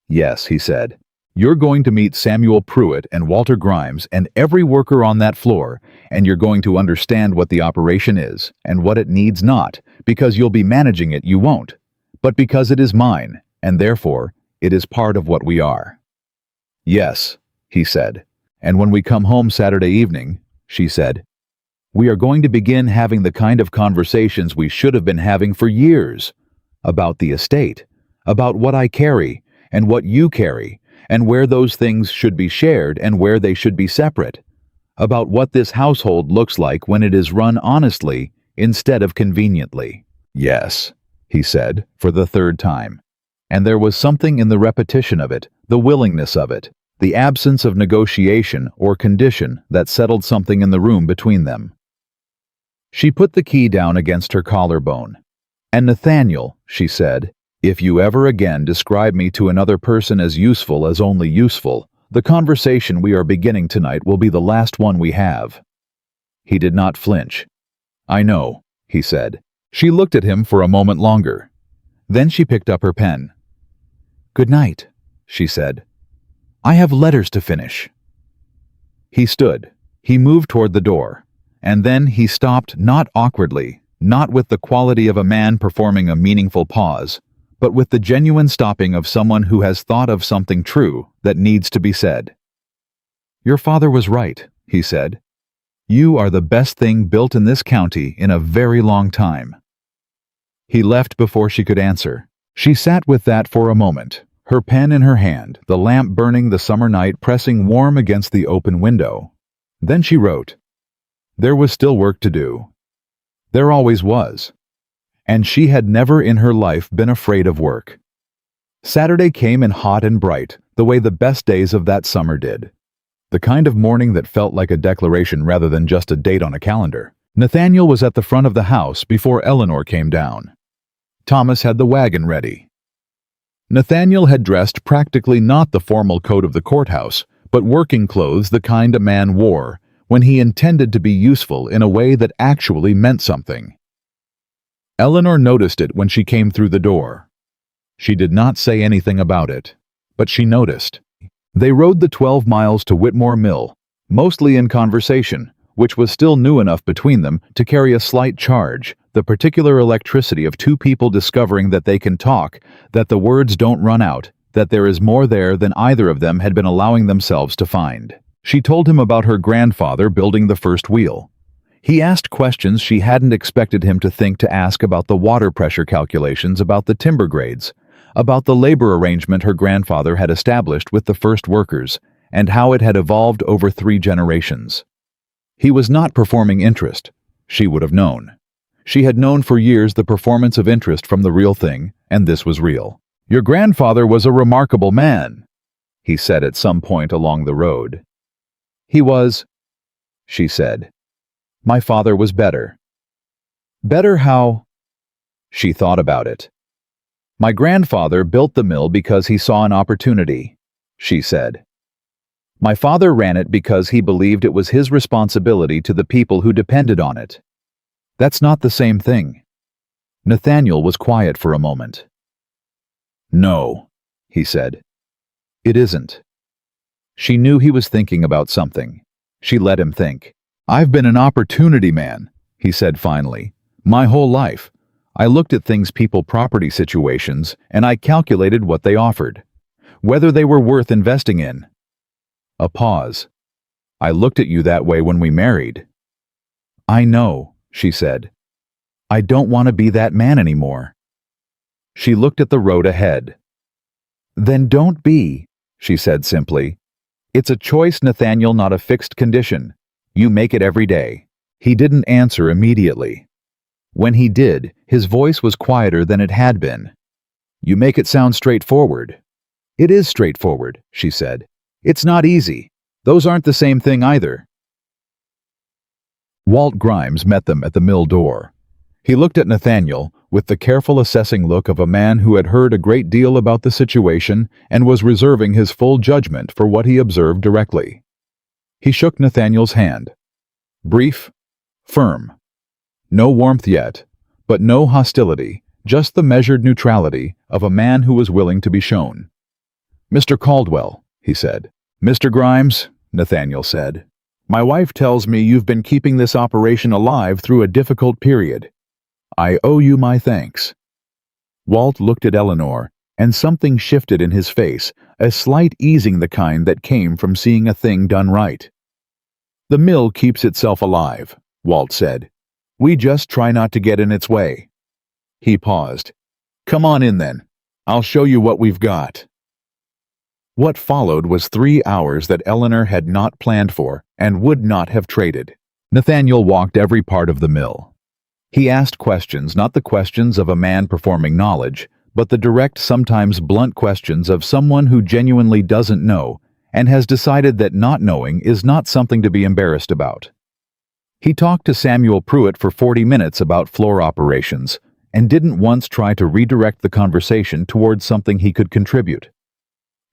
"Yes," he said. "You're going to meet Samuel Pruitt and Walter Grimes and every worker on that floor, and you're going to understand what the operation is and what it needs not, because you'll be managing it, you won't, but because it is mine, and therefore it is part of what we are." "Yes," he said. "And when we come home Saturday evening," she said, "we are going to begin having the kind of conversations we should have been having for years. About the estate, about what I carry, and what you carry, and where those things should be shared and where they should be separate. About what this household looks like when it is run honestly instead of conveniently." "Yes," he said, for the 3rd time. And there was something in the repetition of it, the willingness of it, the absence of negotiation or condition that settled something in the room between them. She put the key down against her collarbone. "And Nathaniel," she said, "if you ever again describe me to another person as useful as only useful, the conversation we are beginning tonight will be the last one we have." He did not flinch. "I know," he said. She looked at him for a moment longer. Then she picked up her pen. "Good night," she said. "I have letters to finish." He stood. He moved toward the door. And then he stopped, not awkwardly, not with the quality of a man performing a meaningful pause, but with the genuine stopping of someone who has thought of something true that needs to be said. "Your father was right," he said. "You are the best thing built in this county in a very long time." He left before she could answer. She sat with that for a moment, her pen in her hand, the lamp burning the summer night pressing warm against the open window. Then she wrote. There was still work to do. There always was. And she had never in her life been afraid of work. Saturday came in hot and bright, the way the best days of that summer did. The kind of morning that felt like a declaration rather than just a date on a calendar. Nathaniel was at the front of the house before Eleanor came down. Thomas had the wagon ready. Nathaniel had dressed practically not the formal coat of the courthouse, but working clothes the kind a man wore when he intended to be useful in a way that actually meant something. Eleanor noticed it when she came through the door. She did not say anything about it, but she noticed. They rode the 12 miles to Whitmore Mill, mostly in conversation, which was still new enough between them to carry a slight charge, the particular electricity of two people discovering that they can talk, that the words don't run out, that there is more there than either of them had been allowing themselves to find. She told him about her grandfather building the first wheel. He asked questions she hadn't expected him to think to ask about the water pressure calculations, about the timber grades, about the labor arrangement her grandfather had established with the first workers, and how it had evolved over 3 generations. He was not performing interest. She would have known. She had known for years the performance of interest from the real thing, and this was real. Your grandfather was a remarkable man, he said at some point along the road. He was, she said. My father was better. Better how? She thought about it. My grandfather built the mill because he saw an opportunity, she said. My father ran it because he believed it was his responsibility to the people who depended on it. That's not the same thing. Nathaniel was quiet for a moment. No, he said. It isn't. She knew he was thinking about something. She let him think. I've been an opportunity man, he said finally. My whole life. I looked at things, people, property situations, and I calculated what they offered. Whether they were worth investing in. A pause. I looked at you that way when we married. I know, she said. I don't want to be that man anymore. She looked at the road ahead. Then don't be, she said simply. It's a choice, Nathaniel, not a fixed condition. You make it every day. He didn't answer immediately. When he did, his voice was quieter than it had been. You make it sound straightforward. It is straightforward, she said. It's not easy. Those aren't the same thing either. Walt Grimes met them at the mill door. He looked at Nathaniel with the careful assessing look of a man who had heard a great deal about the situation and was reserving his full judgment for what he observed directly. He shook Nathaniel's hand. Brief, firm. No warmth yet, but no hostility, just the measured neutrality of a man who was willing to be shown. "Mr. Caldwell," he said. "Mr. Grimes," Nathaniel said, "my wife tells me you've been keeping this operation alive through a difficult period. I owe you my thanks." Walt looked at Eleanor, and something shifted in his face, a slight easing, the kind that came from seeing a thing done right. "The mill keeps itself alive," Walt said. "We just try not to get in its way." He paused. "Come on in then. I'll show you what we've got." What followed was 3 hours that Eleanor had not planned for and would not have traded. Nathaniel walked every part of the mill. He asked questions, not the questions of a man performing knowledge, but the direct, sometimes blunt questions of someone who genuinely doesn't know and has decided that not knowing is not something to be embarrassed about. He talked to Samuel Pruitt for 40 minutes about floor operations and didn't once try to redirect the conversation towards something he could contribute.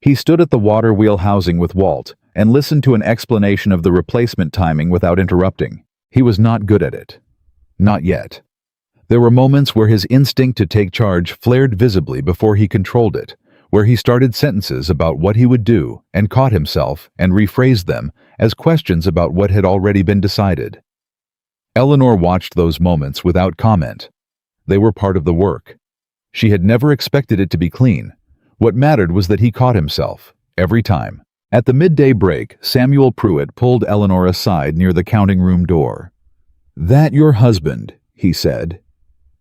He stood at the water wheel housing with Walt and listened to an explanation of the replacement timing without interrupting. He was not good at it. Not yet. There were moments where his instinct to take charge flared visibly before he controlled it, where he started sentences about what he would do and caught himself and rephrased them as questions about what had already been decided. Eleanor watched those moments without comment. They were part of the work. She had never expected it to be clean. What mattered was that he caught himself, every time. At the midday break, Samuel Pruitt pulled Eleanor aside near the counting room door. "That your husband?" he said.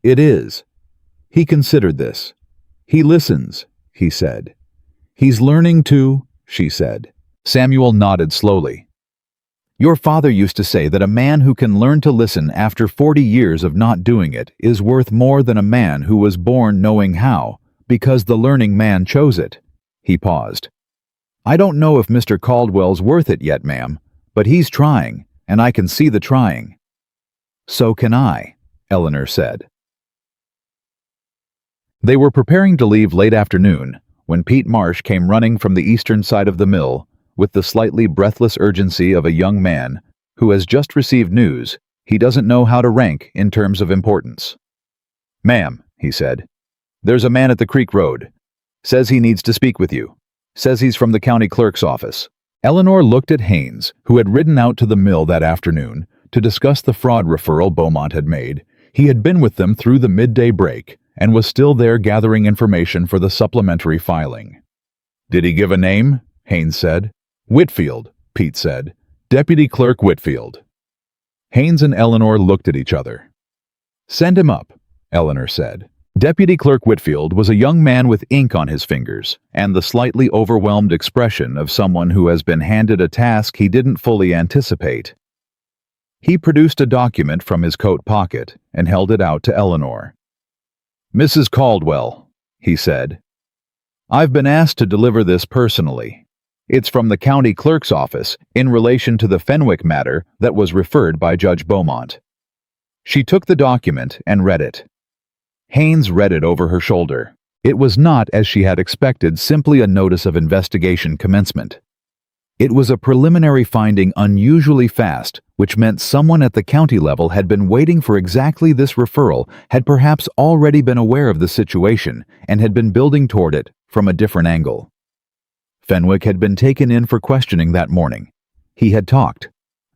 "It is. He considered this. He listens," he said. "He's learning to," she said. Samuel nodded slowly. "Your father used to say that a man who can learn to listen after 40 years of not doing it is worth more than a man who was born knowing how, because the learning man chose it." He paused. "I don't know if Mr. Caldwell's worth it yet, ma'am, but he's trying, and I can see the trying." "So can I," Eleanor said. They were preparing to leave late afternoon when Pete Marsh came running from the eastern side of the mill with the slightly breathless urgency of a young man who has just received news he doesn't know how to rank in terms of importance. "Ma'am," he said, "there's a man at the Creek Road. Says he needs to speak with you. Says he's from the county clerk's office." Eleanor looked at Haynes, who had ridden out to the mill that afternoon to discuss the fraud referral Beaumont had made. He had been with them through the midday break and was still there gathering information for the supplementary filing. "Did he give a name?" Haynes said. "Whitfield," Pete said. "Deputy Clerk Whitfield." Haynes and Eleanor looked at each other. "Send him up," Eleanor said. Deputy Clerk Whitfield was a young man with ink on his fingers and the slightly overwhelmed expression of someone who has been handed a task he didn't fully anticipate. He produced a document from his coat pocket and held it out to Eleanor. "Mrs. Caldwell," he said, "I've been asked to deliver this personally. It's from the county clerk's office in relation to the Fenwick matter that was referred by Judge Beaumont." She took the document and read it. Haynes read it over her shoulder. It was not, as she had expected, simply a notice of investigation commencement. It was a preliminary finding unusually fast, which meant someone at the county level had been waiting for exactly this referral, had perhaps already been aware of the situation, and had been building toward it from a different angle. Fenwick had been taken in for questioning that morning. He had talked,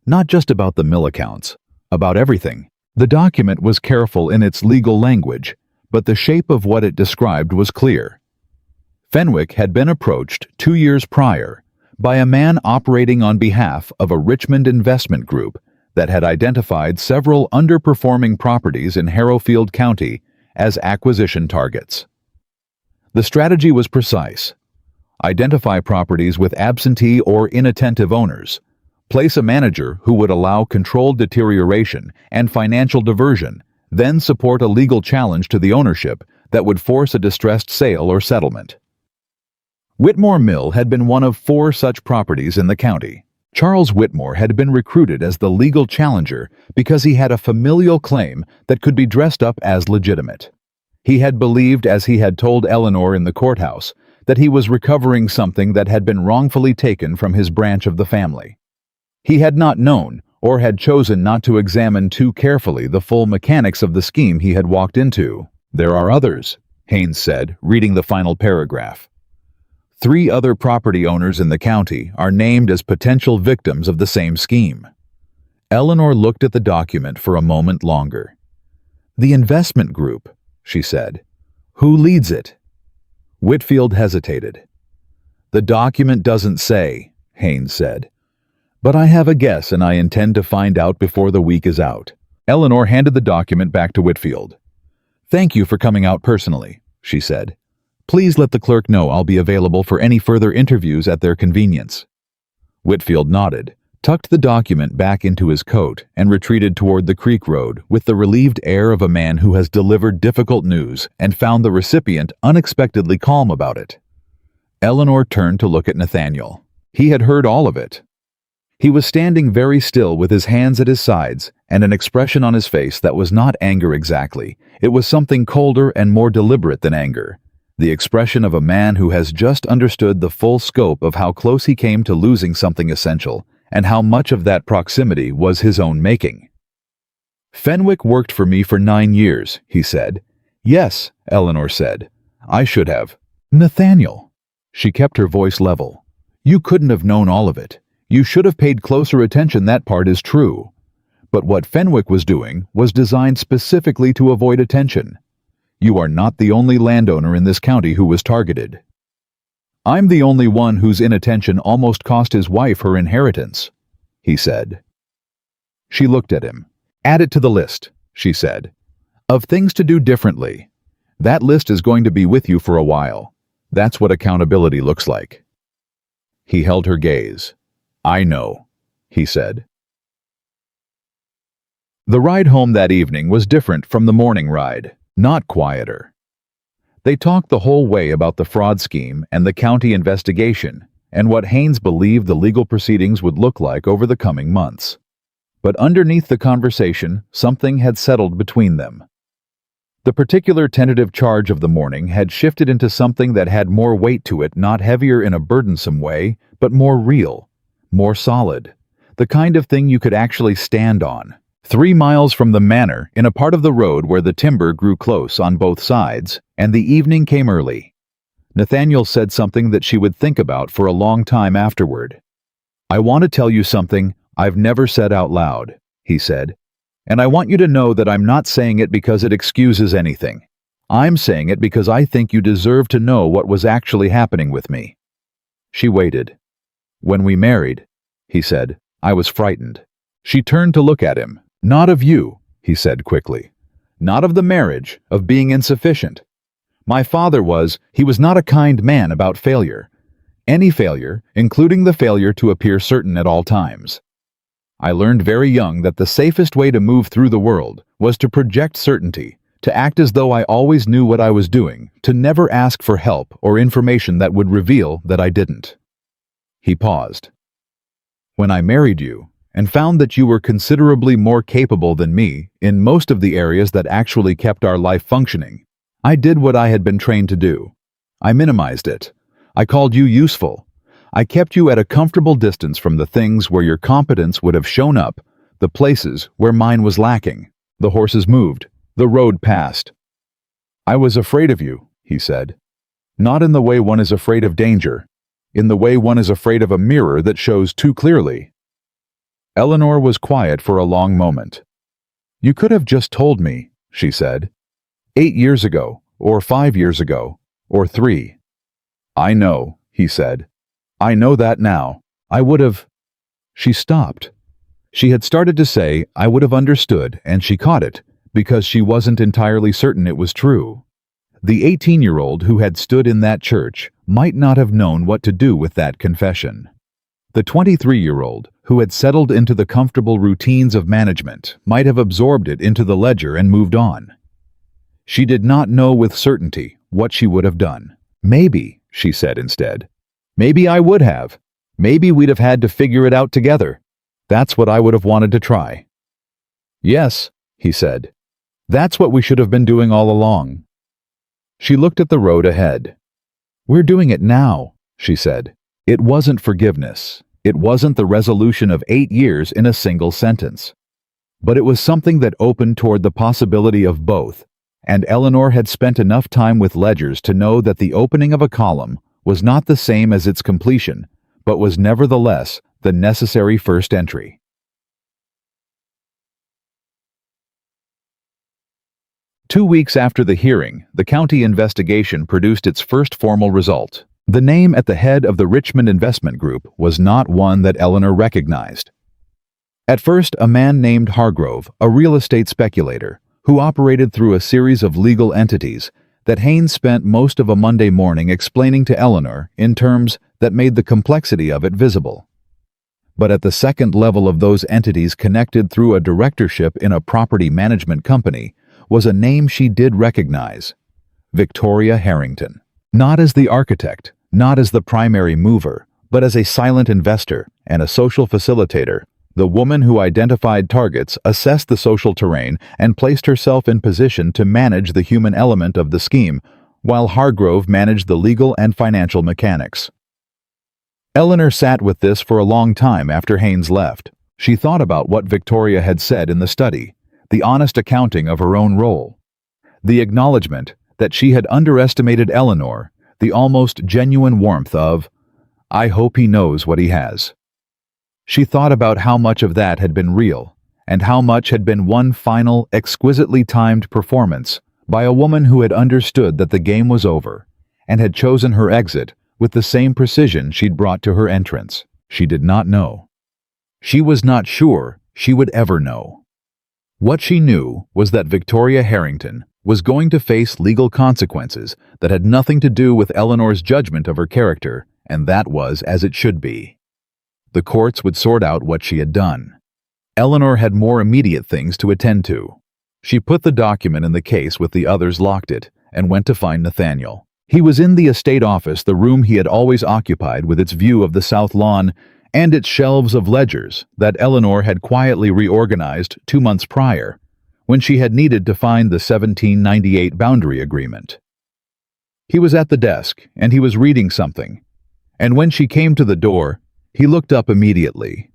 not just about the mill accounts, about everything. The document was careful in its legal language, but the shape of what it described was clear. Fenwick had been approached 2 years prior by a man operating on behalf of a Richmond investment group that had identified several underperforming properties in Harrowfield County as acquisition targets. The strategy was precise. Identify properties with absentee or inattentive owners. Place a manager who would allow controlled deterioration and financial diversion, then support a legal challenge to the ownership that would force a distressed sale or settlement. Whitmore Mill had been one of 4 such properties in the county. Charles Whitmore had been recruited as the legal challenger because he had a familial claim that could be dressed up as legitimate. He had believed, as he had told Eleanor in the courthouse, that he was recovering something that had been wrongfully taken from his branch of the family. He had not known, or had chosen not to examine too carefully, the full mechanics of the scheme he had walked into. "There are others," Haynes said, reading the final paragraph. "3 other property owners in the county are named as potential victims of the same scheme." Eleanor looked at the document for a moment longer. "The investment group," she said. "Who leads it?" Whitfield hesitated. "The document doesn't say," Haynes said. "But I have a guess, and I intend to find out before the week is out." Eleanor handed the document back to Whitfield. "Thank you for coming out personally," she said. "Please let the clerk know I'll be available for any further interviews at their convenience." Whitfield nodded, tucked the document back into his coat, and retreated toward the creek road with the relieved air of a man who has delivered difficult news and found the recipient unexpectedly calm about it. Eleanor turned to look at Nathaniel. He had heard all of it. He was standing very still with his hands at his sides and an expression on his face that was not anger exactly. It was something colder and more deliberate than anger. The expression of a man who has just understood the full scope of how close he came to losing something essential, and how much of that proximity was his own making. "Fenwick worked for me for 9 years, he said. "Yes," Eleanor said. "I should have." "Nathaniel." She kept her voice level. "You couldn't have known all of it. You should have paid closer attention. That part is true. But what Fenwick was doing was designed specifically to avoid attention. You are not the only landowner in this county who was targeted. I'm the only one whose inattention almost cost his wife her inheritance," he said. She looked at him. "Add it to the list," she said, "of things to do differently. That list is going to be with you for a while. That's what accountability looks like." He held her gaze. "I know," he said. The ride home that evening was different from the morning ride, not quieter. They talked the whole way about the fraud scheme and the county investigation, and what Haynes believed the legal proceedings would look like over the coming months. But underneath the conversation, something had settled between them. The particular tentative charge of the morning had shifted into something that had more weight to it, not heavier in a burdensome way, but more real, more solid, the kind of thing you could actually stand on. 3 miles from the manor, in a part of the road where the timber grew close on both sides, and the evening came early. Nathaniel said something that she would think about for a long time afterward. "I want to tell you something I've never said out loud," he said, "and I want you to know that I'm not saying it because it excuses anything. I'm saying it because I think you deserve to know what was actually happening with me." She waited. "When we married," he said, "I was frightened." She turned to look at him. "Not of you," he said quickly. "Not of the marriage, of being insufficient. My father he was not a kind man about failure. Any failure, including the failure to appear certain at all times. I learned very young that the safest way to move through the world was to project certainty, to act as though I always knew what I was doing, to never ask for help or information that would reveal that I didn't." He paused. "When I married you, and found that you were considerably more capable than me in most of the areas that actually kept our life functioning, I did what I had been trained to do. I minimized it. I called you useful. I kept you at a comfortable distance from the things where your competence would have shown up, the places where mine was lacking. The horses moved. The road passed. I was afraid of you," he said. "Not in the way one is afraid of danger, in the way one is afraid of a mirror that shows too clearly." Eleanor was quiet for a long moment. "You could have just told me," she said. 8 years ago, or 5 years ago, or 3. "I know," he said. "I know that now. I would have—" She stopped. She had started to say, "I would have understood," and she caught it, because she wasn't entirely certain it was true. The 18-year-old who had stood in that church might not have known what to do with that confession. The 23-year-old who had settled into the comfortable routines of management might have absorbed it into the ledger and moved on. She did not know with certainty what she would have done. "Maybe," she said instead. "Maybe I would have. Maybe we'd have had to figure it out together. That's what I would have wanted to try." "Yes," he said. "That's what we should have been doing all along." She looked at the road ahead. "We're doing it now," she said. It wasn't forgiveness. It wasn't the resolution of 8 years in a single sentence. But it was something that opened toward the possibility of both, and Eleanor had spent enough time with ledgers to know that the opening of a column was not the same as its completion, but was nevertheless the necessary first entry. Two weeks after the hearing, the county investigation produced its first formal result. The name at the head of the Richmond Investment Group was not one that Eleanor recognized. At first, a man named Hargrove, a real estate speculator, who operated through a series of legal entities that Haynes spent most of a Monday morning explaining to Eleanor in terms that made the complexity of it visible. But at the second level of those entities connected through a directorship in a property management company was a name she did recognize: Victoria Harrington. Not as the architect, not as the primary mover, but as a silent investor and a social facilitator, the woman who identified targets, assessed the social terrain, and placed herself in position to manage the human element of the scheme, while Hargrove managed the legal and financial mechanics. Eleanor sat with this for a long time after Haynes left. She thought about what Victoria had said in the study, the honest accounting of her own role, the acknowledgement that she had underestimated Eleanor, the almost genuine warmth of, "I hope he knows what he has." She thought about how much of that had been real, and how much had been one final, exquisitely timed performance by a woman who had understood that the game was over, and had chosen her exit with the same precision she'd brought to her entrance. She did not know. She was not sure she would ever know. What she knew was that Victoria Harrington was going to face legal consequences that had nothing to do with Eleanor's judgment of her character, and that was as it should be. The courts would sort out what she had done. Eleanor had more immediate things to attend to. She put the document in the case with the others, locked it, and went to find Nathaniel. He was in the estate office, the room he had always occupied with its view of the south lawn and its shelves of ledgers that Eleanor had quietly reorganized 2 months prior, when she had needed to find the 1798 boundary agreement. He was at the desk, and he was reading something, and when she came to the door, he looked up immediately.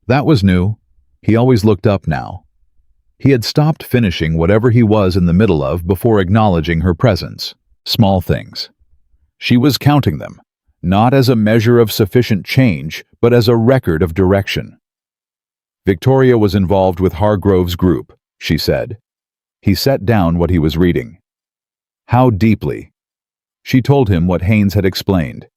That was new. He always looked up now. He had stopped finishing whatever he was in the middle of before acknowledging her presence. Small things. She was counting them, not as a measure of sufficient change, but as a record of direction. Victoria was involved with Hargrove's group, she said. He set down what he was reading. How deeply? She told him what Haynes had explained.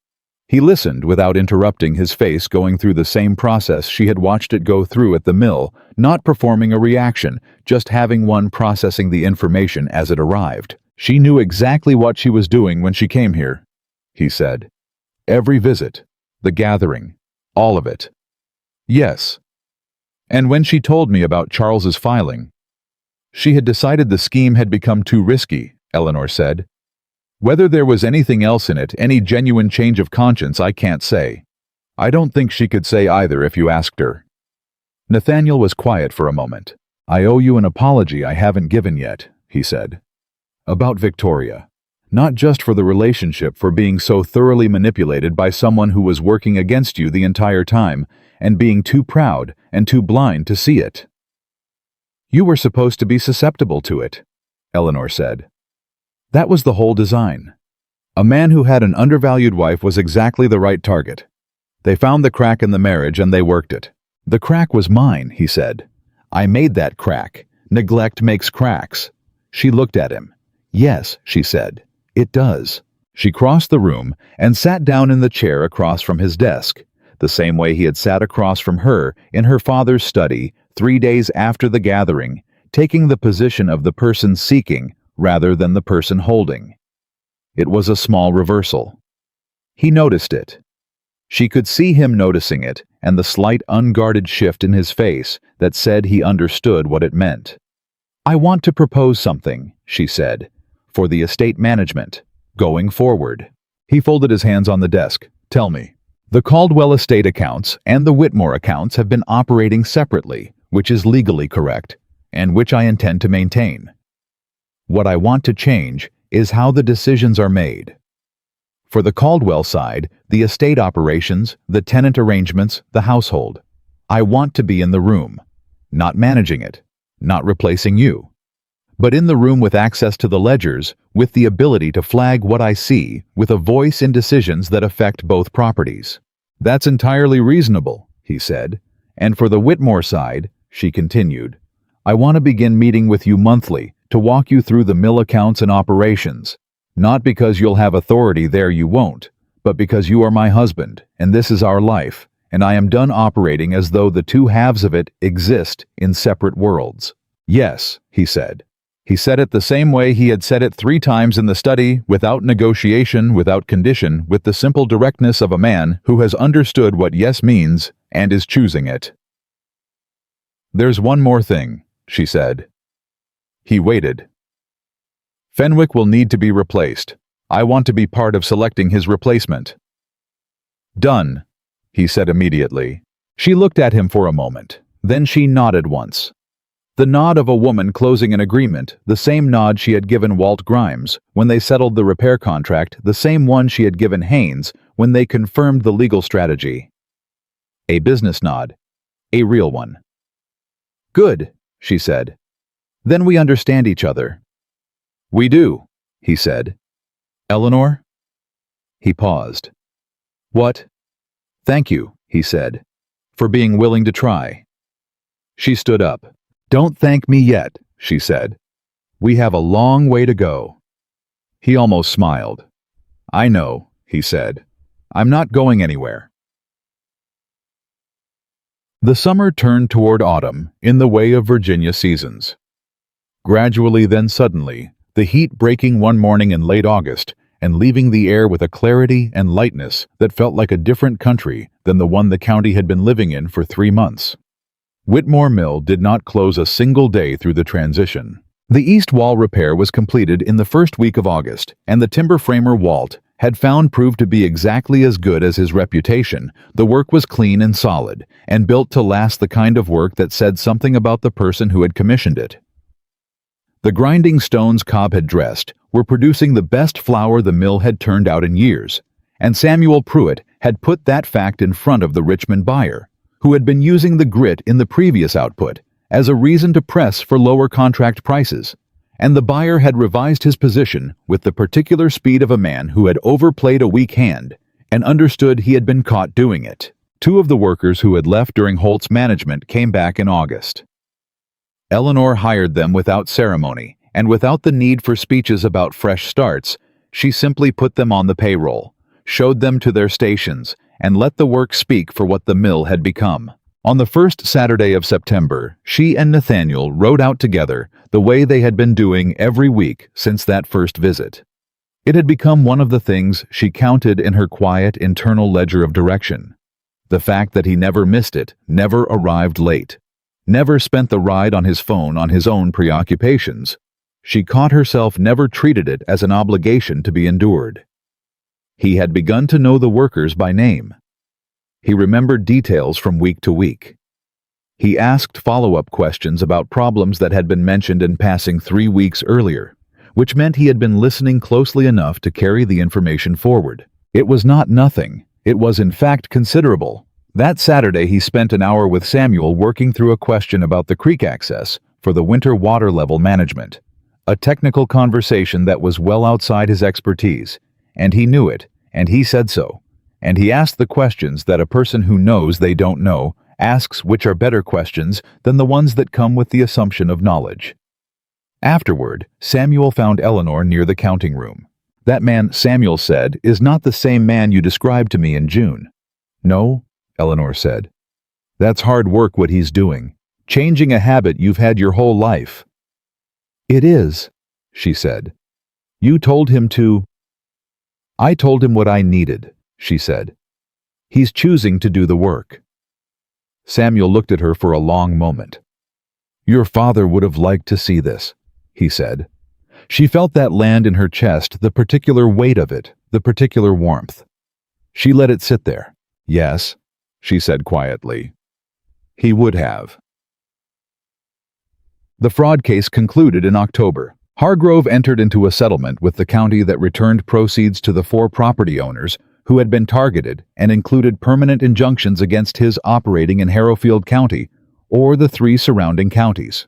He listened without interrupting, his face going through the same process she had watched it go through at the mill, not performing a reaction, just having one processing the information as it arrived. She knew exactly what she was doing when she came here, he said. Every visit, the gathering, all of it. Yes. And when she told me about Charles's filing, she had decided the scheme had become too risky, Eleanor said. Whether there was anything else in it, any genuine change of conscience, I can't say. I don't think she could say either if you asked her. Nathaniel was quiet for a moment. I owe you an apology I haven't given yet, he said. About Victoria. Not just for the relationship, for being so thoroughly manipulated by someone who was working against you the entire time, and being too proud and too blind to see it. You were supposed to be susceptible to it, Eleanor said. That was the whole design. A man who had an undervalued wife was exactly the right target. They found the crack in the marriage and they worked it. The crack was mine, he said. I made that crack. Neglect makes cracks. She looked at him. Yes, she said. It does. She crossed the room and sat down in the chair across from his desk, the same way he had sat across from her in her father's study 3 days after the gathering, taking the position of the person seeking rather than the person holding. It was a small reversal. He noticed it. She could see him noticing it and the slight unguarded shift in his face that said he understood what it meant. I want to propose something, she said, for the estate management, going forward. He folded his hands on the desk. Tell me. The Caldwell estate accounts and the Whitmore accounts have been operating separately, which is legally correct, and which I intend to maintain. What I want to change is how the decisions are made. For the Caldwell side, the estate operations, the tenant arrangements, the household. I want to be in the room, not managing it, not replacing you, but in the room with access to the ledgers, with the ability to flag what I see, with a voice in decisions that affect both properties. That's entirely reasonable, he said. And for the Whitmore side, she continued, I want to begin meeting with you monthly to walk you through the mill accounts and operations. Not because you'll have authority there, you won't, but because you are my husband, and this is our life, and I am done operating as though the two halves of it exist in separate worlds. Yes, he said. He said it the same way he had said it 3 times in the study, without negotiation, without condition, with the simple directness of a man who has understood what yes means and is choosing it. There's one more thing, she said. He waited. Fenwick will need to be replaced. I want to be part of selecting his replacement. Done, he said immediately. She looked at him for a moment. Then she nodded once. The nod of a woman closing an agreement, the same nod she had given Walt Grimes when they settled the repair contract, the same one she had given Haynes when they confirmed the legal strategy. A business nod. A real one. Good, she said. Then we understand each other. We do, he said. Eleanor? He paused. What? Thank you, he said, for being willing to try. She stood up. Don't thank me yet, she said. We have a long way to go. He almost smiled. I know, he said. I'm not going anywhere. The summer turned toward autumn in the way of Virginia seasons. Gradually, then suddenly, the heat breaking one morning in late August and leaving the air with a clarity and lightness that felt like a different country than the one the county had been living in for 3 months. Whitmore Mill did not close a single day through the transition. The east wall repair was completed in the first week of August, and the timber framer Walt had found proved to be exactly as good as his reputation. The work was clean and solid, and built to last, the kind of work that said something about the person who had commissioned it. The grinding stones Cobb had dressed were producing the best flour the mill had turned out in years, and Samuel Pruitt had put that fact in front of the Richmond buyer, who had been using the grit in the previous output as a reason to press for lower contract prices, and the buyer had revised his position with the particular speed of a man who had overplayed a weak hand and understood he had been caught doing it. 2 of the workers who had left during Holt's management came back in August. Eleanor hired them without ceremony, and without the need for speeches about fresh starts. She simply put them on the payroll, showed them to their stations, and let the work speak for what the mill had become. On the first Saturday of September, she and Nathaniel rode out together the way they had been doing every week since that first visit. It had become one of the things she counted in her quiet internal ledger of direction. The fact that he never missed it, never arrived late, never spent the ride on his phone on his own preoccupations. She caught herself never treated it as an obligation to be endured. He had begun to know the workers by name. He remembered details from week to week. He asked follow-up questions about problems that had been mentioned in passing 3 weeks earlier, which meant he had been listening closely enough to carry the information forward. It was not nothing. It was in fact considerable. That Saturday he spent an hour with Samuel working through a question about the creek access for the winter water level management, a technical conversation that was well outside his expertise, and he knew it, and he said so, and he asked the questions that a person who knows they don't know asks, which are better questions than the ones that come with the assumption of knowledge. Afterward, Samuel found Eleanor near the counting room. That man, Samuel said, is not the same man you described to me in June. No, Eleanor said. That's hard work what he's doing, changing a habit you've had your whole life. It is, she said. You told him to. I told him what I needed, she said. He's choosing to do the work. Samuel looked at her for a long moment. Your father would have liked to see this, he said. She felt that land in her chest, the particular weight of it, the particular warmth. She let it sit there. Yes, she said quietly. He would have. The fraud case concluded in October. Hargrove entered into a settlement with the county that returned proceeds to the 4 property owners who had been targeted and included permanent injunctions against his operating in Harrowfield County or the 3 surrounding counties.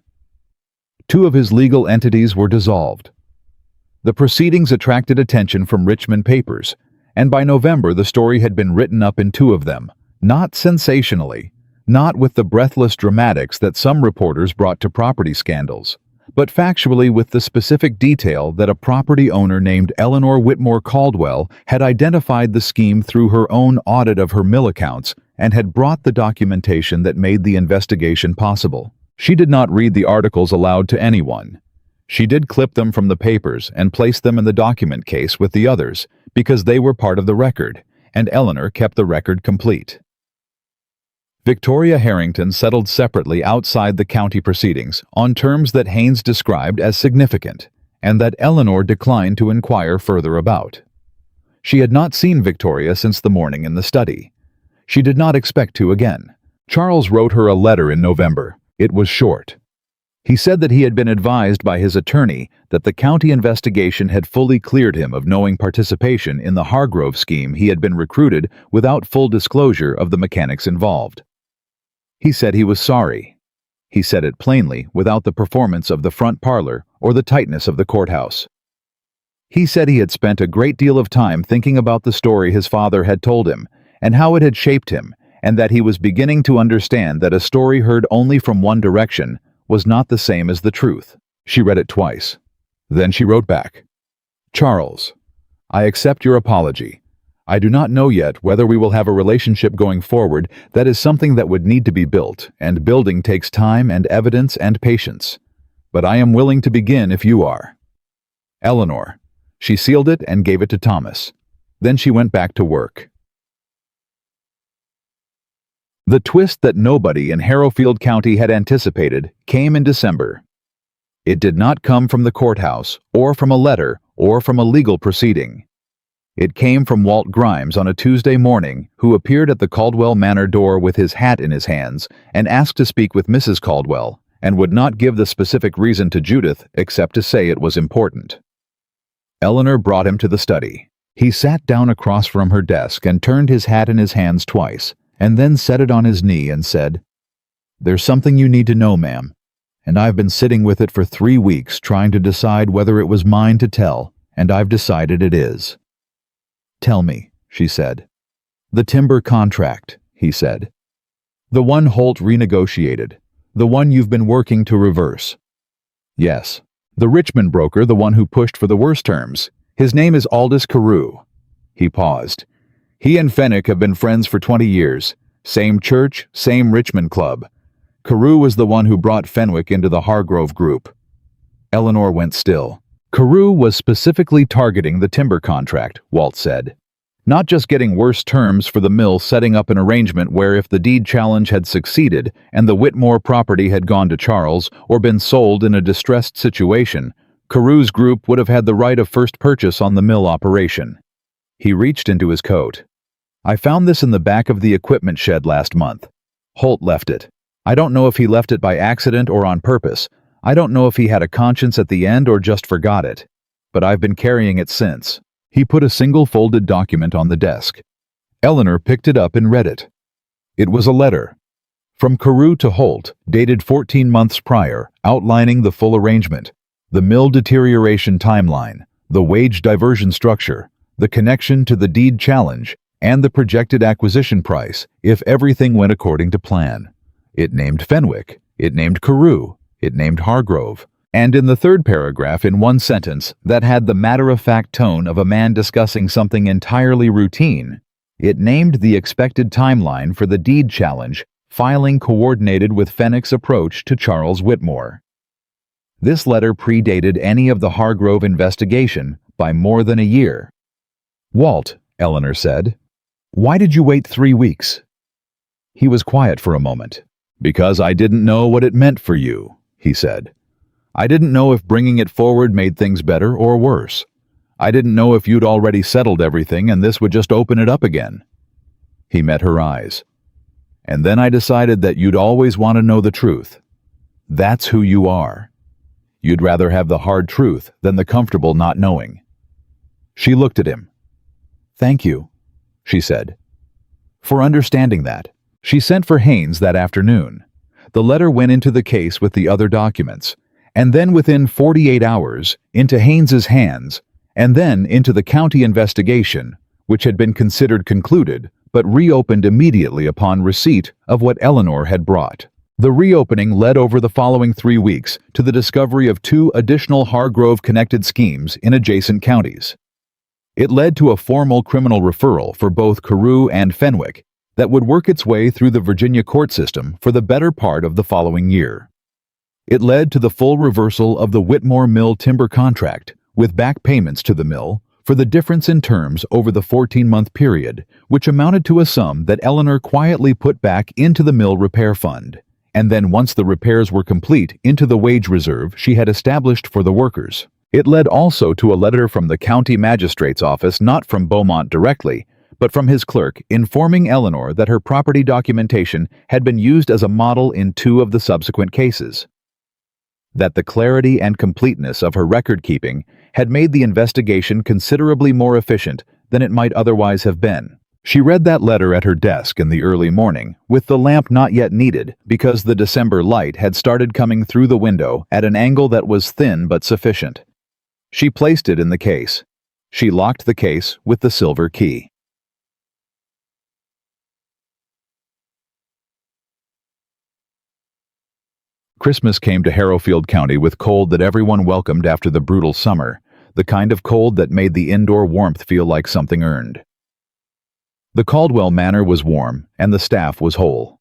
2 of his legal entities were dissolved. The proceedings attracted attention from Richmond papers, and by November the story had been written up in 2 of them, not sensationally, not with the breathless dramatics that some reporters brought to property scandals, but factually with the specific detail that a property owner named Eleanor Whitmore Caldwell had identified the scheme through her own audit of her mill accounts and had brought the documentation that made the investigation possible. She did not read the articles aloud to anyone. She did clip them from the papers and place them in the document case with the others because they were part of the record, and Eleanor kept the record complete. Victoria Harrington settled separately outside the county proceedings on terms that Haynes described as significant and that Eleanor declined to inquire further about. She had not seen Victoria since the morning in the study. She did not expect to again. Charles wrote her a letter in November. It was short. He said that he had been advised by his attorney that the county investigation had fully cleared him of knowing participation in the Hargrove scheme. He had been recruited without full disclosure of the mechanics involved. He said he was sorry. He said it plainly, without the performance of the front parlor or the tightness of the courthouse. He said he had spent a great deal of time thinking about the story his father had told him and how it had shaped him, and that he was beginning to understand that a story heard only from one direction was not the same as the truth. She read it twice. Then she wrote back, "Charles, I accept your apology. I do not know yet whether we will have a relationship going forward. That is something that would need to be built, and building takes time and evidence and patience. But I am willing to begin if you are. Eleanor." She sealed it and gave it to Thomas. Then she went back to work. The twist that nobody in Harrowfield County had anticipated came in December. It did not come from the courthouse, or from a letter, or from a legal proceeding. It came from Walt Grimes on a Tuesday morning, who appeared at the Caldwell Manor door with his hat in his hands and asked to speak with Mrs. Caldwell, and would not give the specific reason to Judith except to say it was important. Eleanor brought him to the study. He sat down across from her desk and turned his hat in his hands twice, and then set it on his knee and said, "There's something you need to know, ma'am, and I've been sitting with it for 3 weeks trying to decide whether it was mine to tell, and I've decided it is." "Tell me," she said. "The timber contract," he said. "The one Holt renegotiated. The one you've been working to reverse." "Yes. The Richmond broker, the one who pushed for the worst terms. His name is Aldous Carew." He paused. "He and Fenwick have been friends for 20 years. Same church, same Richmond club. Carew was the one who brought Fenwick into the Hargrove group." Eleanor went still. "Carew was specifically targeting the timber contract," Walt said. "Not just getting worse terms for the mill, setting up an arrangement where if the deed challenge had succeeded and the Whitmore property had gone to Charles or been sold in a distressed situation, Carew's group would have had the right of first purchase on the mill operation." He reached into his coat. "I found this in the back of the equipment shed last month. Holt left it. I don't know if he left it by accident or on purpose. I don't know if he had a conscience at the end or just forgot it. But I've been carrying it since." He put a single folded document on the desk. Eleanor picked it up and read it. It was a letter from Carew to Holt, dated 14 months prior, outlining the full arrangement, the mill deterioration timeline, the wage diversion structure, the connection to the deed challenge, and the projected acquisition price if everything went according to plan. It named Fenwick. It named Carew. It named Hargrove. And in the third paragraph, in one sentence that had the matter-of-fact tone of a man discussing something entirely routine, it named the expected timeline for the deed challenge, filing coordinated with Fenwick's approach to Charles Whitmore. This letter predated any of the Hargrove investigation by more than a year. "Walt," Eleanor said, "why did you wait 3 weeks?" He was quiet for a moment. "Because I didn't know what it meant for you," he said. "I didn't know if bringing it forward made things better or worse. I didn't know if you'd already settled everything and this would just open it up again." He met her eyes. "And then I decided that you'd always want to know the truth. That's who you are. You'd rather have the hard truth than the comfortable not knowing." She looked at him. "Thank you," she said, "for understanding that." She sent for Haynes that afternoon. The letter went into the case with the other documents, and then within 48 hours, into Haynes's hands, and then into the county investigation, which had been considered concluded, but reopened immediately upon receipt of what Eleanor had brought. The reopening led over the following 3 weeks to the discovery of 2 additional Hargrove-connected schemes in adjacent counties. It led to a formal criminal referral for both Carew and Fenwick that would work its way through the Virginia court system for the better part of the following year. It led to the full reversal of the Whitmore Mill timber contract, with back payments to the mill for the difference in terms over the 14-month period, which amounted to a sum that Eleanor quietly put back into the mill repair fund, and then once the repairs were complete, into the wage reserve she had established for the workers. It led also to a letter from the county magistrate's office, not from Beaumont directly, but from his clerk, informing Eleanor that her property documentation had been used as a model in 2 of the subsequent cases. That the clarity and completeness of her record-keeping had made the investigation considerably more efficient than it might otherwise have been. She read that letter at her desk in the early morning, with the lamp not yet needed because the December light had started coming through the window at an angle that was thin but sufficient. She placed it in the case. She locked the case with the silver key. Christmas came to Harrowfield County with cold that everyone welcomed after the brutal summer, the kind of cold that made the indoor warmth feel like something earned. The Caldwell Manor was warm, and the staff was whole.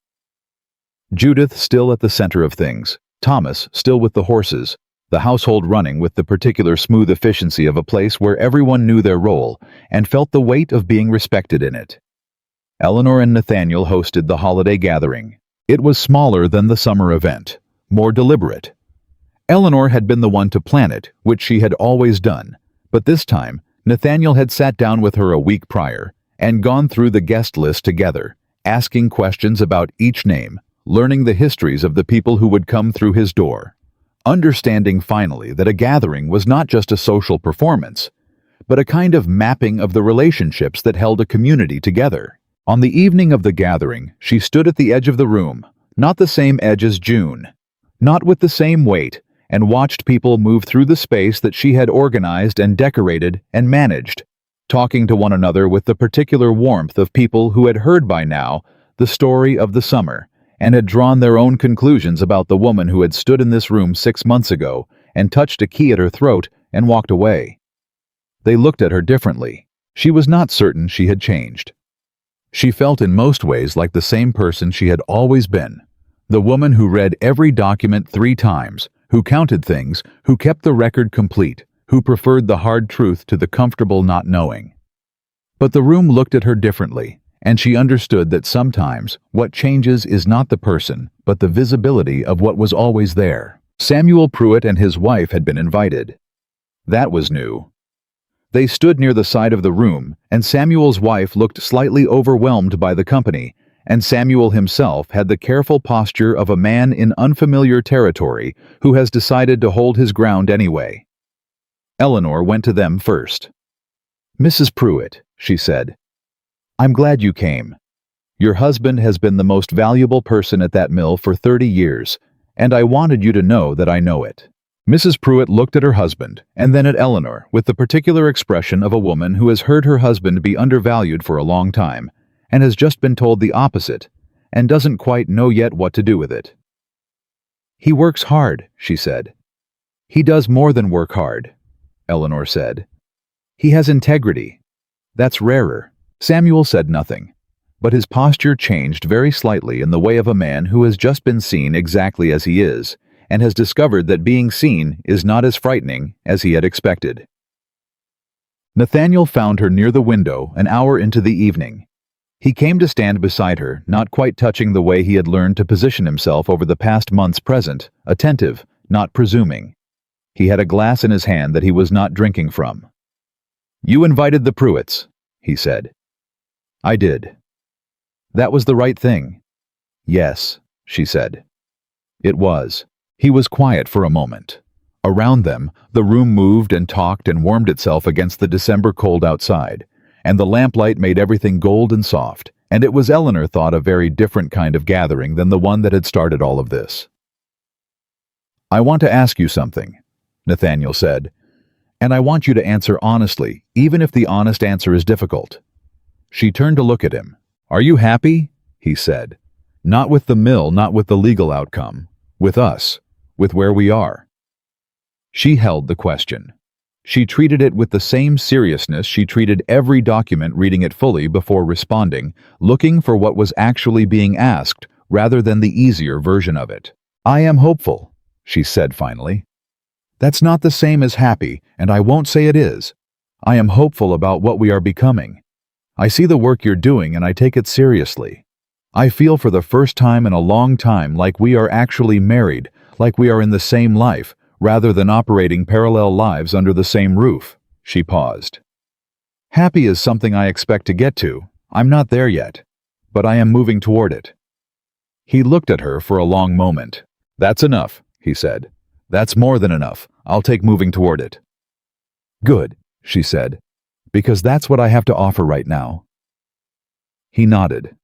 Judith still at the center of things, Thomas still with the horses, the household running with the particular smooth efficiency of a place where everyone knew their role and felt the weight of being respected in it. Eleanor and Nathaniel hosted the holiday gathering. It was smaller than the summer event, more deliberate. Eleanor had been the one to plan it, which she had always done, but this time Nathaniel had sat down with her a week prior and gone through the guest list together, asking questions about each name, learning the histories of the people who would come through his door, understanding finally that a gathering was not just a social performance, but a kind of mapping of the relationships that held a community together. On the evening of the gathering, she stood at the edge of the room, not the same edge as June, not with the same weight, and watched people move through the space that she had organized and decorated and managed, talking to one another with the particular warmth of people who had heard by now the story of the summer and had drawn their own conclusions about the woman who had stood in this room 6 months ago and touched a key at her throat and walked away. They looked at her differently. She was not certain she had changed. She felt in most ways like the same person she had always been. The woman who read every document 3 times, who counted things, who kept the record complete, who preferred the hard truth to the comfortable not knowing. But the room looked at her differently, and she understood that sometimes what changes is not the person, but the visibility of what was always there. Samuel Pruitt and his wife had been invited. That was new. They stood near the side of the room, and Samuel's wife looked slightly overwhelmed by the company, and Samuel himself had the careful posture of a man in unfamiliar territory who has decided to hold his ground anyway. Eleanor went to them first. "Mrs. Pruitt," she said, "I'm glad you came. Your husband has been the most valuable person at that mill for 30 years, and I wanted you to know that I know it." Mrs. Pruitt looked at her husband and then at Eleanor with the particular expression of a woman who has heard her husband be undervalued for a long time and has just been told the opposite and doesn't quite know yet what to do with it. "He works hard," she said. "He does more than work hard," Eleanor said. "He has integrity. That's rarer." Samuel said nothing, but his posture changed very slightly in the way of a man who has just been seen exactly as he is and has discovered that being seen is not as frightening as he had expected. Nathaniel found her near the window an hour into the evening. He came to stand beside her, not quite touching the way he had learned to position himself over the past months present, attentive, not presuming. He had a glass in his hand that he was not drinking from. "You invited the Pruitts," he said. "I did." That was the right thing. Yes, she said. It was. He was quiet for a moment. Around them, the room moved and talked and warmed itself against the December cold outside, and the lamplight made everything gold and soft, and it was, Eleanor thought, a very different kind of gathering than the one that had started all of this. I want to ask you something, Nathaniel said, and I want you to answer honestly, even if the honest answer is difficult. She turned to look at him. Are you happy? He said. Not with the mill, not with the legal outcome. With us. With where we are. She held the question. She treated it with the same seriousness she treated every document, reading it fully before responding, looking for what was actually being asked rather than the easier version of it. I am hopeful, she said finally. That's not the same as happy, and I won't say it is. I am hopeful about what we are becoming. I see the work you're doing and I take it seriously. I feel for the first time in a long time like we are actually married, like we are in the same life, rather than operating parallel lives under the same roof. She paused. Happy is something I expect to get to. I'm not there yet, but I am moving toward it. He looked at her for a long moment. That's enough, he said. That's more than enough. I'll take moving toward it. Good, she said, because that's what I have to offer right now. He nodded.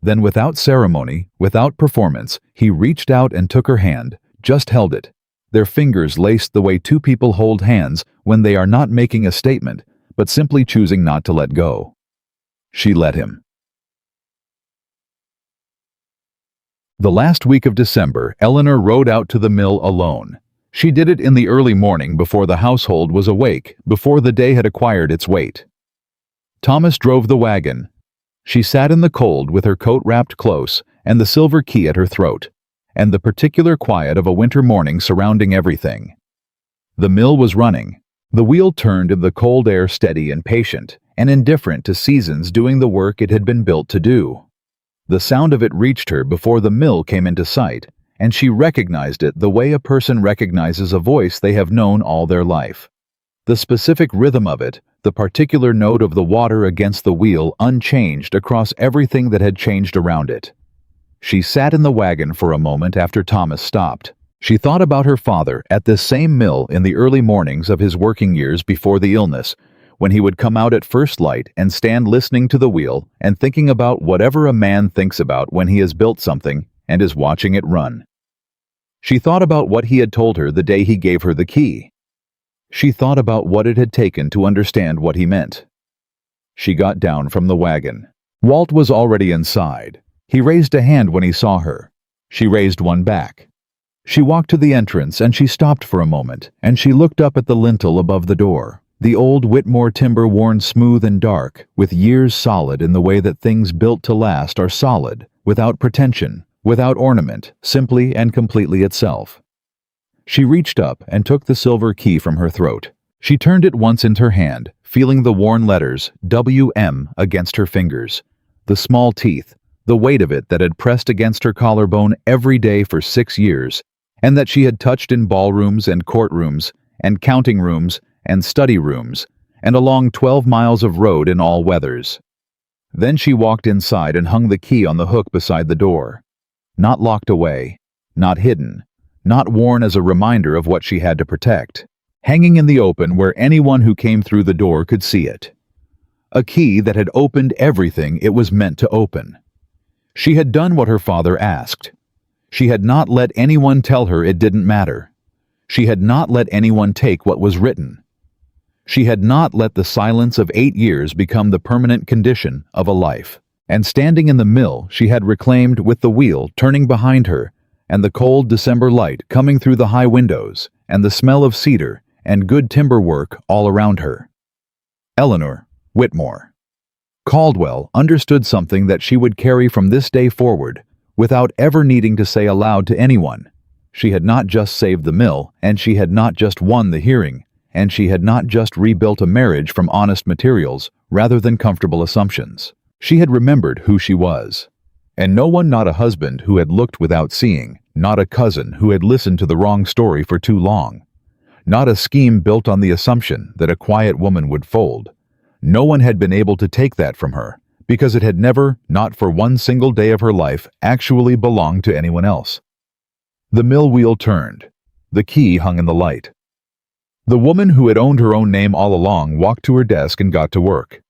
Then without ceremony, without performance, he reached out and took her hand, just held it. Their fingers laced the way two people hold hands when they are not making a statement, but simply choosing not to let go. She let him. The last week of December, Eleanor rode out to the mill alone. She did it in the early morning before the household was awake, before the day had acquired its weight. Thomas drove the wagon. She sat in the cold with her coat wrapped close and the silver key at her throat, and the particular quiet of a winter morning surrounding everything. The mill was running. The wheel turned in the cold air, steady and patient, and indifferent to seasons, doing the work it had been built to do. The sound of it reached her before the mill came into sight, and she recognized it the way a person recognizes a voice they have known all their life. The specific rhythm of it, the particular note of the water against the wheel, unchanged across everything that had changed around it. She sat in the wagon for a moment after Thomas stopped. She thought about her father at this same mill in the early mornings of his working years before the illness, when he would come out at first light and stand listening to the wheel and thinking about whatever a man thinks about when he has built something and is watching it run. She thought about what he had told her the day he gave her the key. She thought about what it had taken to understand what he meant. She got down from the wagon. Walt was already inside. He raised a hand when he saw her. She raised one back. She walked to the entrance and she stopped for a moment, and she looked up at the lintel above the door. The old Whitmore timber worn smooth and dark, with years solid in the way that things built to last are solid, without pretension, without ornament, simply and completely itself. She reached up and took the silver key from her throat. She turned it once in her hand, feeling the worn letters W.M. against her fingers, the small teeth, the weight of it that had pressed against her collarbone every day for 6 years, and that she had touched in ballrooms and courtrooms and counting rooms and study rooms, and along 12 miles of road in all weathers. Then she walked inside and hung the key on the hook beside the door. Not locked away, not hidden, not worn as a reminder of what she had to protect, hanging in the open where anyone who came through the door could see it. A key that had opened everything it was meant to open. She had done what her father asked. She had not let anyone tell her it didn't matter. She had not let anyone take what was written. She had not let the silence of 8 years become the permanent condition of a life. And standing in the mill, she had reclaimed, with the wheel turning behind her, and the cold December light coming through the high windows, and the smell of cedar and good timber work all around her. Eleanor Whitmore. Caldwell understood something that she would carry from this day forward, without ever needing to say aloud to anyone. She had not just saved the mill, and she had not just won the hearing, and she had not just rebuilt a marriage from honest materials rather than comfortable assumptions. She had remembered who she was. And no one, not a husband who had looked without seeing, not a cousin who had listened to the wrong story for too long, not a scheme built on the assumption that a quiet woman would fold. No one had been able to take that from her, because it had never, not for one single day of her life, actually belonged to anyone else. The mill wheel turned. The key hung in the light. The woman who had owned her own name all along walked to her desk and got to work.